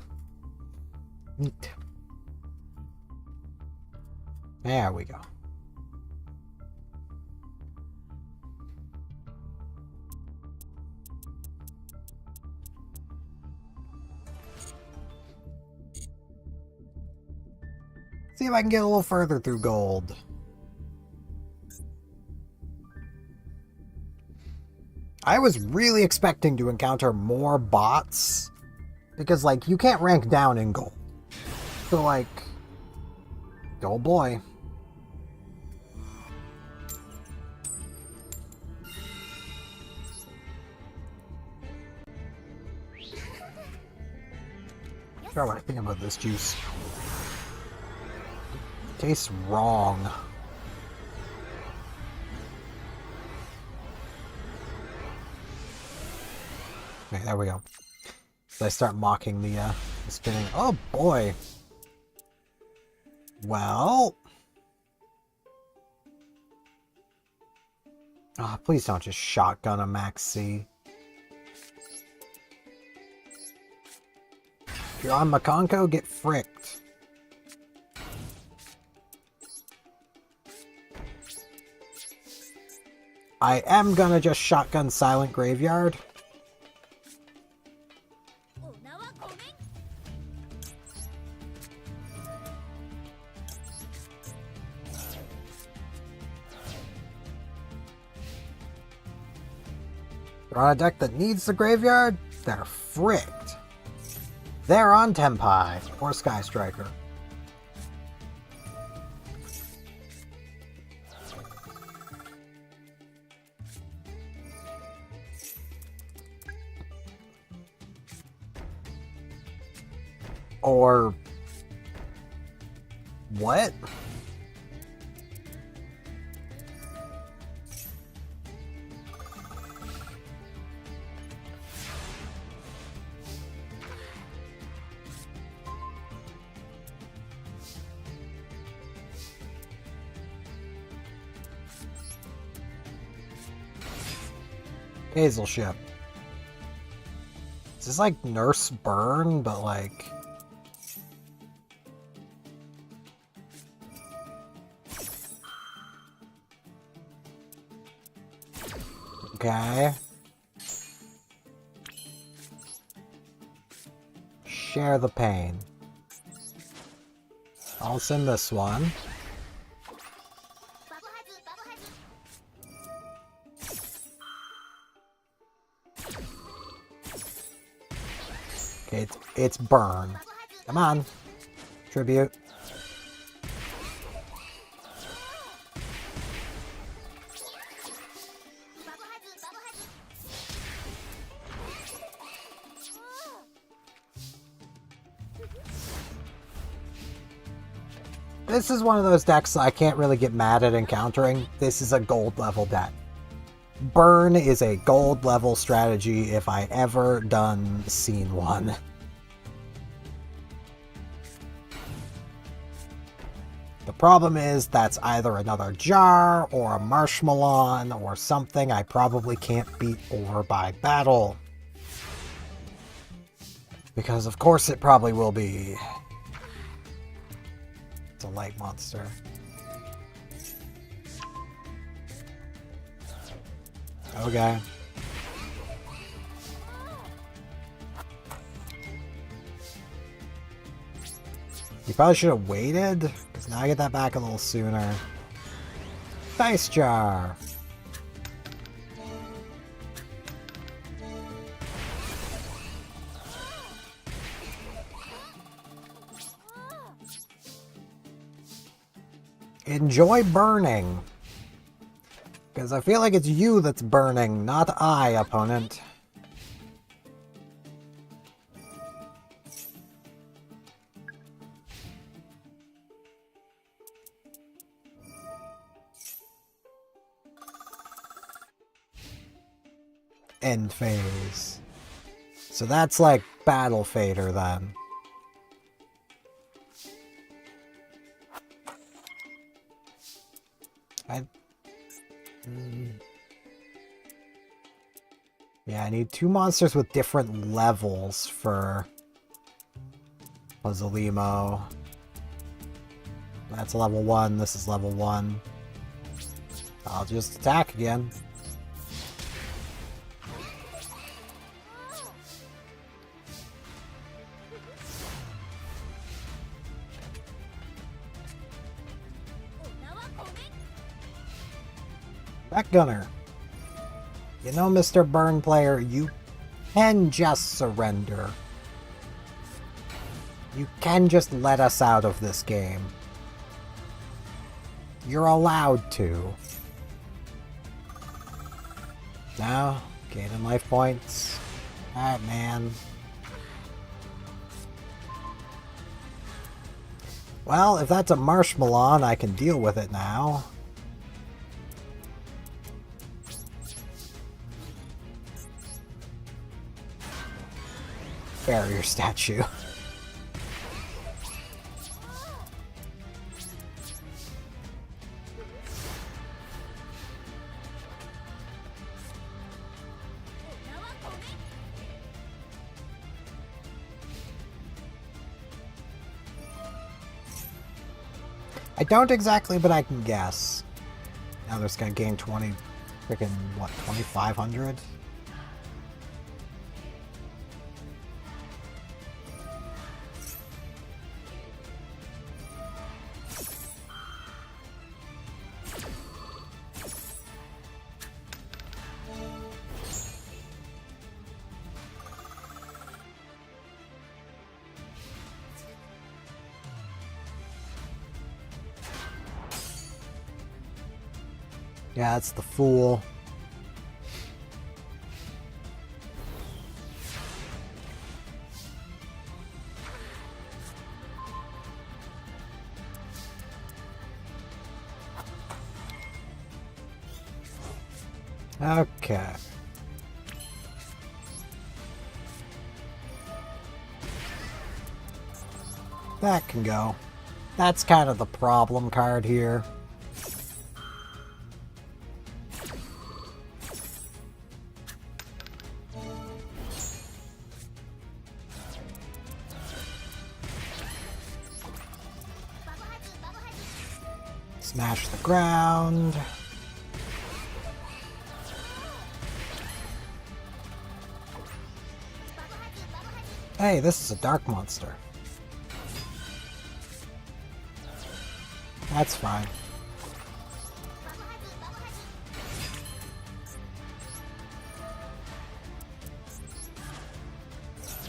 Neat. There we go. See if I can get a little further through gold. I was really expecting to encounter more bots because, like, you can't rank down in gold. So, like, oh boy. I forgot what I think about this juice. It tastes wrong. Okay, there we go. So I start mocking the spinning. Oh boy. Well. Oh, please don't just shotgun a Max C. If you're on Makonko, get fricked. I am gonna just shotgun Silent Graveyard. They're on a deck that needs the graveyard, they're fricked. They're on Tenpai or Sky Striker. Or what? Hazel ship. Is this like Nurse Burn, but like... Okay. Share the pain. I'll send this one. Okay, it's burn. Come on. Tribute. This is one of those decks I can't really get mad at encountering. This is a gold level deck. Burn is a gold level strategy if I ever done seen one. The problem is that's either another jar or a Marshmallow or something I probably can't beat over by battle. Because of course it probably will be. It's a light monster. Okay. You probably should have waited, because now I get that back a little sooner. Dice jar! Enjoy burning. Because I feel like it's you that's burning, not I, opponent. End phase. So that's like Battle Fader then. Yeah, I need 2 monsters with different levels for Puzzlemo. That's level 1, this is level 1. I'll just attack again. Back Gunner. You know, Mr. Burn Player, you can just surrender. You can just let us out of this game. You're allowed to. Now, gaining life points. Alright, man. Well, if that's a Marshmallow, I can deal with it now. Barrier statue. I don't exactly, but I can guess. Now this guy gained 20, freaking, what, 2,500? Yeah, that's the fool. Okay. That can go. That's kind of the problem card here. Smash the ground. Hey, this is a dark monster. That's fine.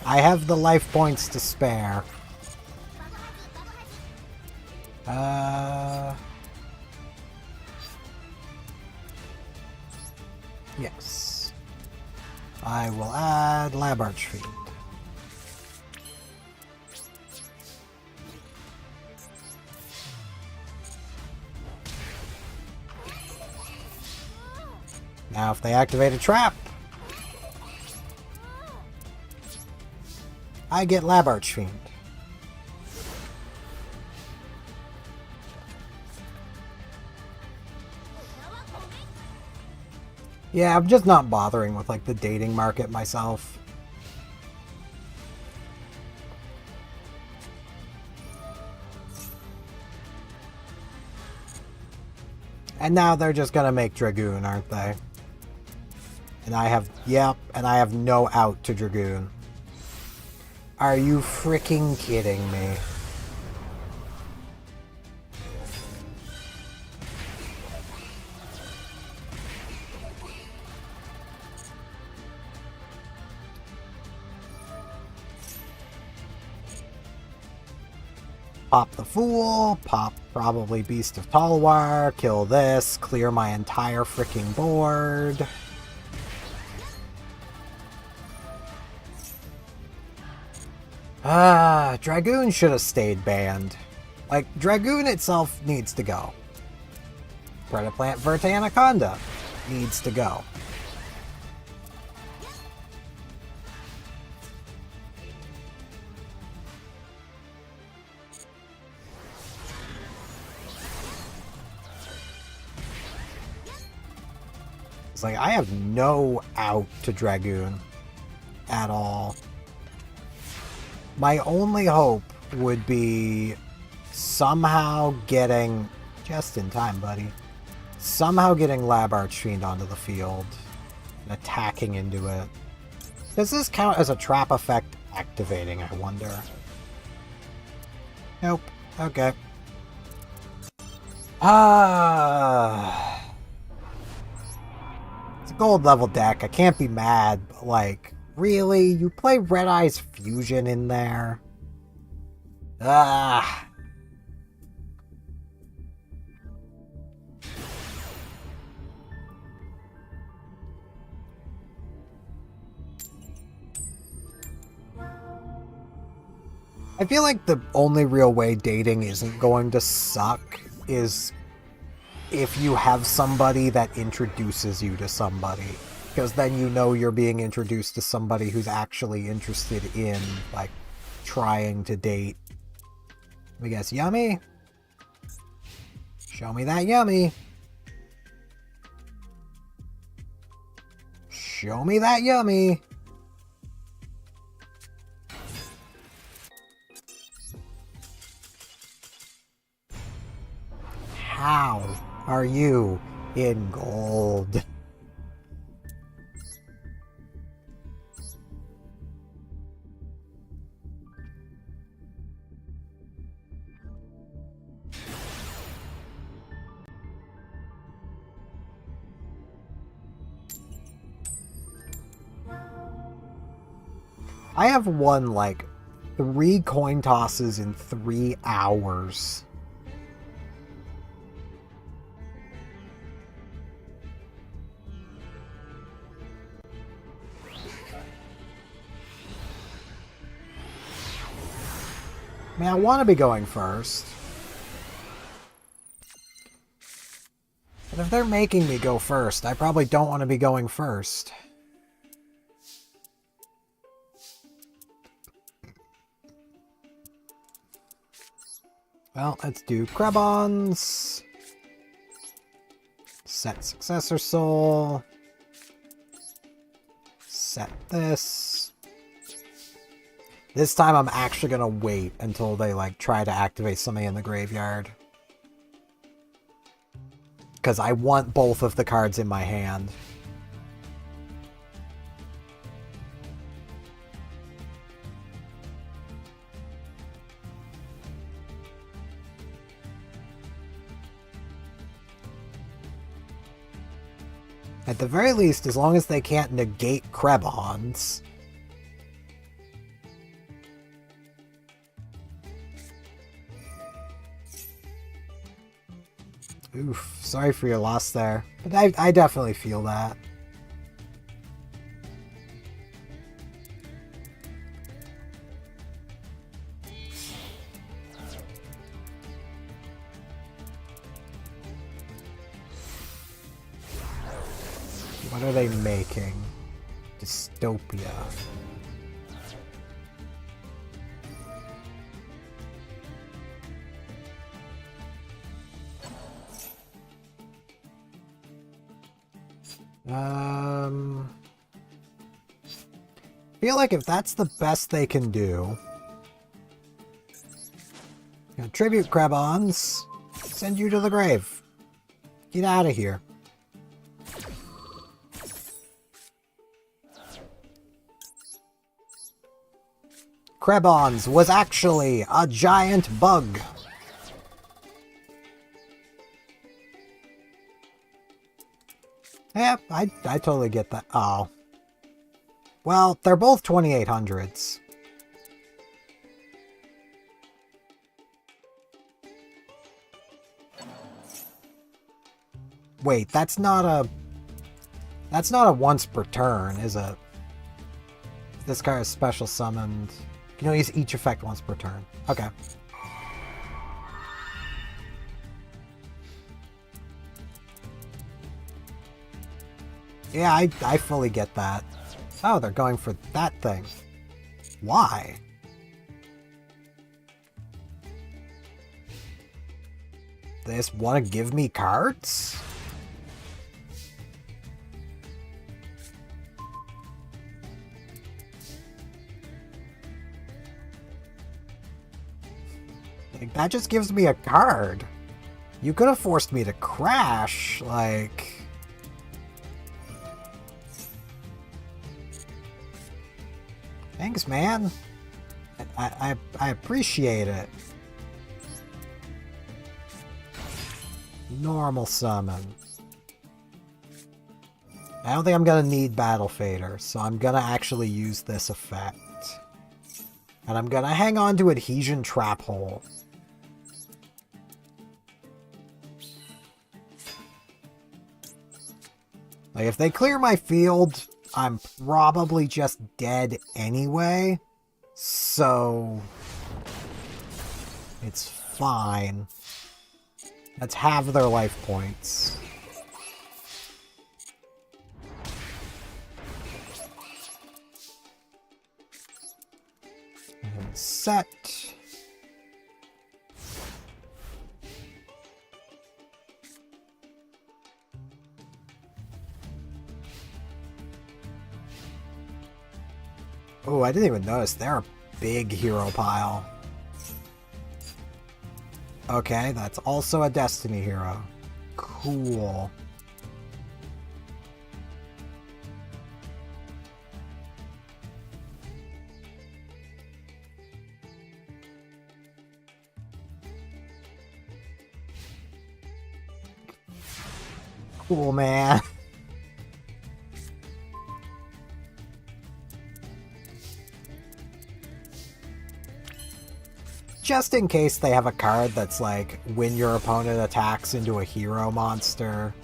I have the life points to spare. Yes. I will add Lab Archfiend. Now if they activate a trap, I get Lab Archfiend. Yeah, I'm just not bothering with like the dating market myself. And now they're just gonna make Dragoon, aren't they? And I have, yep, and I have no out to Dragoon. Are you freaking kidding me? Pop the Fool, pop probably Beast of Talwar, kill this, clear my entire freaking board. Dragoon should have stayed banned. Like, Dragoon itself needs to go. Predaplant Verte Anaconda needs to go. It's like, I have no out to Dragoon at all. My only hope would be somehow getting... Just in time, buddy. Somehow getting Lab Archfiend onto the field and attacking into it. Does this count as a trap effect activating, I wonder? Nope. Okay. It's a gold level deck. I can't be mad, but like, really? You play Red Eye's Fusion in there? I feel like the only real way dating isn't going to suck is if you have somebody that introduces you to somebody. Because then you know you're being introduced to somebody who's actually interested in, like, trying to date. Let me guess, yummy? Show me that yummy. Show me that yummy. How are you in gold? I have won like 3 coin tosses in 3 hours. I mean, I want to be going first. But if they're making me go first, I probably don't want to be going first. Well, let's do Krebons. Set Successor Soul. Set this. This time I'm actually gonna wait until they like try to activate something in the graveyard. Because I want both of the cards in my hand. At the very least, as long as they can't negate Krebons. Oof, sorry for your loss there. But I definitely feel that. What are they making? Dystopia. I feel like if that's the best they can do, tribute Krebons, send you to the grave. Get out of here. Krebons was actually a giant bug. Yeah, I totally get that. Oh. Well, they're both 2800s. Wait, that's not a once per turn, is it? This card is special summoned. You can only use each effect once per turn. Okay. Yeah, I fully get that. Oh, they're going for that thing. Why? They just want to give me cards? Like, that just gives me a card. You could have forced me to crash, like... Thanks, man. I appreciate it. Normal summon. I don't think I'm gonna need Battle Fader, so I'm gonna actually use this effect. And I'm gonna hang on to Adhesion Trap Hole. Like, if they clear my field, I'm probably just dead anyway. So... it's fine. That's half of their life points. And set. Oh, I didn't even notice. They're a big hero pile. Okay, that's also a Destiny hero. Cool. Cool, man. Just in case they have a card that's like, when your opponent attacks into a hero monster.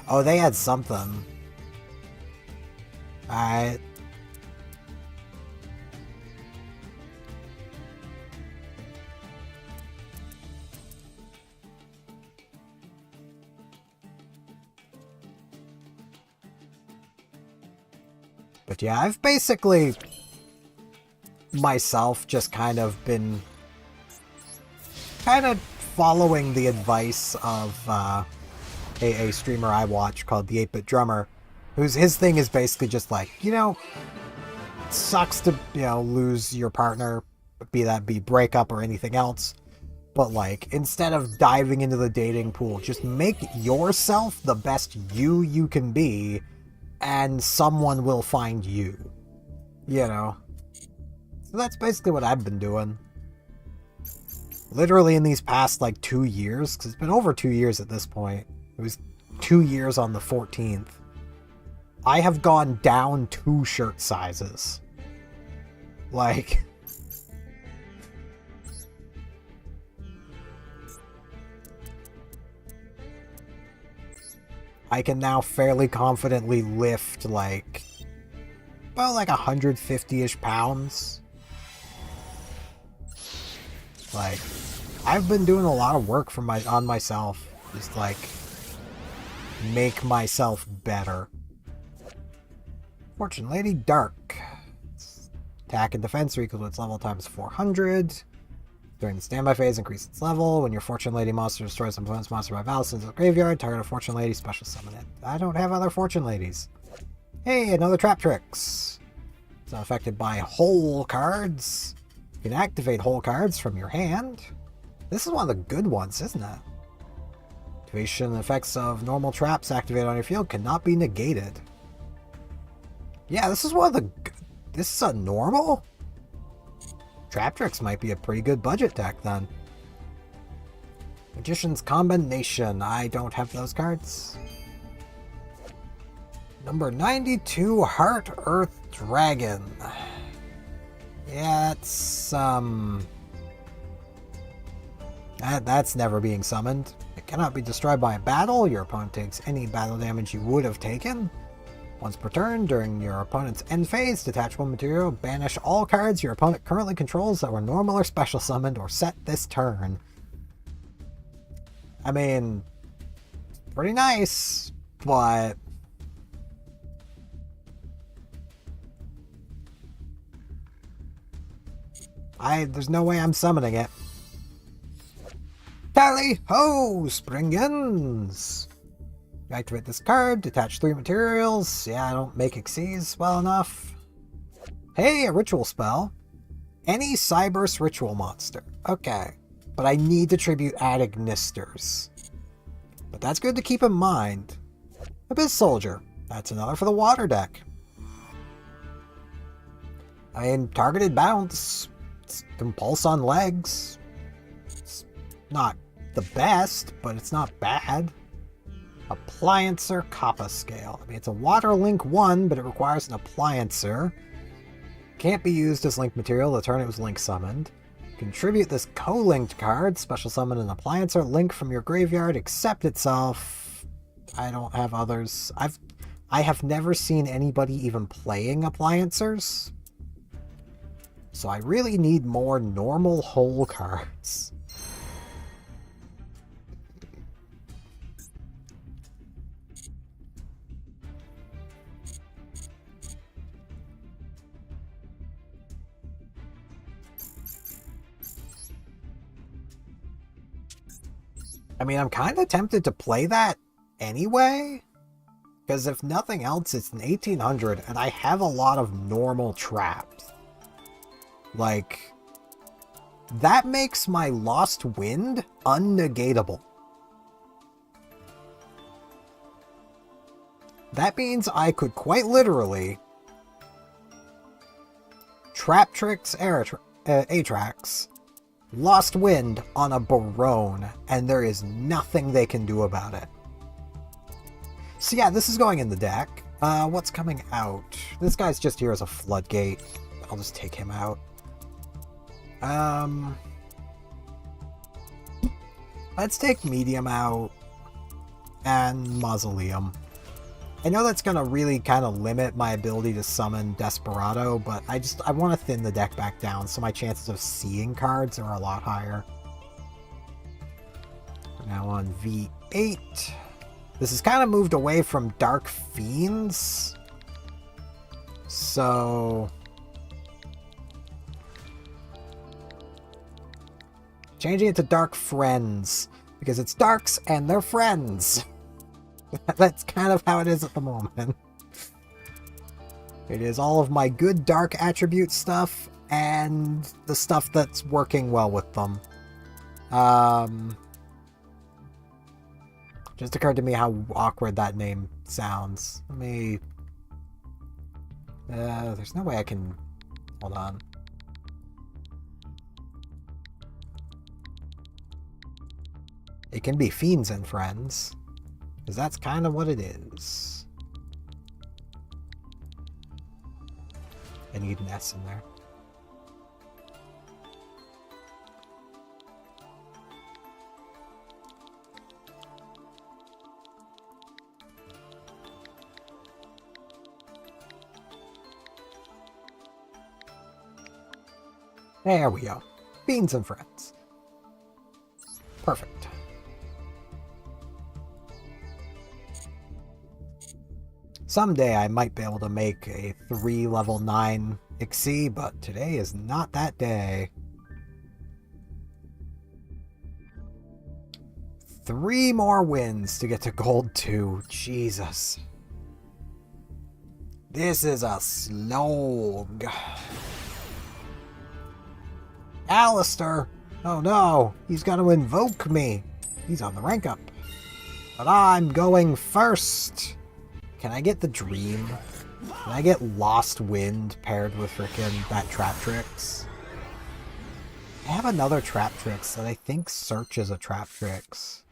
Oh, they had something. Alright. But yeah, I've basically... myself just kind of been following the advice of a streamer I watch called the 8-Bit Drummer, his thing is basically just like, you know, it sucks to, you know, lose your partner, be that be breakup or anything else, but like, instead of diving into the dating pool, just make yourself the best you can be, and someone will find you, you know. So that's basically what I've been doing. Literally in these past, like, 2 years, because it's been over 2 years at this point. It was 2 years on the 14th. I have gone down 2 shirt sizes. Like... I can now fairly confidently lift, like... about, like, 150-ish pounds. Like, I've been doing a lot of work on myself. Just, like, make myself better. Fortune Lady Dark. Attack and defense are equal to its level times 400. During the standby phase, increase its level. When your Fortune Lady monster destroys an opponent's monster by battle, sends to the graveyard, target a Fortune Lady, special summon it. I don't have other Fortune Ladies. Hey, another Trap Tricks. It's not affected by whole cards. You can activate whole cards from your hand. This is one of the good ones, isn't it? Activation effects of normal traps activated on your field cannot be negated. Yeah, this is one of the... This is a normal? Trap Tricks might be a pretty good budget deck then. Magician's Combination. I don't have those cards. Number 92, Heart Earth Dragon. Yeah, that's never being summoned. It cannot be destroyed by a battle. Your opponent takes any battle damage you would have taken. Once per turn, during your opponent's end phase, detach one material, banish all cards your opponent currently controls that were normal or special summoned or set this turn. I mean, pretty nice, but... there's no way I'm summoning it. Tally ho, Springans! Activate this card, detach 3 materials. Yeah, I don't make Xyz well enough. Hey, a ritual spell. Any Cyberse ritual monster. Okay. But I need to tribute Adignisters. But that's good to keep in mind. Abyss Soldier. That's another for the water deck. I mean, targeted bounce. It's Compulse on legs. It's not the best, but it's not bad. Appliancer Kappa Scale. I mean, it's a Water Link 1, but it requires an Appliancer. Can't be used as link material the turn it was link summoned. Contribute this co-linked card. Special summon an Appliancer link from your graveyard. Accept itself. I don't have others. I have never seen anybody even playing Appliancers. So I really need more normal whole cards. I mean, I'm kind of tempted to play that anyway. Because if nothing else, it's an 1800 and I have a lot of normal traps. Like, that makes my Lost Wind unnegatable. That means I could quite literally Trap Tricks Atrax, Lost Wind on a Barone, and there is nothing they can do about it. So yeah, this is going in the deck. What's coming out? This guy's just here as a Floodgate. I'll just take him out. Let's take Medium out and Mausoleum. I know that's gonna really kind of limit my ability to summon Desperado, but I want to thin the deck back down so my chances of seeing cards are a lot higher. We're now on V8. This has kind of moved away from Dark Fiends. So changing it to Dark Friends, because it's Darks and they're friends. That's kind of how it is at the moment. It is all of my good dark attribute stuff and the stuff that's working well with them. Just occurred to me how awkward that name sounds. Let me... there's no way I can... Hold on. It can be Fiends and Friends, because that's kind of what it is. I need an S in there. There we go. Fiends and Friends. Perfect. Someday I might be able to make a 3 level 9 Ixie, but today is not that day. 3 more wins to get to gold 2. Jesus. This is a slog. Alistair! Oh no, he's going to invoke me. He's on the rank up. But I'm going first. Can I get the Dream? Can I get Lost Wind paired with frickin' that Trap Tricks? I have another Trap Tricks that I think searches a Trap Tricks.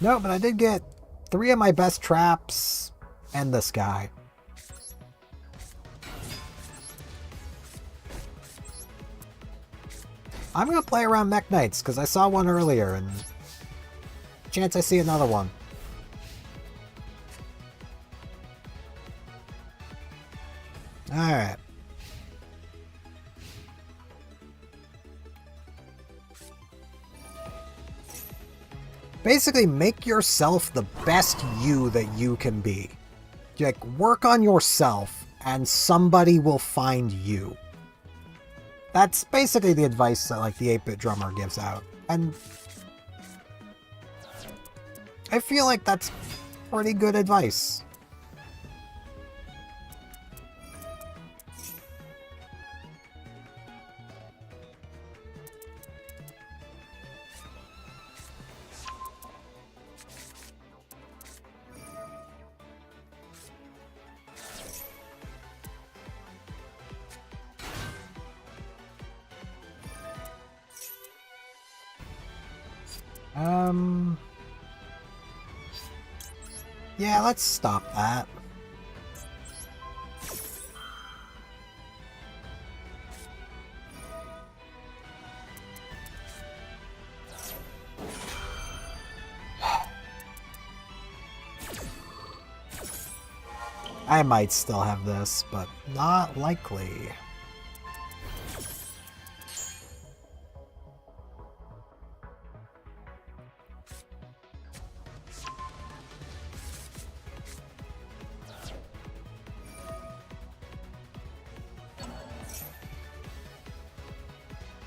No, but I did get 3 of my best traps and this guy. I'm gonna play around Mech Knights because I saw one earlier and chance I see another one. Alright. Basically, make yourself the best you that you can be. Like, work on yourself, and somebody will find you. That's basically the advice that, like, the 8-Bit Drummer gives out. And I feel like that's pretty good advice. Yeah, let's stop that. I might still have this, but not likely.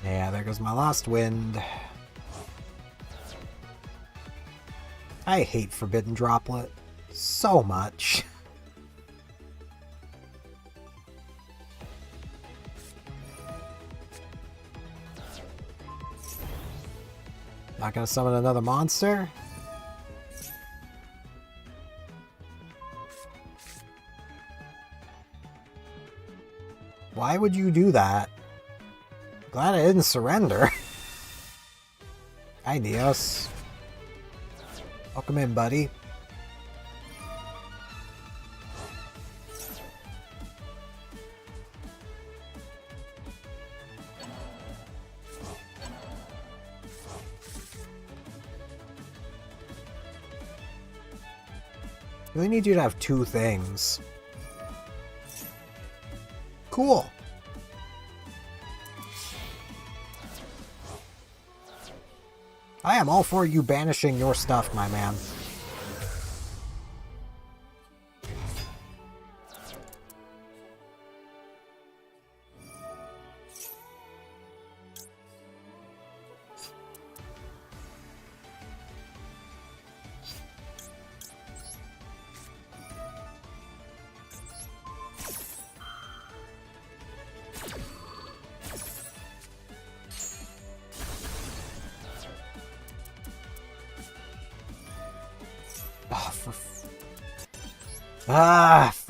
Yeah, there goes my last wind. I hate Forbidden Droplet so much. Not gonna summon another monster? Why would you do that? Glad I didn't surrender. Hi, Neos. Welcome in, buddy. I really need you to have two things. Cool. I am all for you banishing your stuff, my man.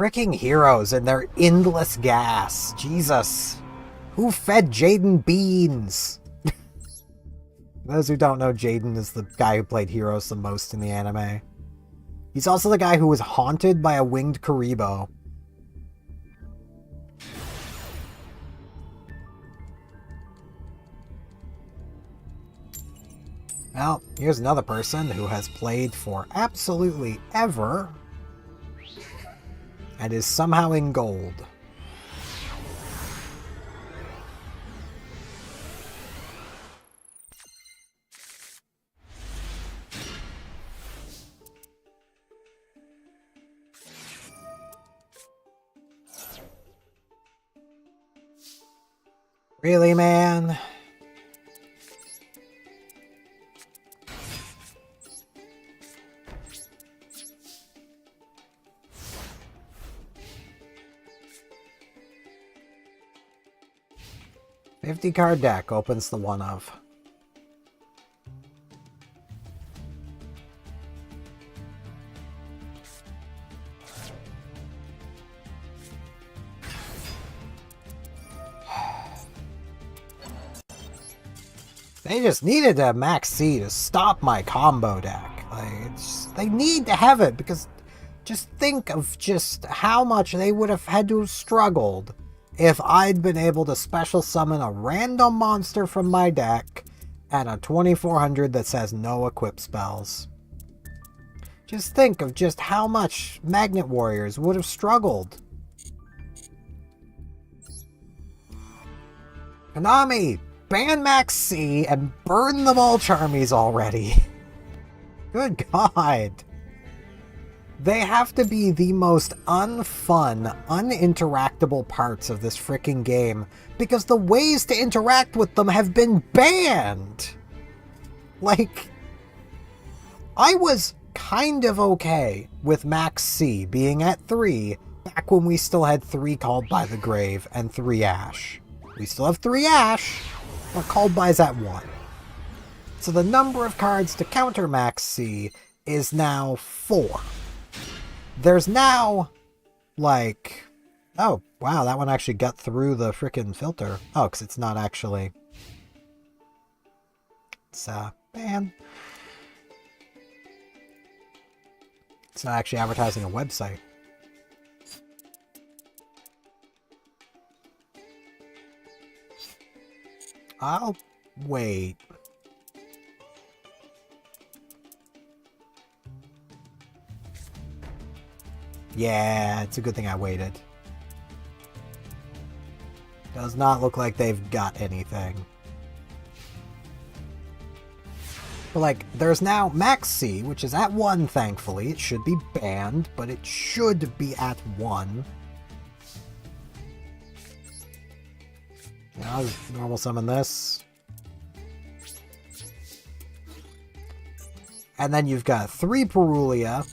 Fricking heroes and their endless gas. Jesus. Who fed Jaden beans? For those who don't know, Jaden is the guy who played heroes the most in the anime. He's also the guy who was haunted by a winged Karibo. Well, here's another person who has played for absolutely ever and is somehow in gold. Really, man? $50-card deck opens the one of. They just needed a Max C to stop my combo deck. Like, they need to have it because just think of just how much they would have had to have struggled if I'd been able to special summon a random monster from my deck and a 2400 that says no equip spells. Just think of just how much Magnet Warriors would have struggled. Konami, ban Max C and burn them all Charmies already. Good God. They have to be the most unfun, uninteractable parts of this freaking game because the ways to interact with them have been banned. Like, I was kind of okay with Max C being at 3 back when we still had 3 Called by the Grave and 3 Ash. We still have 3 Ash, but Called by's at 1. So the number of cards to counter Max C is now 4. There's now, like... Oh, wow, that one actually got through the frickin' filter. Oh, because it's not actually... It's, man. It's not actually advertising a website. I'll wait. Yeah, it's a good thing I waited. Does not look like they've got anything. But like, there's now Max C, which is at 1, thankfully. It should be banned, but it should be at 1. I'll normal summon this. And then you've got 3 Perulia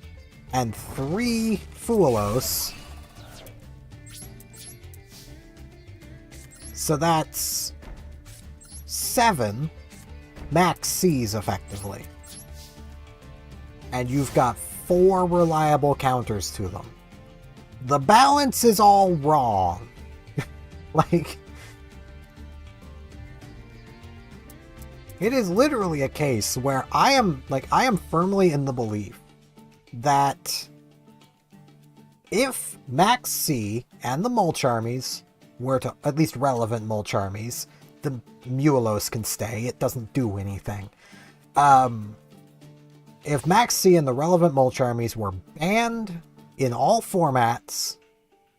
and 3 Fuelos. So that's 7 Max C's effectively. And you've got 4 reliable counters to them. The balance is all wrong. Like, it is literally a case where I am firmly in the belief that if Max C and the Mulch armies were to, at least relevant Mulch armies, the Muelos can stay, it doesn't do anything. If Max C and the relevant Mulch armies were banned in all formats,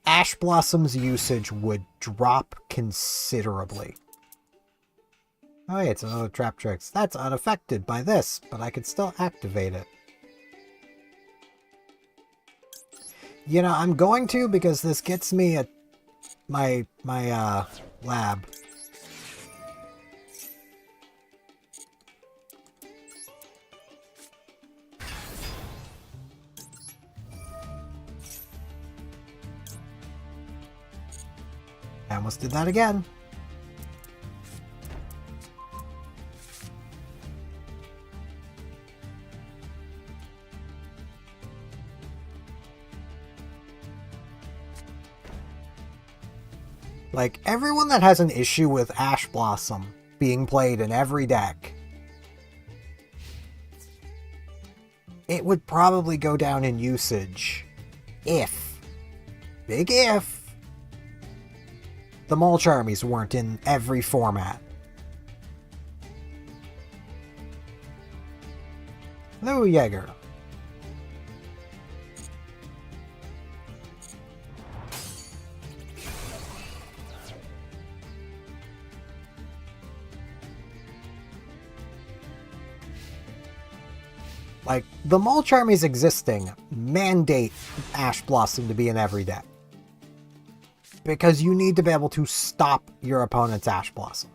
Ash Blossom's usage would drop considerably. Oh yeah, it's another Trap Tricks. That's unaffected by this, but I could still activate it. You know, I'm going to, because this gets me at my lab. I almost did that again. Like, everyone that has an issue with Ash Blossom being played in every deck, it would probably go down in usage if, big if, the Mulch armies weren't in every format. Hello, Jaeger. Like, the Mulch armies existing mandate Ash Blossom to be in every deck. Because you need to be able to stop your opponent's Ash Blossom.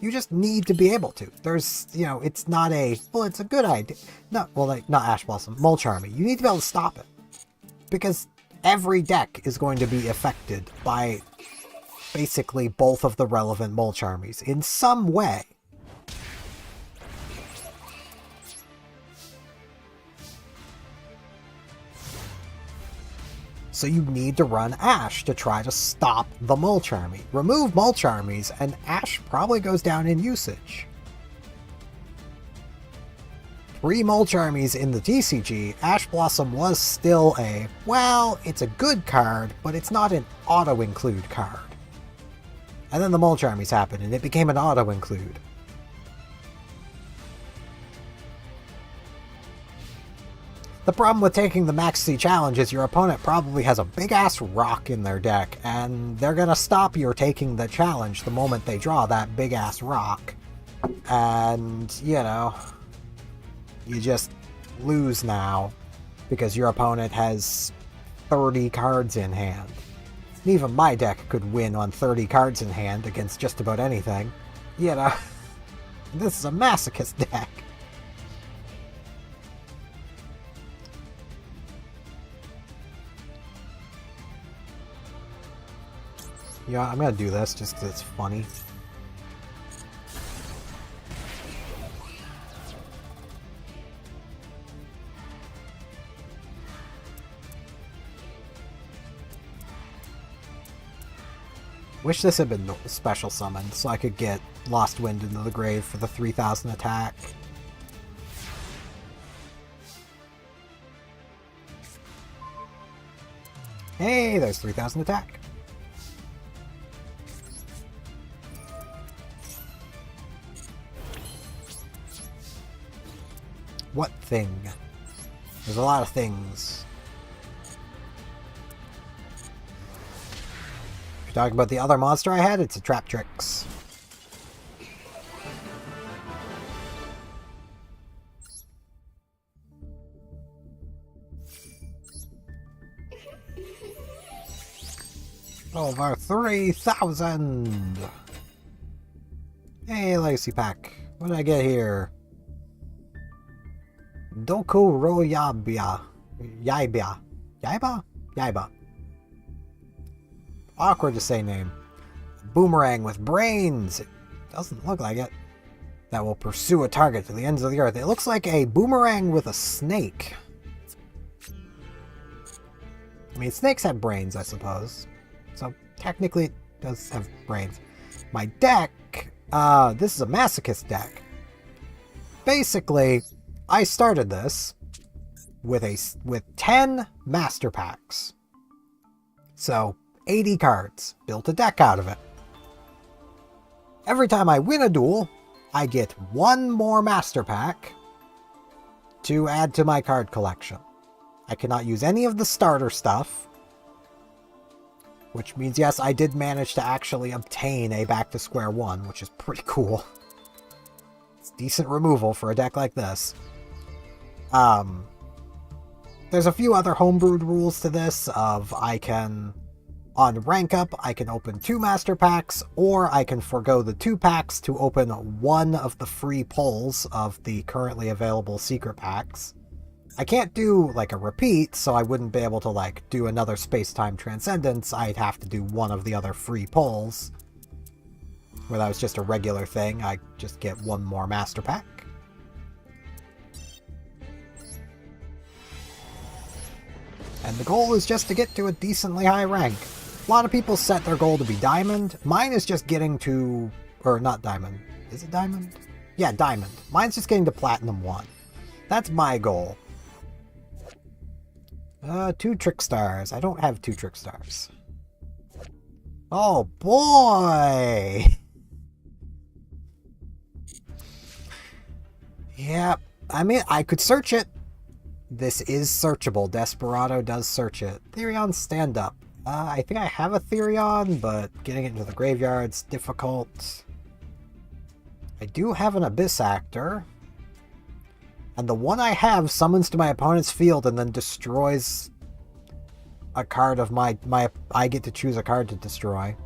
You just need to be able to. There's, you know, it's not a, well, it's a good idea. No, well, like, not Ash Blossom, Mulch army. You need to be able to stop it. Because every deck is going to be affected by basically both of the relevant Mulch armies in some way. So you need to run Ash to try to stop the Mulch army. Remove Mulch armies, and Ash probably goes down in usage. 3 Mulch armies in the TCG, Ash Blossom was still a, well, it's a good card, but it's not an auto-include card. And then the Mulch armies happened, and it became an auto-include. The problem with taking the Max C challenge is your opponent probably has a big-ass rock in their deck, and they're gonna stop your taking the challenge the moment they draw that big-ass rock. And, you know, you just lose now, because your opponent has 30 cards in hand. And even my deck could win on 30 cards in hand against just about anything. You know, this is a Masochist deck. Yeah, I'm gonna do this just because it's funny. Wish this had been special summoned so I could get Lost Wind into the grave for the 3000 attack. Hey, there's 3,000 attack. What thing? There's a lot of things. If you're talking about the other monster I had, it's a Trap Tricks. Over 3,000! Hey, Legacy Pack. What did I get here? Doku ro yabia. Yaiba. Yaiba? Yaiba. Awkward to say name. Boomerang with brains! It doesn't look like it. That will pursue a target to the ends of the earth. It looks like a boomerang with a snake. I mean, snakes have brains, I suppose. So, technically, it does have brains. My deck, this is a Masochist deck. Basically, I started this with 10 Master Packs. So, 80 cards. Built a deck out of it. Every time I win a duel, I get one more Master Pack to add to my card collection. I cannot use any of the starter stuff. Which means, yes, I did manage to actually obtain a back to square one, which is pretty cool. It's decent removal for a deck like this. There's a few other homebrewed rules to this of I can, on rank up, I can open 2 master packs, or I can forego the 2 packs to open one of the free pulls of the currently available secret packs. I can't do, like, a repeat, so I wouldn't be able to, like, do another space-time transcendence. I'd have to do one of the other free pulls. Where that was just a regular thing, I just get one more master pack. And the goal is just to get to a decently high rank. A lot of people set their goal to be diamond. Mine is just getting to... or not diamond. Is it diamond? Yeah, diamond. Mine's just getting to platinum 1. That's my goal. 2 trick stars. I don't have 2 trick stars. Oh boy! Yeah, I mean, I could search it. This is searchable. Desperado does search it. Therion stand up. I think I have a Therion, but getting it into the graveyard's difficult. I do have an Abyss Actor. And the one I have summons to my opponent's field and then destroys a card of my... I get to choose a card to destroy.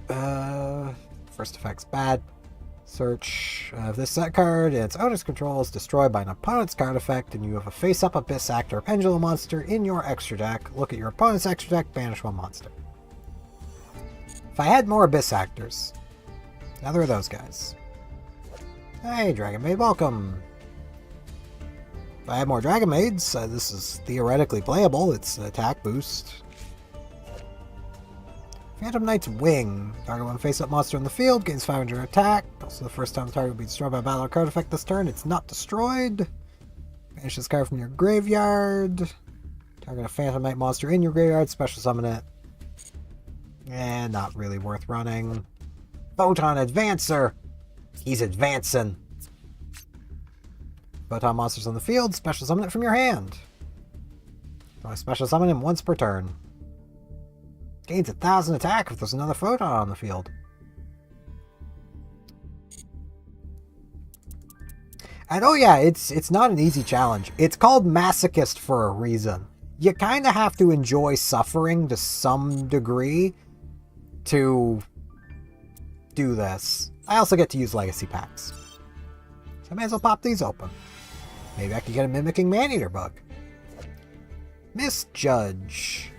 First effect's bad. Search. If this set card and its owner's control is destroyed by an opponent's card effect and you have a face-up Abyss Actor or Pendulum monster in your extra deck, look at your opponent's extra deck, banish one monster. If I had more Abyss Actors, another of those guys. Hey, Dragon Maid, welcome! If I had more Dragon Maids, this is theoretically playable. It's an attack boost. Phantom Knight's Wing. Target one face-up monster in the field, gains 500 attack. Also the first time the target will be destroyed by a battle or card effect this turn, it's not destroyed. Banish this card from your graveyard. Target a Phantom Knight monster in your graveyard, special summon it. And not really worth running. Photon Advancer! He's advancing. Photon monsters on the field, special summon it from your hand. Only special summon him once per turn. Gains 1,000 attack if there's another Photon on the field. And oh yeah, it's not an easy challenge. It's called Masochist for a reason. You kind of have to enjoy suffering to some degree to do this. I also get to use legacy packs. So I may as well pop these open. Maybe I can get a Mimicking Maneater bug. Misjudge.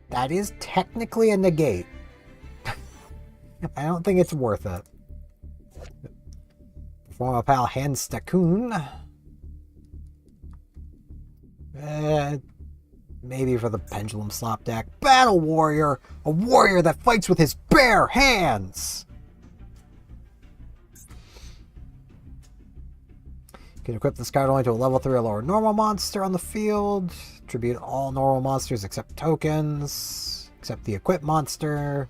That is technically a negate. I don't think it's worth it. Perform a pal Hand Stakun. Maybe for the Pendulum Slop deck. Battle Warrior! A warrior that fights with his bare hands! You can equip this card only to a level 3 or lower normal monster on the field. Tribute all normal monsters except tokens. Except the equipped monster.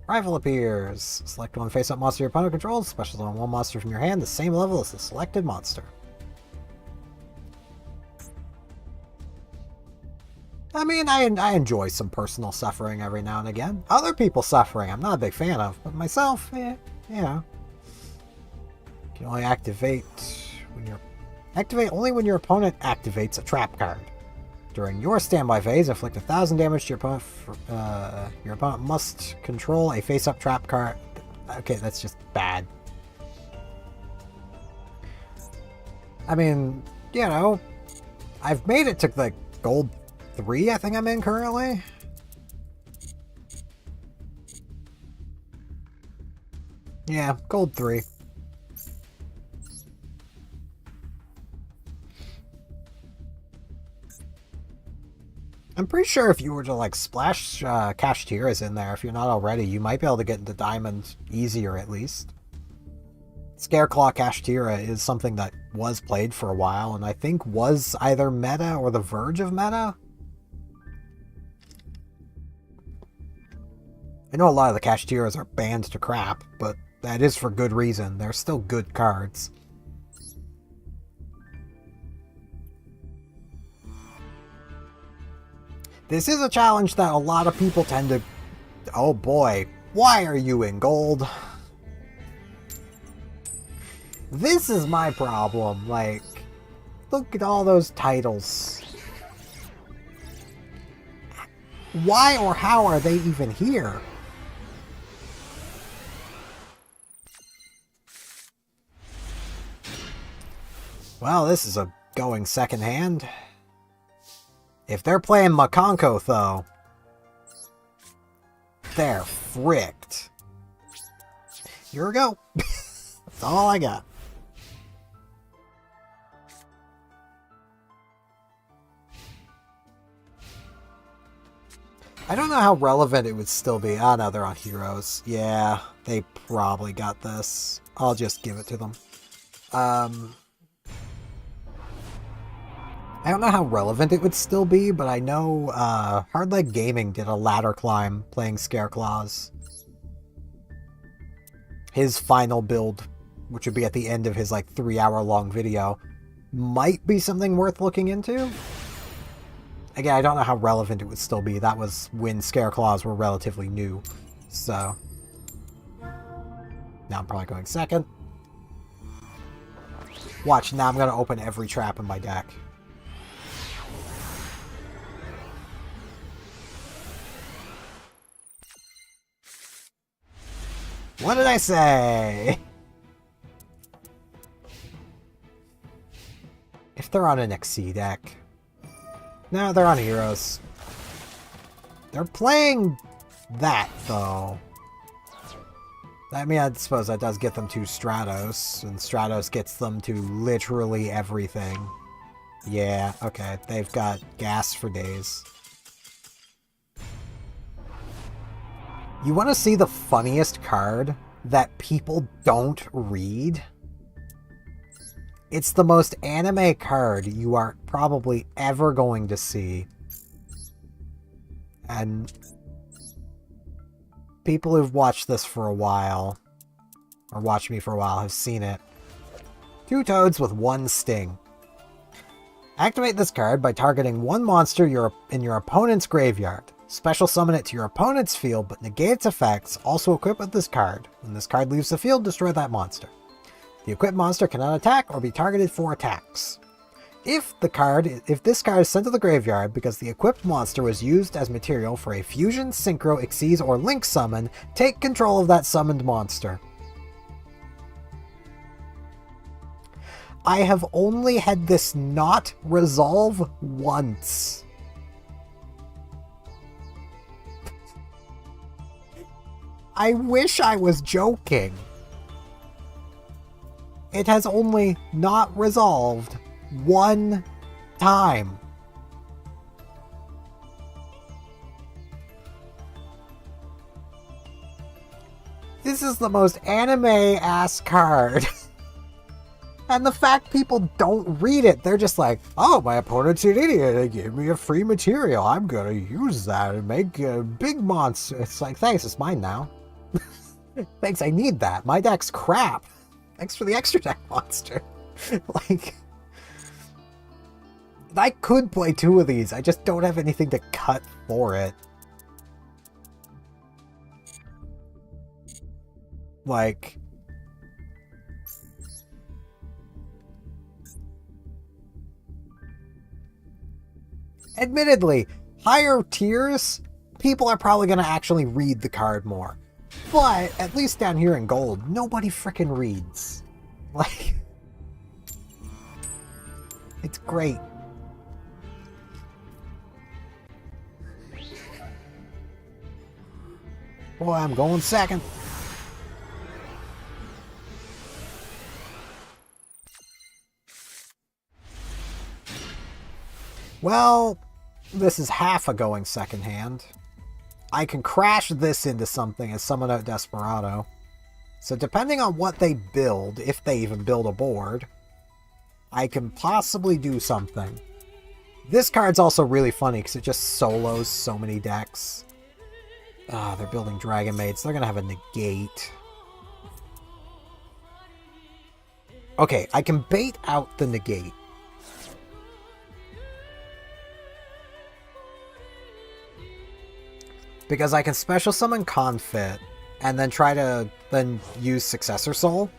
Rival appears. Select one face-up monster your opponent controls. Special on one monster from your hand, the same level as the selected monster. I mean, I enjoy some personal suffering every now and again. Other people's suffering I'm not a big fan of, but myself, you know. You can only activate only when your opponent activates a trap card. During your standby phase, inflict 1,000 damage to your opponent. Your opponent must control a face-up trap card. Okay, that's just bad. I mean, you know, I've made it to the gold 3, I think I'm in currently. Yeah, gold 3. I'm pretty sure if you were to like splash Kashtira's in there, if you're not already, you might be able to get into Diamond easier at least. Scareclaw Kashtira is something that was played for a while and I think was either meta or the verge of meta. I know a lot of the Kashtiras are banned to crap, but that is for good reason. They're still good cards. This is a challenge that a lot of people tend to... Oh boy, why are you in gold? This is my problem, like, look at all those titles. Why or how are they even here? Well, this is a going second hand. If they're playing Makonko, though, they're fricked. Here we go. That's all I got. I don't know how relevant it would still be. Ah, no, they're on Heroes. Yeah, they probably got this. I'll just give it to them. I don't know how relevant it would still be, but I know Hardleg Gaming did a ladder climb playing Scareclaws. His final build, which would be at the end of his like 3-hour-long video, might be something worth looking into. Again, I don't know how relevant it would still be. That was when Scareclaws were relatively new. So, now I'm probably going second. Watch, now I'm going to open every trap in my deck. What did I say? If they're on an XC deck. No, they're on Heroes. They're playing that, though. I mean, I suppose that does get them to Stratos, and Stratos gets them to literally everything. Yeah, okay. They've got gas for days. You want to see the funniest card that people don't read? It's the most anime card you are probably ever going to see. And people who've watched this for a while, or watched me for a while, have seen it. 2 toads with 1 sting. Activate this card by targeting one monster in your opponent's graveyard. Special summon it to your opponent's field, but negate its effects. Also equip with this card. When this card leaves the field, destroy that monster. The equipped monster cannot attack or be targeted for attacks. If this card is sent to the graveyard because the equipped monster was used as material for a Fusion, Synchro, Xyz, or Link summon, take control of that summoned monster. I have only had this not resolve once. I wish I was joking. It has only not resolved one time. This is the most anime-ass card. And the fact people don't read it, they're just like, oh, my opponent's an idiot. They gave me a free material. I'm gonna use that and make a big monster. It's like, thanks, it's mine now. Thanks, I need that. My deck's crap. Thanks for the extra deck monster. Like, I could play 2 of these. I just don't have anything to cut for it. Like, admittedly, higher tiers, people are probably going to actually read the card more. But, at least down here in gold, nobody frickin' reads. Like, it's great. Boy, I'm going second. Well, this is half a going second hand. I can crash this into something and summon out Desperado. So depending on what they build, if they even build a board, I can possibly do something. This card's also really funny because it just solos so many decks. Ah, they're building Dragon Maids. They're going to have a negate. Okay, I can bait out the negate. Because I can special summon Confit, and then try to then use Successor Soul.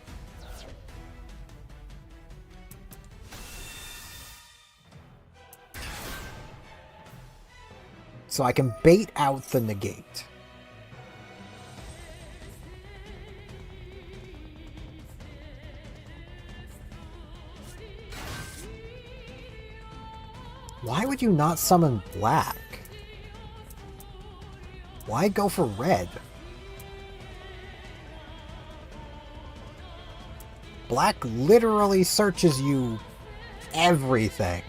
So I can bait out the negate. Why would you not summon black? Why go for red? Black literally searches you everything.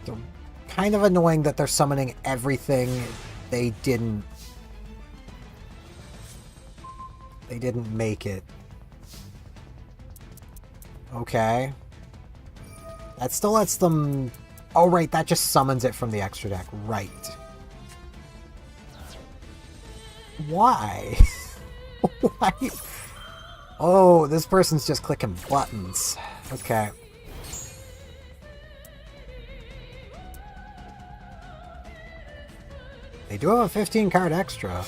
They're kind of annoying that they're summoning everything they didn't make it. Okay. That still lets them... Oh, right, that just summons it from the extra deck. Right. Why? Why? Oh, this person's just clicking buttons. Okay. They do have a 15-card extra.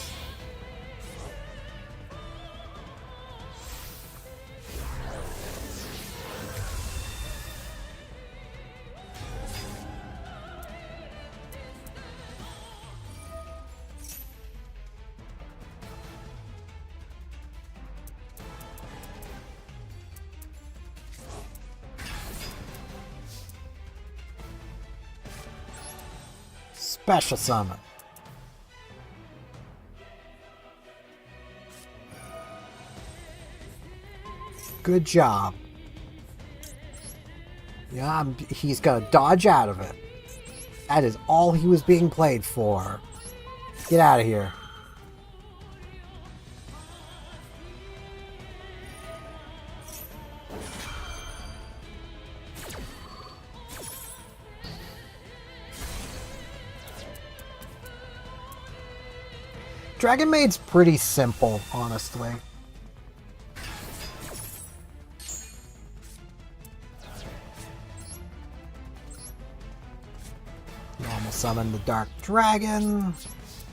Special summon. Good job. Yeah, he's gonna dodge out of it. That is all he was being played for. Get out of here. Dragon Maid's pretty simple, honestly. Normal summon the Dark Dragon.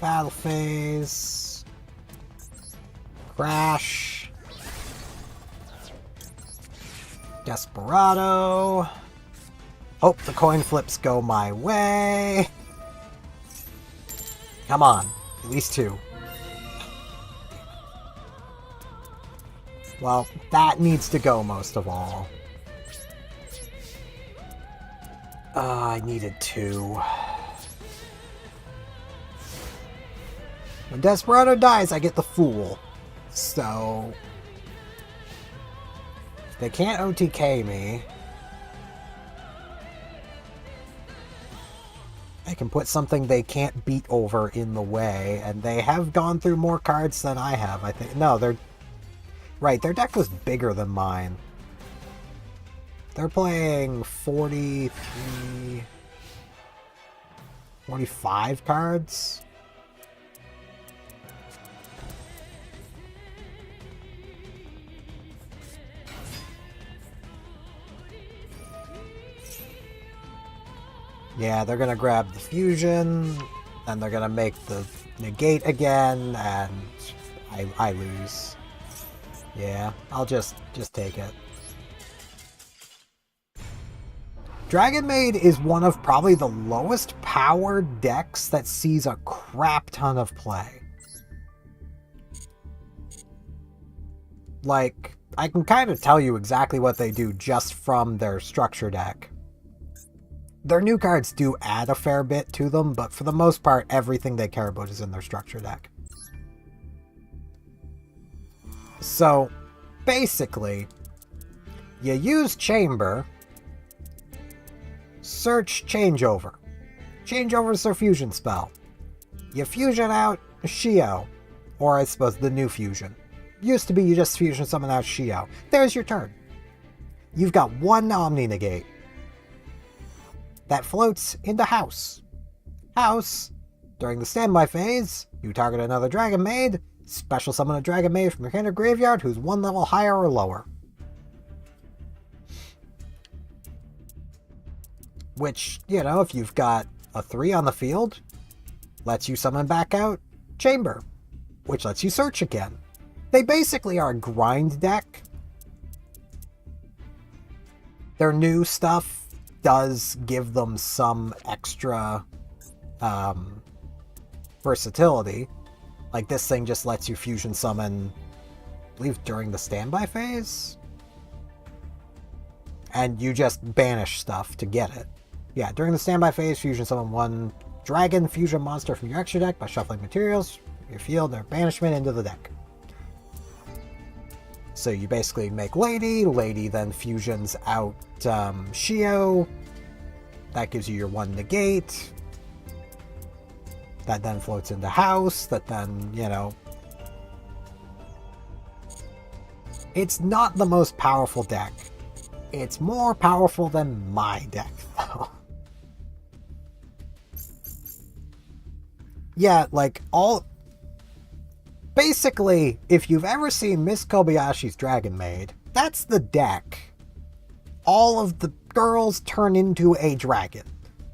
Battle phase. Crash. Desperado. Hope the coin flips go my way. Come on, at least 2. Well, that needs to go most of all. I needed 2. When Desperado dies, I get the Fool. So... they can't OTK me. I can put something they can't beat over in the way, and they have gone through more cards than I have, I think. No, they're... right, their deck was bigger than mine. They're playing 43... 45 cards? Yeah, they're gonna grab the fusion, and they're gonna make the negate again, and I lose. Yeah, I'll just take it. Dragon Maid is one of probably the lowest powered decks that sees a crap ton of play. Like, I can kind of tell you exactly what they do just from their structure deck. Their new cards do add a fair bit to them, but for the most part, everything they care about is in their structure deck. So, basically, you use Chamber, search Changeover. Changeover is their fusion spell. You fusion out Shio, or I suppose the new fusion. Used to be you just fusion summon out Shio. There's your turn. You've got one Omni Negate that floats into House. House, during the standby phase, you target another Dragon Maid, special summon a Dragon Maid from your hand or graveyard who's one level higher or lower. Which, you know, if you've got a 3 on the field, lets you summon back out Chamber, which lets you search again. They basically are a grind deck. Their new stuff does give them some extra versatility. Like this thing just lets you fusion summon, I believe, during the standby phase. And you just banish stuff to get it. Yeah, during the standby phase, fusion summon one dragon fusion monster from your extra deck by shuffling materials, your field, or banishment into the deck. So you basically make Lady. Lady then fusions out Shio. That gives you your one negate. That then floats into House. That then, you know... it's not the most powerful deck. It's more powerful than my deck, though. Yeah, like, all... basically, if you've ever seen Miss Kobayashi's Dragon Maid, that's the deck. All of the girls turn into a dragon.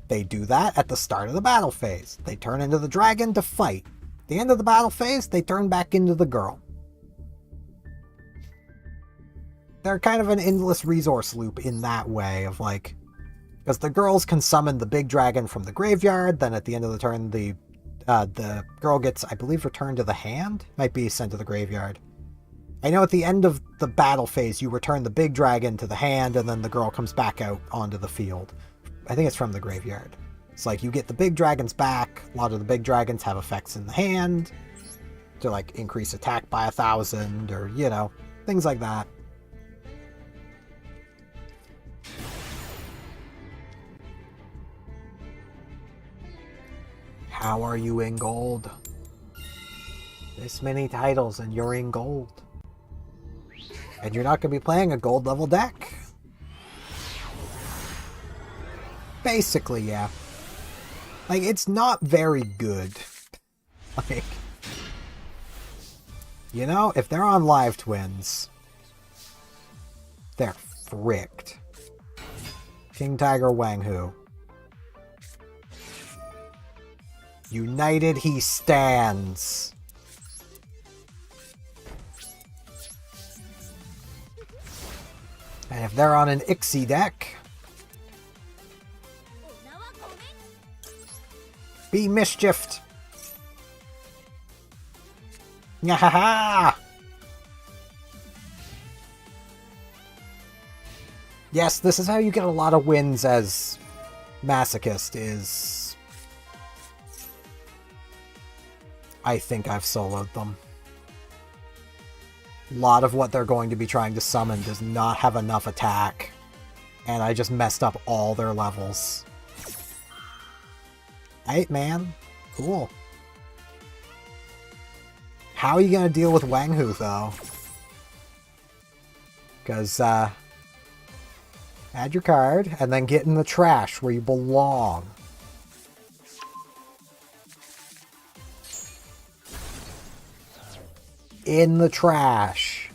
They do that at the start of the battle phase. They turn into the dragon to fight. At the end of the battle phase, they turn back into the girl. They're kind of an endless resource loop in that way of like... because the girls can summon the big dragon from the graveyard, then at the end of the turn, the girl gets, I believe, returned to the hand? Might be sent to the graveyard. I know at the end of the battle phase, you return the big dragon to the hand, and then the girl comes back out onto the field. I think it's from the graveyard. It's like you get the big dragons back. A lot of the big dragons have effects in the hand to like increase attack by 1,000, or, you know, things like that. How are you in gold? This many titles and you're in gold. And you're not going to be playing a gold level deck. Basically, yeah. Like, it's not very good. Like, you know, if they're on Live Twins, they're fricked. King Tiger Wang Hu. United he stands. And if they're on an Ixie deck, be mischieved. Nyahaha! Yes, this is how you get a lot of wins as Masochist, is I think I've soloed them. A lot of what they're going to be trying to summon does not have enough attack. And I just messed up all their levels. 8 man. Cool. How are you going to deal with Wang Hu, though? Because, add your card, and then get in the trash where you belong. In the trash.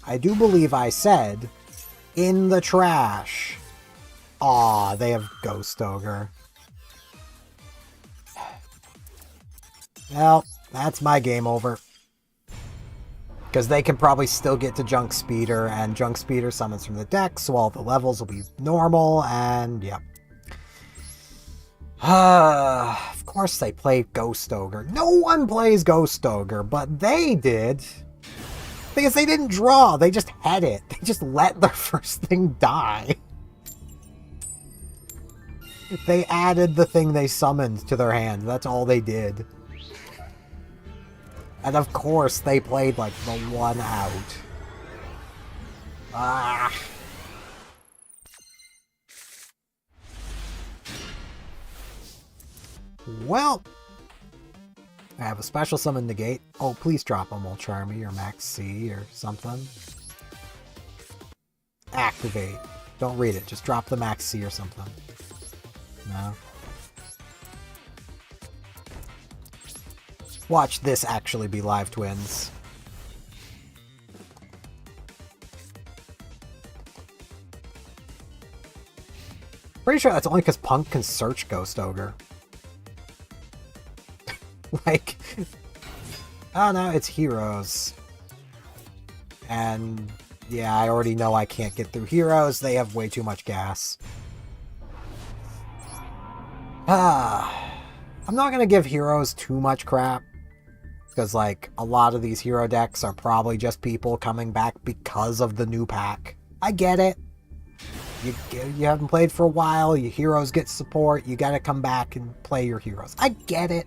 I do believe I said, in the trash. Aw, they have Ghost Ogre. Well, that's my game over. Because they can probably still get to Junk Speeder, and Junk Speeder summons from the deck, so all the levels will be normal, and yep. Of course they play Ghost Ogre. No one plays Ghost Ogre, but they did. Because they didn't draw, they just had it. They just let their first thing die. They added the thing they summoned to their hand. That's all they did. And of course, they played like the one out. Ah. Well, I have a special summon negate. Oh, please drop them, Old Charmy or Max C or something. Activate. Don't read it. Just drop the Max C or something. No. Watch this actually be live twins. Pretty sure that's only because Punk can search Ghost Ogre. Like, oh no, it's Heroes. And yeah, I already know I can't get through Heroes. They have way too much gas. I'm not going to give Heroes too much crap. Because, like, a lot of these hero decks are probably just people coming back because of the new pack. I get it. You haven't played for a while, your heroes get support, you gotta come back and play your heroes. I get it.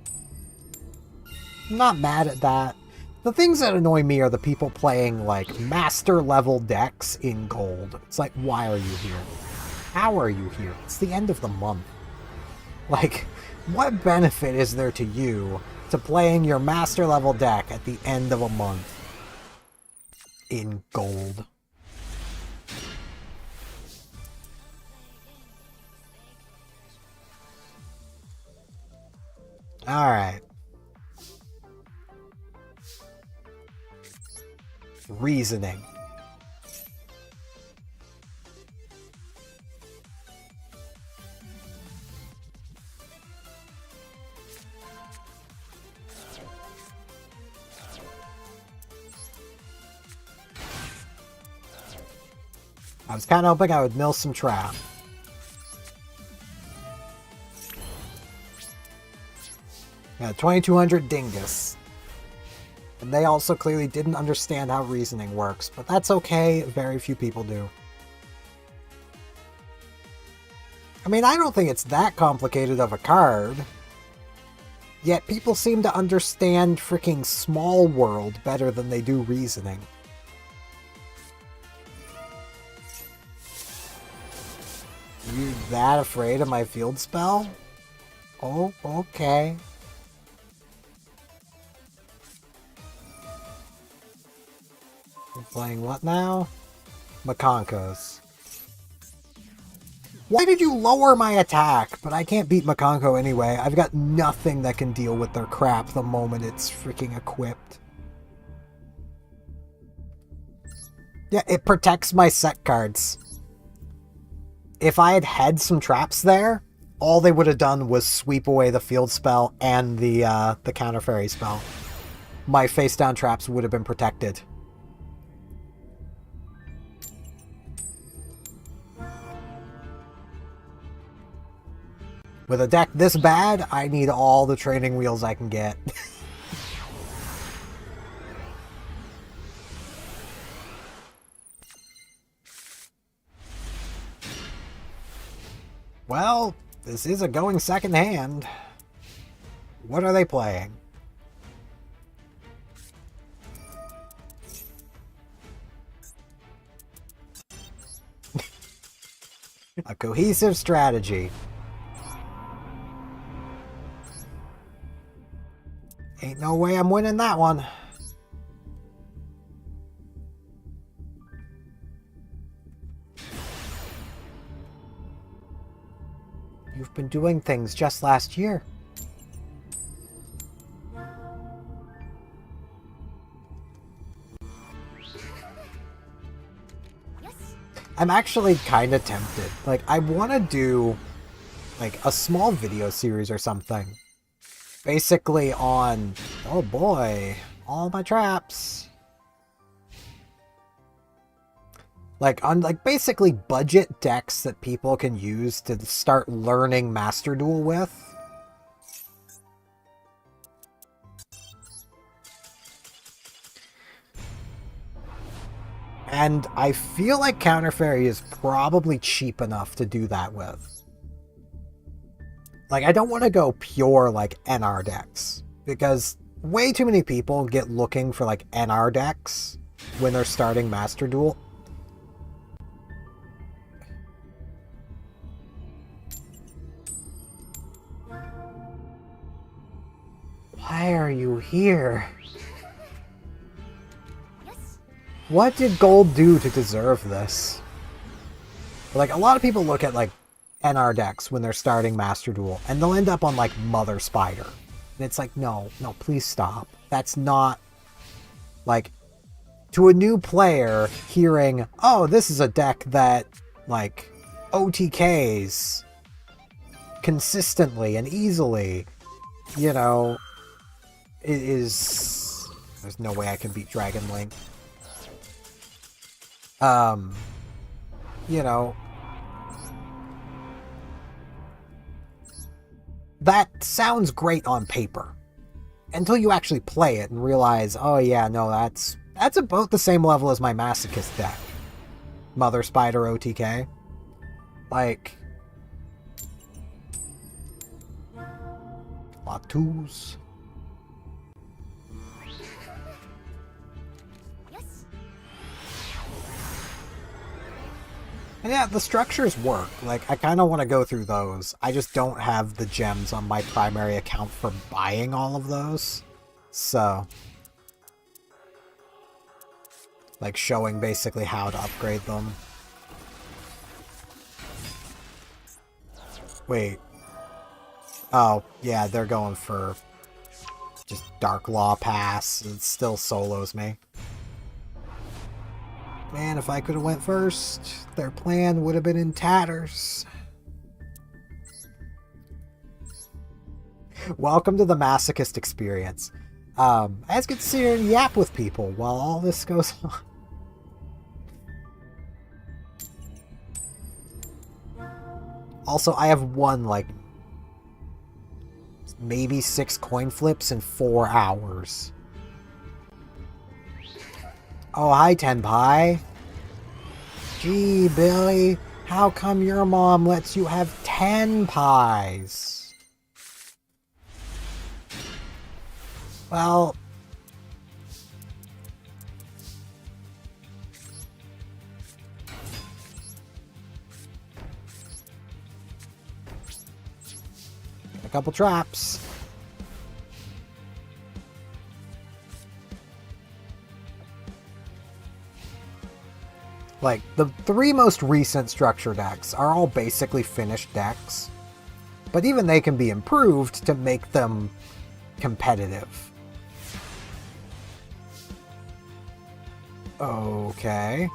I'm not mad at that. The things that annoy me are the people playing, like, master level decks in gold. It's like, why are you here? How are you here? It's the end of the month. Like, what benefit is there to you to playing your master level deck at the end of a month in gold? Alright. Reasoning. I was kind of hoping I would mill some trap. Yeah, 2200 Dingus. And they also clearly didn't understand how reasoning works, but that's okay, very few people do. I mean, I don't think it's that complicated of a card. Yet people seem to understand freaking Small World better than they do reasoning. You that afraid of my field spell? Oh, okay. You're playing what now? Makonkos. Why did you lower my attack? But I can't beat Makonko anyway. I've got nothing that can deal with their crap the moment it's freaking equipped. Yeah, it protects my set cards. If I had had some traps there, all they would have done was sweep away the field spell and the counter fairy spell. My face down traps would have been protected. With a deck this bad, I need all the training wheels I can get. Well, this is a going second hand. What are they playing? A cohesive strategy. Ain't no way I'm winning that one. You've been doing things just last year. I'm actually kind of tempted. Like, I want to do, like, a small video series or something. Basically on... Oh boy. All my traps. Like, on, like, basically budget decks that people can use to start learning Master Duel with. And I feel like Counter Fairy is probably cheap enough to do that with. Like, I don't want to go pure, like, NR decks. Because way too many people get looking for, like, NR decks when they're starting Master Duel. Why are you here? What did gold do to deserve this? Like, a lot of people look at, like, NR decks when they're starting Master Duel, and they'll end up on, like, Mother Spider. And it's like, no, please stop. That's not... Like, to a new player, hearing, oh, this is a deck that, like, OTKs consistently and easily, you know, is... There's no way I can beat Dragon Link. You know, that sounds great on paper until you actually play it and realize, oh yeah, no, that's about the same level as my Masochist deck. Mother Spider OTK. Like, Latu's. And yeah, the structures work. Like, I kind of want to go through those. I just don't have the gems on my primary account for buying all of those. So, like, showing basically how to upgrade them. Wait. Oh, yeah, they're going for just Dark Law Pass. It still solos me. Man, if I could have went first, their plan would have been in tatters. Welcome to the Masochist experience. As good to see her yap with people while all this goes on. Also, I have won, like, maybe 6 coin flips in 4 hours. Oh, hi, Tenpai. Gee, Billy, how come your mom lets you have 10 pies? Well... a couple traps. Like, the 3 most recent structure decks are all basically finished decks. But even they can be improved to make them competitive. Okay.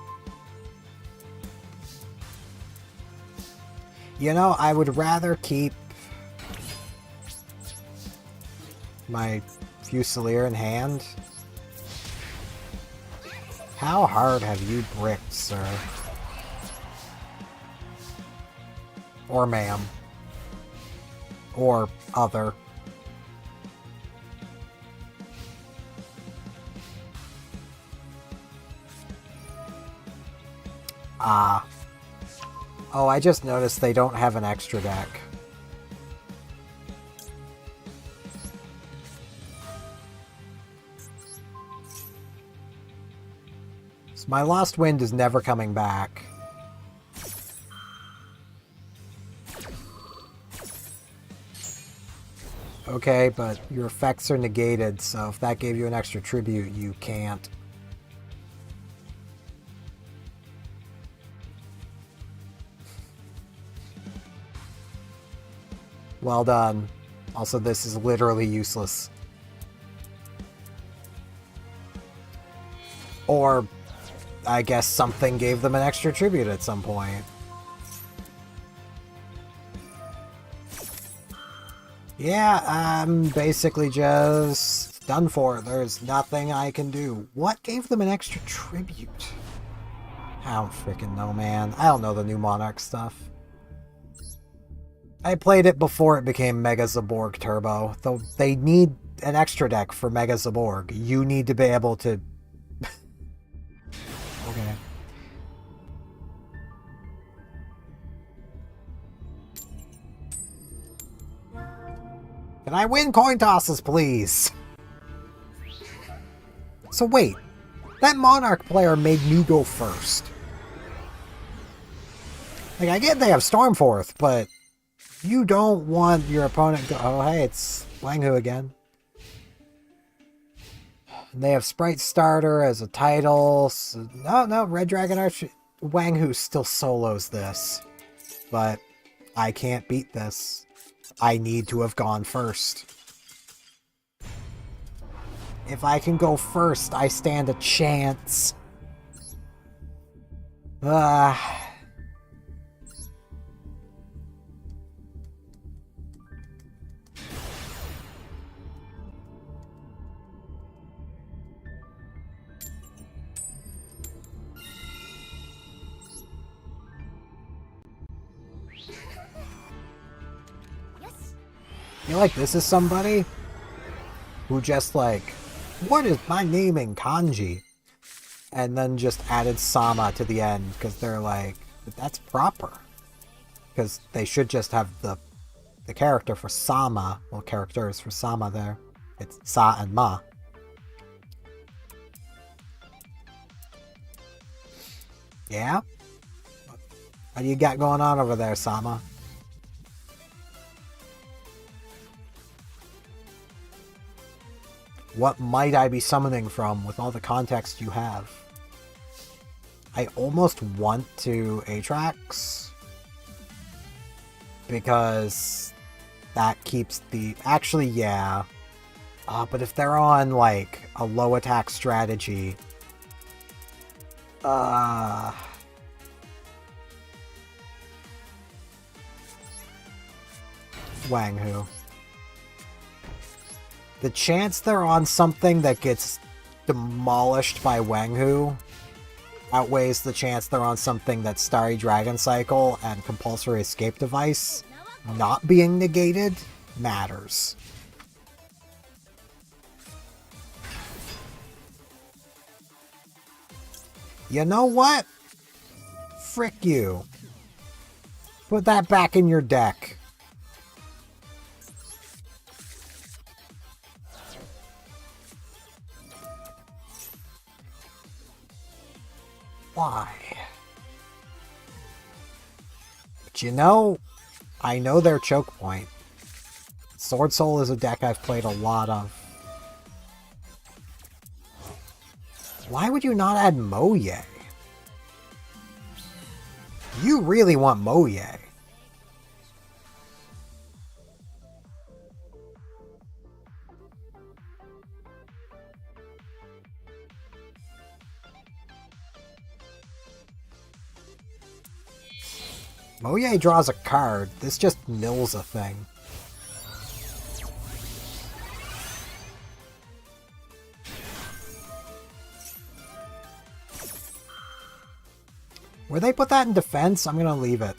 You know, I would rather keep my Fusilier in hand. How hard have you bricked, sir? Or ma'am. Or other. Ah. Oh, I just noticed they don't have an extra deck. So my Lost Wind is never coming back. Okay, but your effects are negated, so if that gave you an extra tribute, you can't. Well done. Also, this is literally useless. Or, I guess something gave them an extra tribute at some point. Yeah, I'm basically just done for. There's nothing I can do. What gave them an extra tribute? I don't freaking know, man. I don't know the new Monarch stuff. I played it before it became Mega Zaborg Turbo, though they need an extra deck for Mega Zaborg. You need to be able to... Okay. Can I win coin tosses, please? So wait, that Monarch player made me go first. Like, I get they have Stormforth, but you don't want your opponent go... Oh, hey, it's Wang Hu again. They have Sprite Starter as a title. So, no, Red Dragon Arch... Wang Hu still solos this. But I can't beat this. I need to have gone first. If I can go first, I stand a chance. I feel like this is somebody who just like, what is my name in kanji? And then just added Sama to the end because they're like, that's proper. Because they should just have the character for Sama, well, characters for Sama there. It's Sa and Ma. Yeah? What do you got going on over there, Sama? What might I be summoning from with all the context you have? I almost want to Aatrax. Because that keeps the... Actually, yeah. But if they're on, like, a low attack strategy... Wang Hu. The chance they're on something that gets demolished by Wang Hu outweighs the chance they're on something that's Starry Dragon Cycle and Compulsory Escape Device not being negated matters. You know what? Frick you. Put that back in your deck. Why? But you know, I know their choke point. Sword Soul is a deck I've played a lot of. Why would you not add Moye? You really want Moye. Moye draws a card. This just mills a thing. Where they put that in defense, I'm gonna leave it.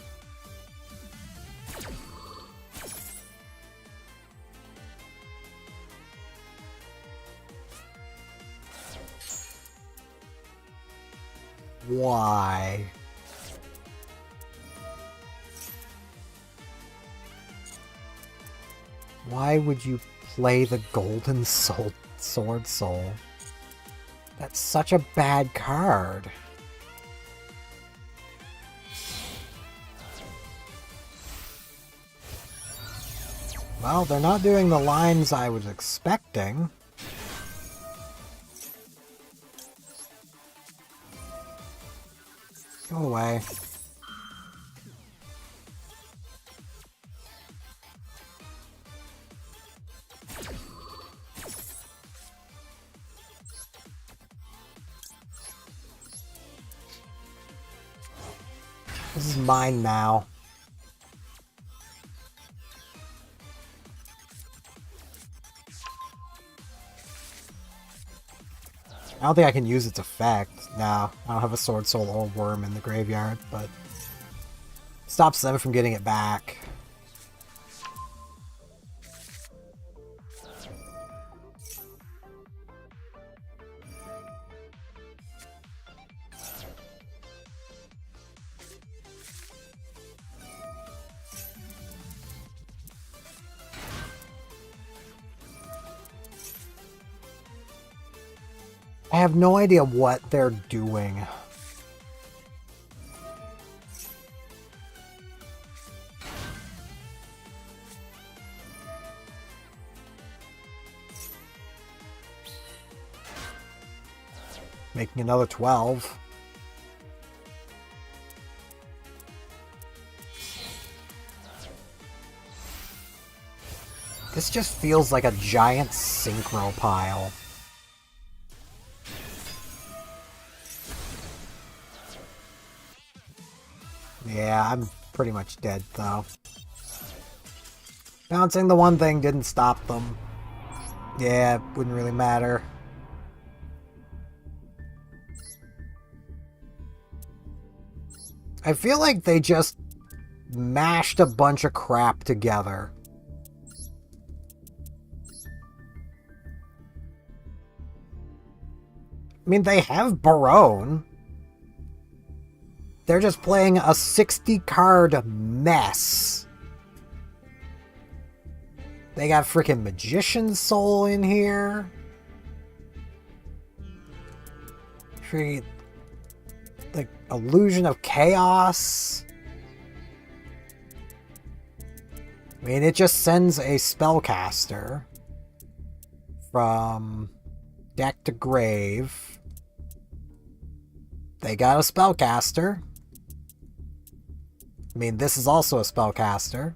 Why? Why would you play the Golden Sword Soul? That's such a bad card. Well, they're not doing the lines I was expecting. Go away. This is mine now. I don't think I can use its effect. No, I don't have a Sword Soul or Worm in the graveyard, but stops them from getting it back. I have no idea what they're doing. Making another 12. This just feels like a giant synchro pile. Yeah, I'm pretty much dead, though. Bouncing the one thing didn't stop them. Yeah, it wouldn't really matter. I feel like they just mashed a bunch of crap together. I mean, they have Barone. They're just playing a 60-card mess. They got freaking Magician's Soul in here. Freaking, like, Illusion of Chaos. I mean, it just sends a spellcaster from deck to grave. They got a spellcaster. I mean, this is also a spellcaster.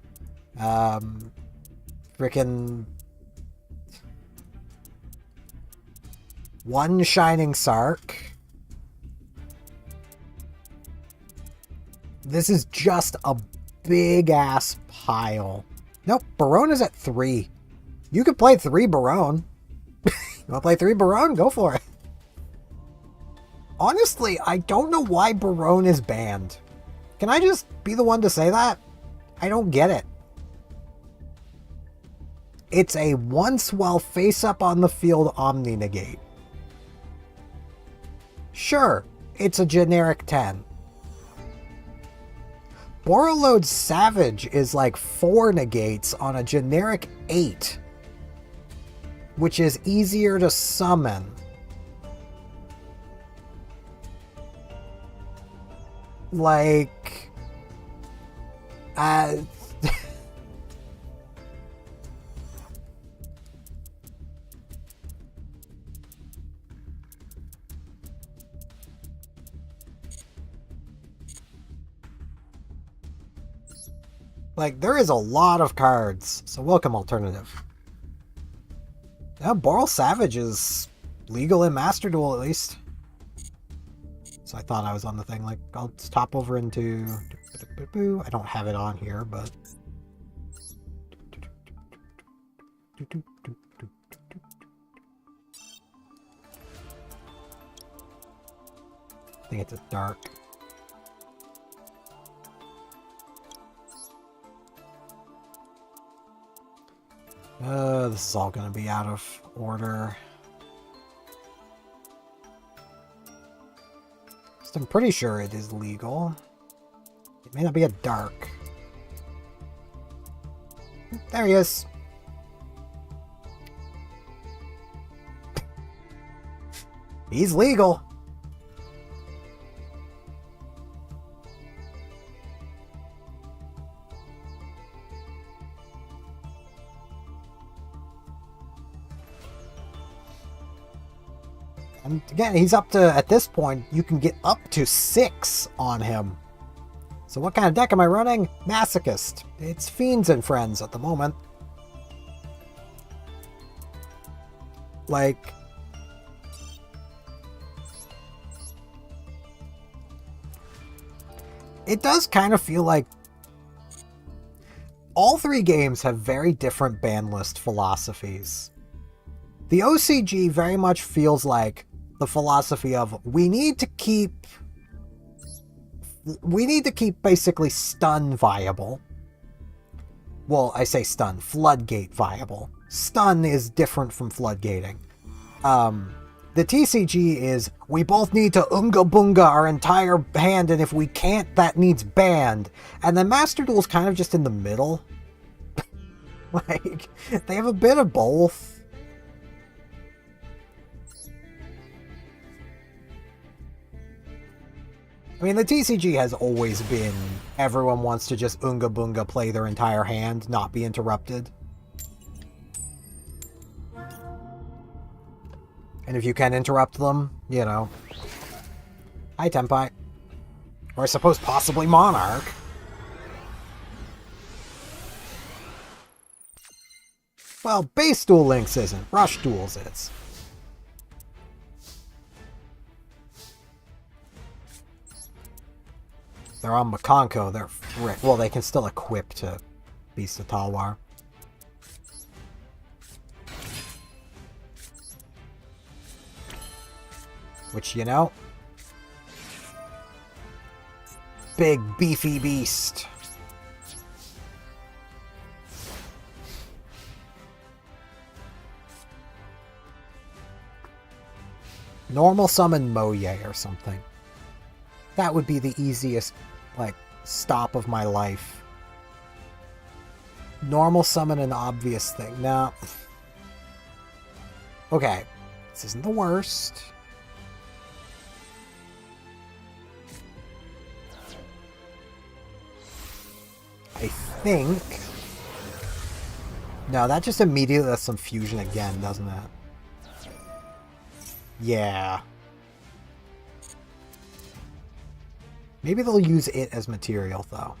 Frickin' one Shining Sark. This is just a big-ass pile. Nope, Barone is at 3. You could play 3 Barone. You want to play 3 Barone? Go for it. Honestly, I don't know why Barone is banned. Can I just be the one to say that? I don't get it. It's a once while face up on the field Omni Negate. Sure, it's a generic 10. Borreload Savage is like 4 negates on a generic 8, which is easier to summon. Like, like, there is a lot of cards, so welcome alternative. Yeah, Boral Savage is legal in Master Duel at least. So I thought I was on the thing. Like, I'll just hop over into... I don't have it on here, but... I think it's a dark. This is all going to be out of order. I'm pretty sure it is legal. It may not be a dark. There he is. He's legal. And again, he's up to, at this point, you can get up to 6 on him. So what kind of deck am I running? Masochist. It's Fiends and Friends at the moment. Like... it does kind of feel like all 3 games have very different ban list philosophies. The OCG very much feels like the philosophy of we need to keep basically stun viable. Well, I say stun, floodgate viable. Stun is different from floodgating. The TCG is, we both need to Unga Bunga our entire hand, and if we can't, that needs banned. And then Master Duel's kind of just in the middle. Like, they have a bit of both. I mean, the TCG has always been, everyone wants to just Unga Bunga play their entire hand, not be interrupted. And if you can interrupt them, you know. Hi, Tenpai. Or I suppose possibly Monarch. Well, base Duel Links isn't. Rush Duels is. They're on Makonko, they're frick. Well, they can still equip to Beast of Talwar. Which, you know, big beefy beast. Normal summon Moye or something. That would be the easiest, like, stop of my life. Normal summon an obvious thing. Now, okay, this isn't the worst. I think... no, that just immediately does some fusion again, doesn't it? Yeah. Maybe they'll use it as material, though.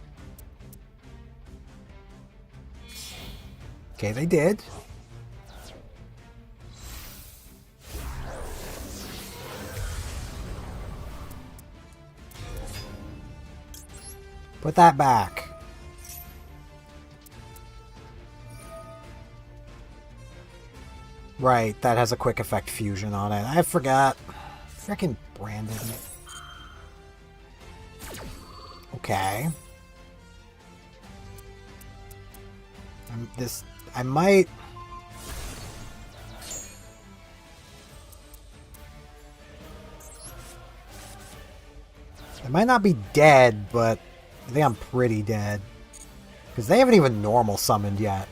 Okay, they did. Put that back. Right, that has a quick effect fusion on it. I forgot. Frickin' branded it. Okay. I might... I might not be dead, but I think I'm pretty dead. Because they haven't even normal summoned yet.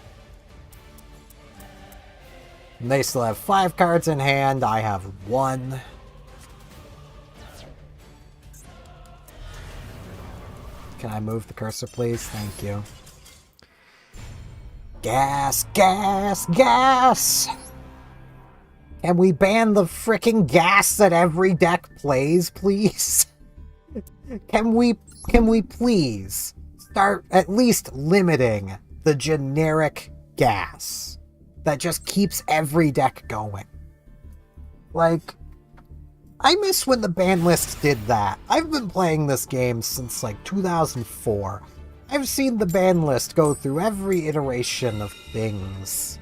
And they still have 5 cards in hand. I have 1. Can I move the cursor, please? Thank you. Gas, gas, gas! Can we ban the frickin' gas that every deck plays, please? Can we please start at least limiting the generic gas that just keeps every deck going? Like, I miss when the ban lists did that. I've been playing this game since like 2004. I've seen the ban list go through every iteration of things.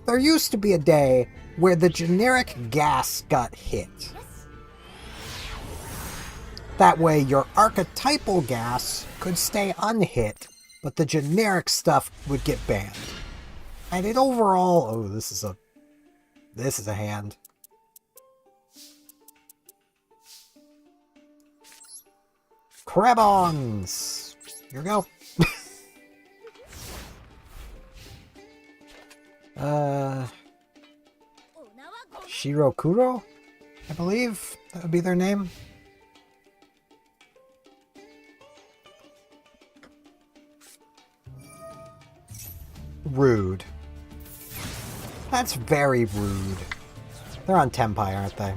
There used to be a day where the generic gas got hit. That way your archetypal gas could stay unhit, but the generic stuff would get banned. And it overall... oh, this is a hand. Crabons! Here we go. Shirokuro? I believe that would be their name. Rude. That's very rude. They're on Tenpai, aren't they?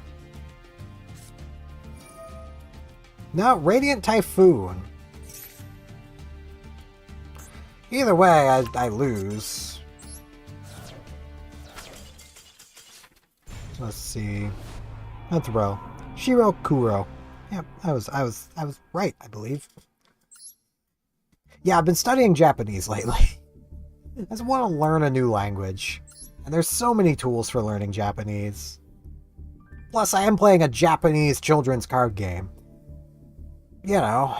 No, Radiant Typhoon. Either way, I lose. Let's see. Let's row. Shiro Kuro. Yep, I was right, I believe. Yeah, I've been studying Japanese lately. I just want to learn a new language. And there's so many tools for learning Japanese. Plus, I am playing a Japanese children's card game. You know.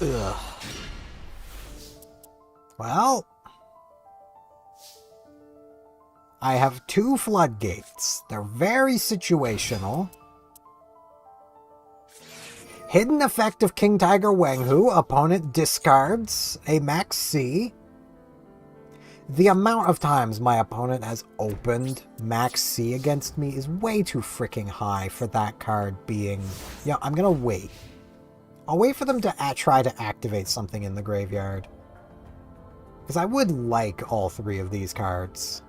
Ugh. Well, I have 2 floodgates. They're very situational. Hidden effect of King Tiger Wanghu. Opponent discards a max C. The amount of times my opponent has opened max C against me is way too freaking high for that card being... Yeah, I'm gonna wait. I'll wait for them to try to activate something in the graveyard. Because I would like all 3 of these cards.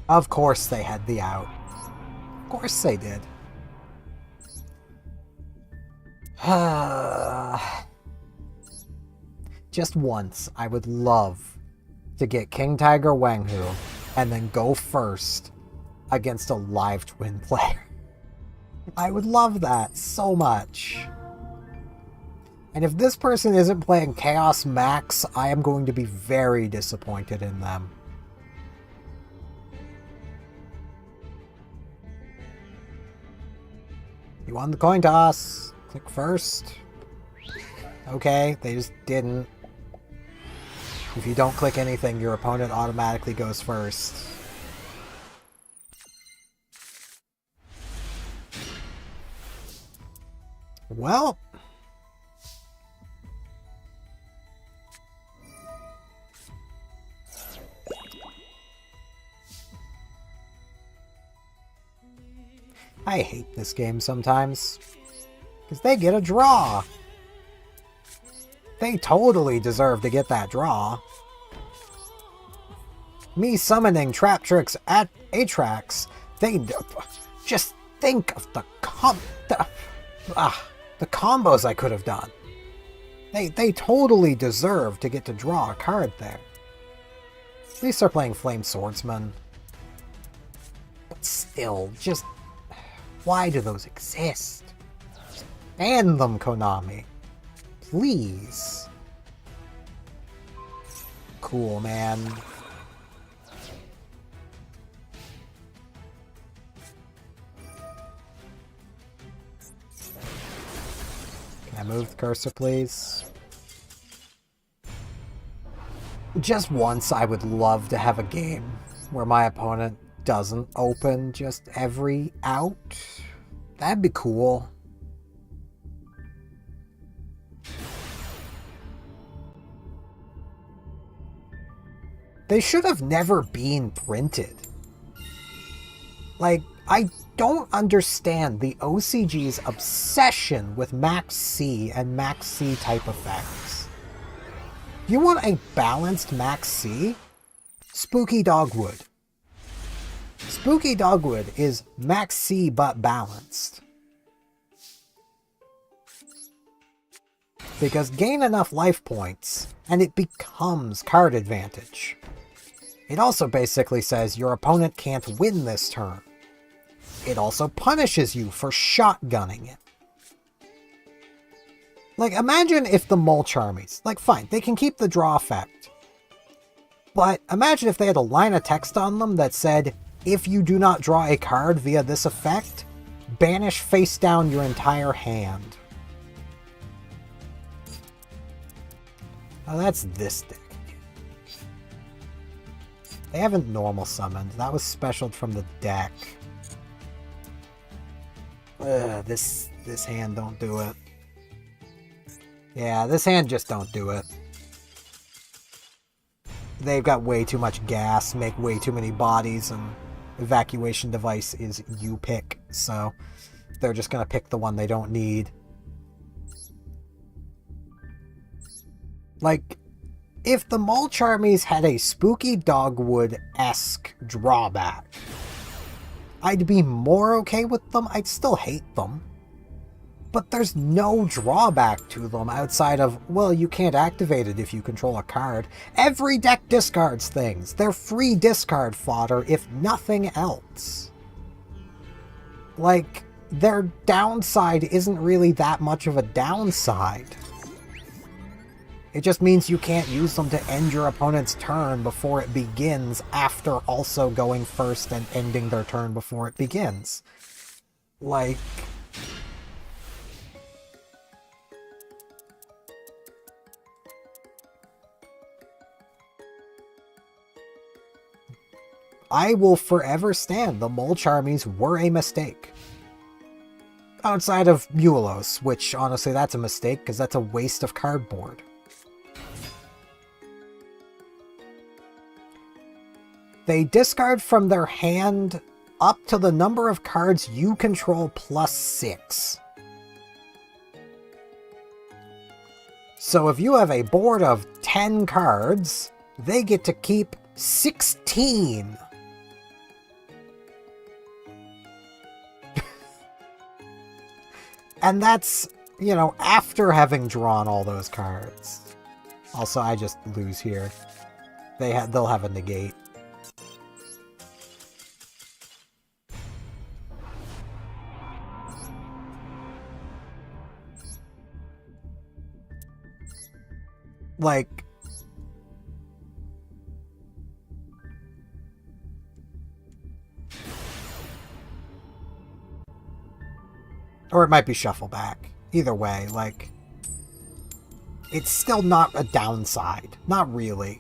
Of course they had the out. Of course they did. Just once, I would love to get King Tiger Wanghu and then go first against a live twin player. I would love that so much. And if this person isn't playing Chaos Max, I am going to be very disappointed in them. You won the coin toss. Click first. Okay, they just didn't. If you don't click anything, your opponent automatically goes first. Well... I hate this game sometimes. Because they get a draw. They totally deserve to get that draw. Me summoning Trap Tricks at Atrax, they just think of the combos I could have done. They totally deserve to get to draw a card there. At least they're playing Flame Swordsman. But still, just... why do those exist? Just ban them, Konami. Please. Cool, man. Can I move the cursor, please? Just once, I would love to have a game where my opponent doesn't open just every out. That'd be cool. They should have never been printed. Like, I don't understand the OCG's obsession with Max C and Max C type effects. You want a balanced Max C? Spooky Dogwood. Spooky Dogwood is Max C but balanced. Because gain enough life points, and it becomes card advantage. It also basically says your opponent can't win this turn. It also punishes you for shotgunning it. Like, imagine if the Mulch armies, like, fine, they can keep the draw effect. But imagine if they had a line of text on them that said, if you do not draw a card via this effect, banish face down your entire hand. Oh, that's this deck. They haven't normal summoned. That was specialed from the deck. Ugh, this hand don't do it. Yeah, this hand just don't do it. They've got way too much gas, make way too many bodies, and evacuation device is you pick, so they're just gonna pick the one they don't need. Like, if the Mulch armies had a Spooky Dogwood-esque drawback, I'd be more okay with them. I'd still hate them. But there's no drawback to them outside of, well, you can't activate it if you control a card. Every deck discards things. They're free discard fodder, if nothing else. Like, their downside isn't really that much of a downside. It just means you can't use them to end your opponent's turn before it begins, after also going first and ending their turn before it begins. Like... I will forever stand the Mulch armies were a mistake. Outside of Mulos, which honestly that's a mistake because that's a waste of cardboard. They discard from their hand up to the number of cards you control plus 6. So if you have a board of 10 cards, they get to keep 16. And that's, you know, after having drawn all those cards. Also, I just lose here. They'll have a negate. Like... Or it might be shuffle back. Either way, like... It's still not a downside. Not really.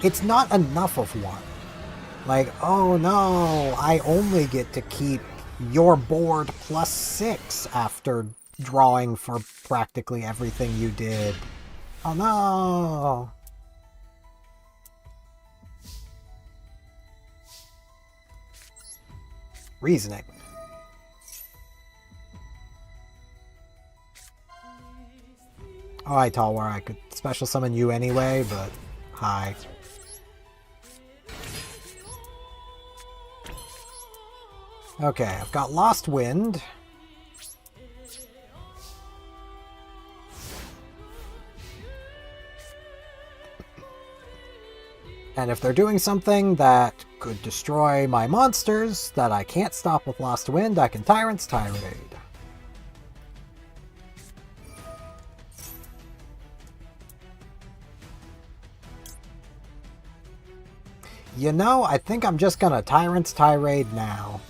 It's not enough of one. Like, oh no, I only get to keep your board plus 6 after drawing for practically everything you did. Oh no! Reasoning. Alright, Talwar, I could special summon you anyway, but hi. Okay, I've got Lost Wind. And if they're doing something that could destroy my monsters that I can't stop with Lost Wind, I can Tyrant's Tirade. You know, I think I'm just gonna Tyrant's Tirade now.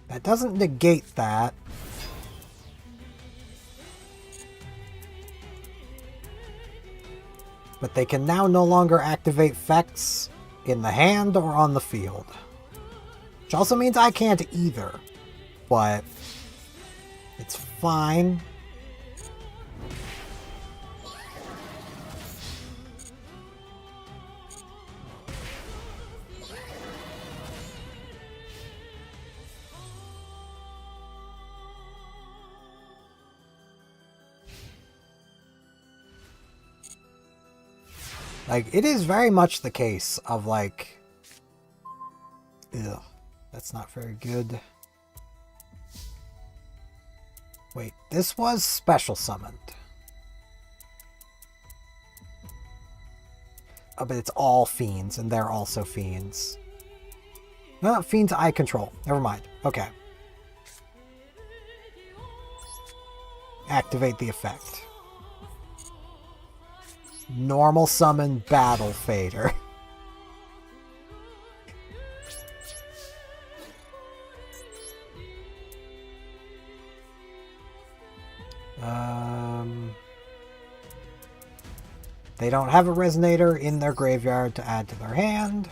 That doesn't negate that. But they can now no longer activate effects in the hand or on the field. Which also means I can't either. But it's fine. Like, it is very much the case of, like... Ugh, that's not very good. Wait, this was special summoned. Oh, but it's all fiends, and they're also fiends. No, fiends I control. Never mind. Okay. Activate the effect. Normal summon Battle Fader. They don't have a Resonator in their graveyard to add to their hand.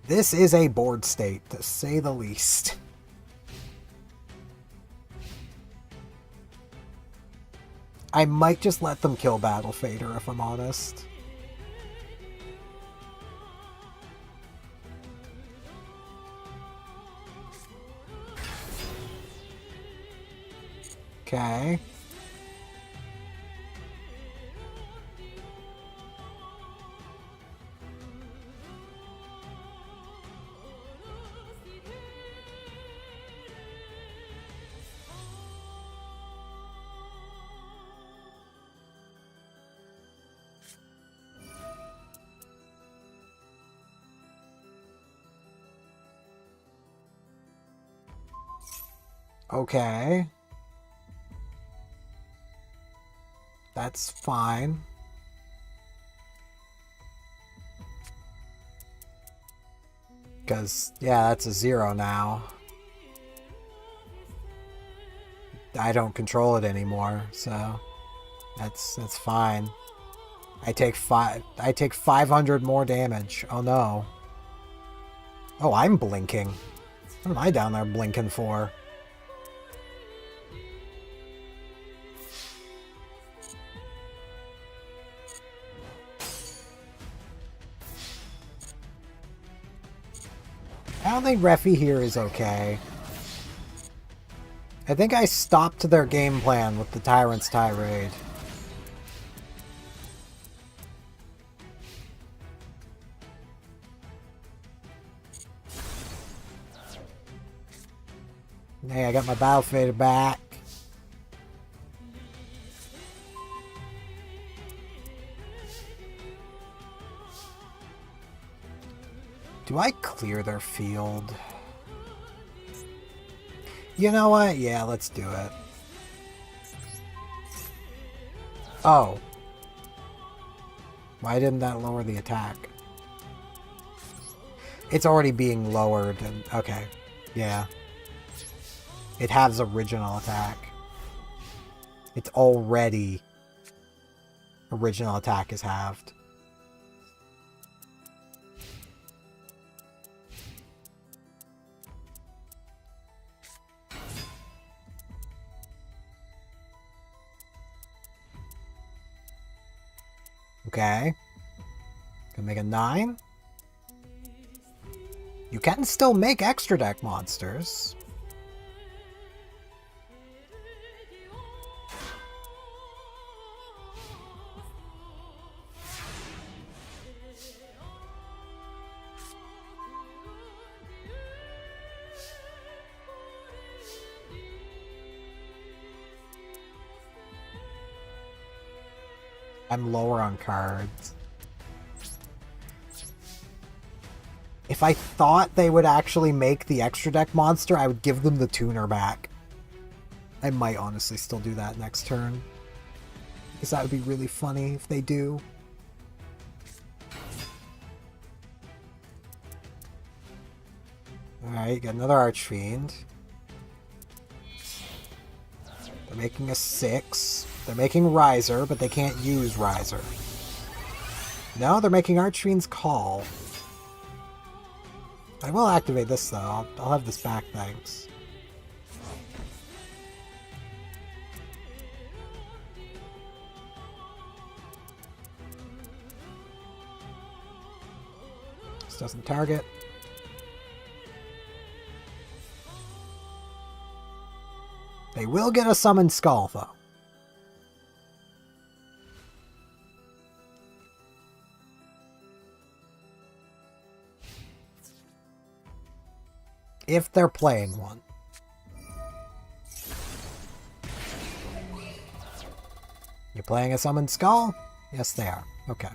This is a board state, to say the least. I might just let them kill Battle Fader, if I'm honest. Okay. Okay. That's fine. Because, yeah, that's a 0 now. I don't control it anymore, so that's fine. I take 500 more damage. Oh no. Oh, I'm blinking. What am I down there blinking for? I don't think Refi here is okay. I think I stopped their game plan with the Tyrant's Tirade. Hey, I got my Battle Fader back. Do I clear their field? You know what? Yeah, let's do it. Oh. Why didn't that lower the attack? It's already being lowered. And okay. Yeah. It has original attack. It's already... Original attack is halved. Okay. Can make a 9. You can still make extra deck monsters. I'm lower on cards. If I thought they would actually make the extra deck monster, I would give them the tuner back. I might honestly still do that next turn. Because that would be really funny if they do. Alright, got another Archfiend. They're making a 6. They're making Riser, but they can't use Riser. No, they're making Archfiend's Call. I will activate this though. I'll have this back, thanks. This doesn't target. They will get a Summoned Skull though. If they're playing one. You playing a Summoned Skull? Yes, they are. Okay.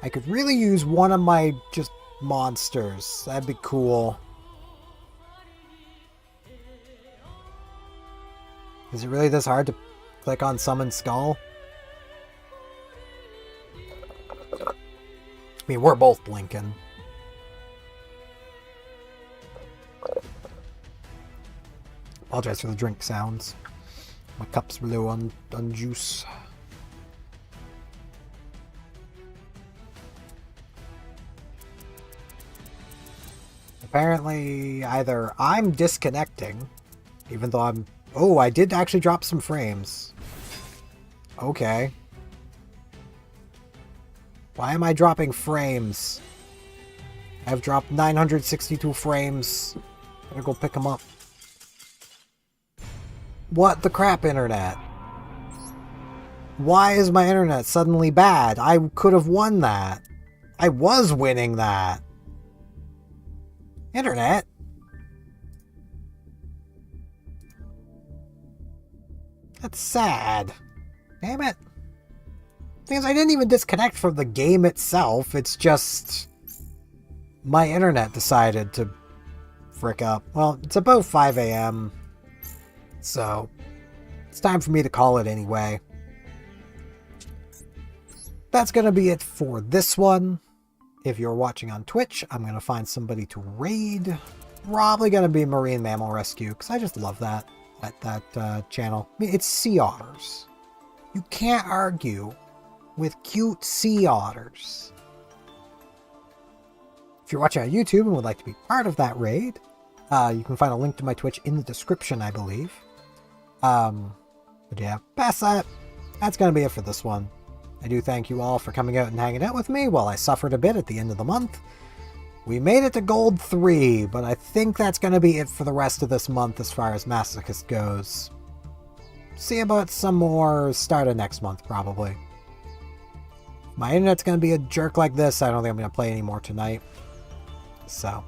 I could really use one of my just monsters. That'd be cool. Is it really this hard to click on Summon Skull? I mean, we're both blinking. Apologize for the drink sounds. My cup's low on juice. Apparently, either I'm disconnecting, even though I'm... Oh, I did actually drop some frames. Okay. Why am I dropping frames? I've dropped 962 frames. I'm gonna go pick them up. What the crap, internet? Why is my internet suddenly bad? I could have won that. I was winning that. Internet? That's sad. Damn it. Thing is, I didn't even disconnect from the game itself. It's just... my internet decided to frick up. Well, it's about 5 a.m. So, it's time for me to call it anyway. That's going to be it for this one. If you're watching on Twitch, I'm going to find somebody to raid. Probably going to be Marine Mammal Rescue, because I just love that channel. I mean, it's sea otters. You can't argue with cute sea otters. If you're watching on YouTube and would like to be part of that raid, you can find a link to my Twitch in the description, I believe. But yeah, past that, that's going to be it for this one. I do thank you all for coming out and hanging out with me while I suffered a bit at the end of the month. We made it to Gold 3, but I think that's going to be it for the rest of this month as far as Masochist goes. See about some more start of next month, probably. My internet's going to be a jerk like this. I don't think I'm going to play anymore tonight. So,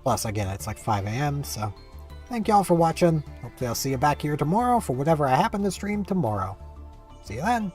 plus, again, it's like 5 a.m., so thank you all for watching. Hopefully I'll see you back here tomorrow for whatever I happen to stream tomorrow. See you then.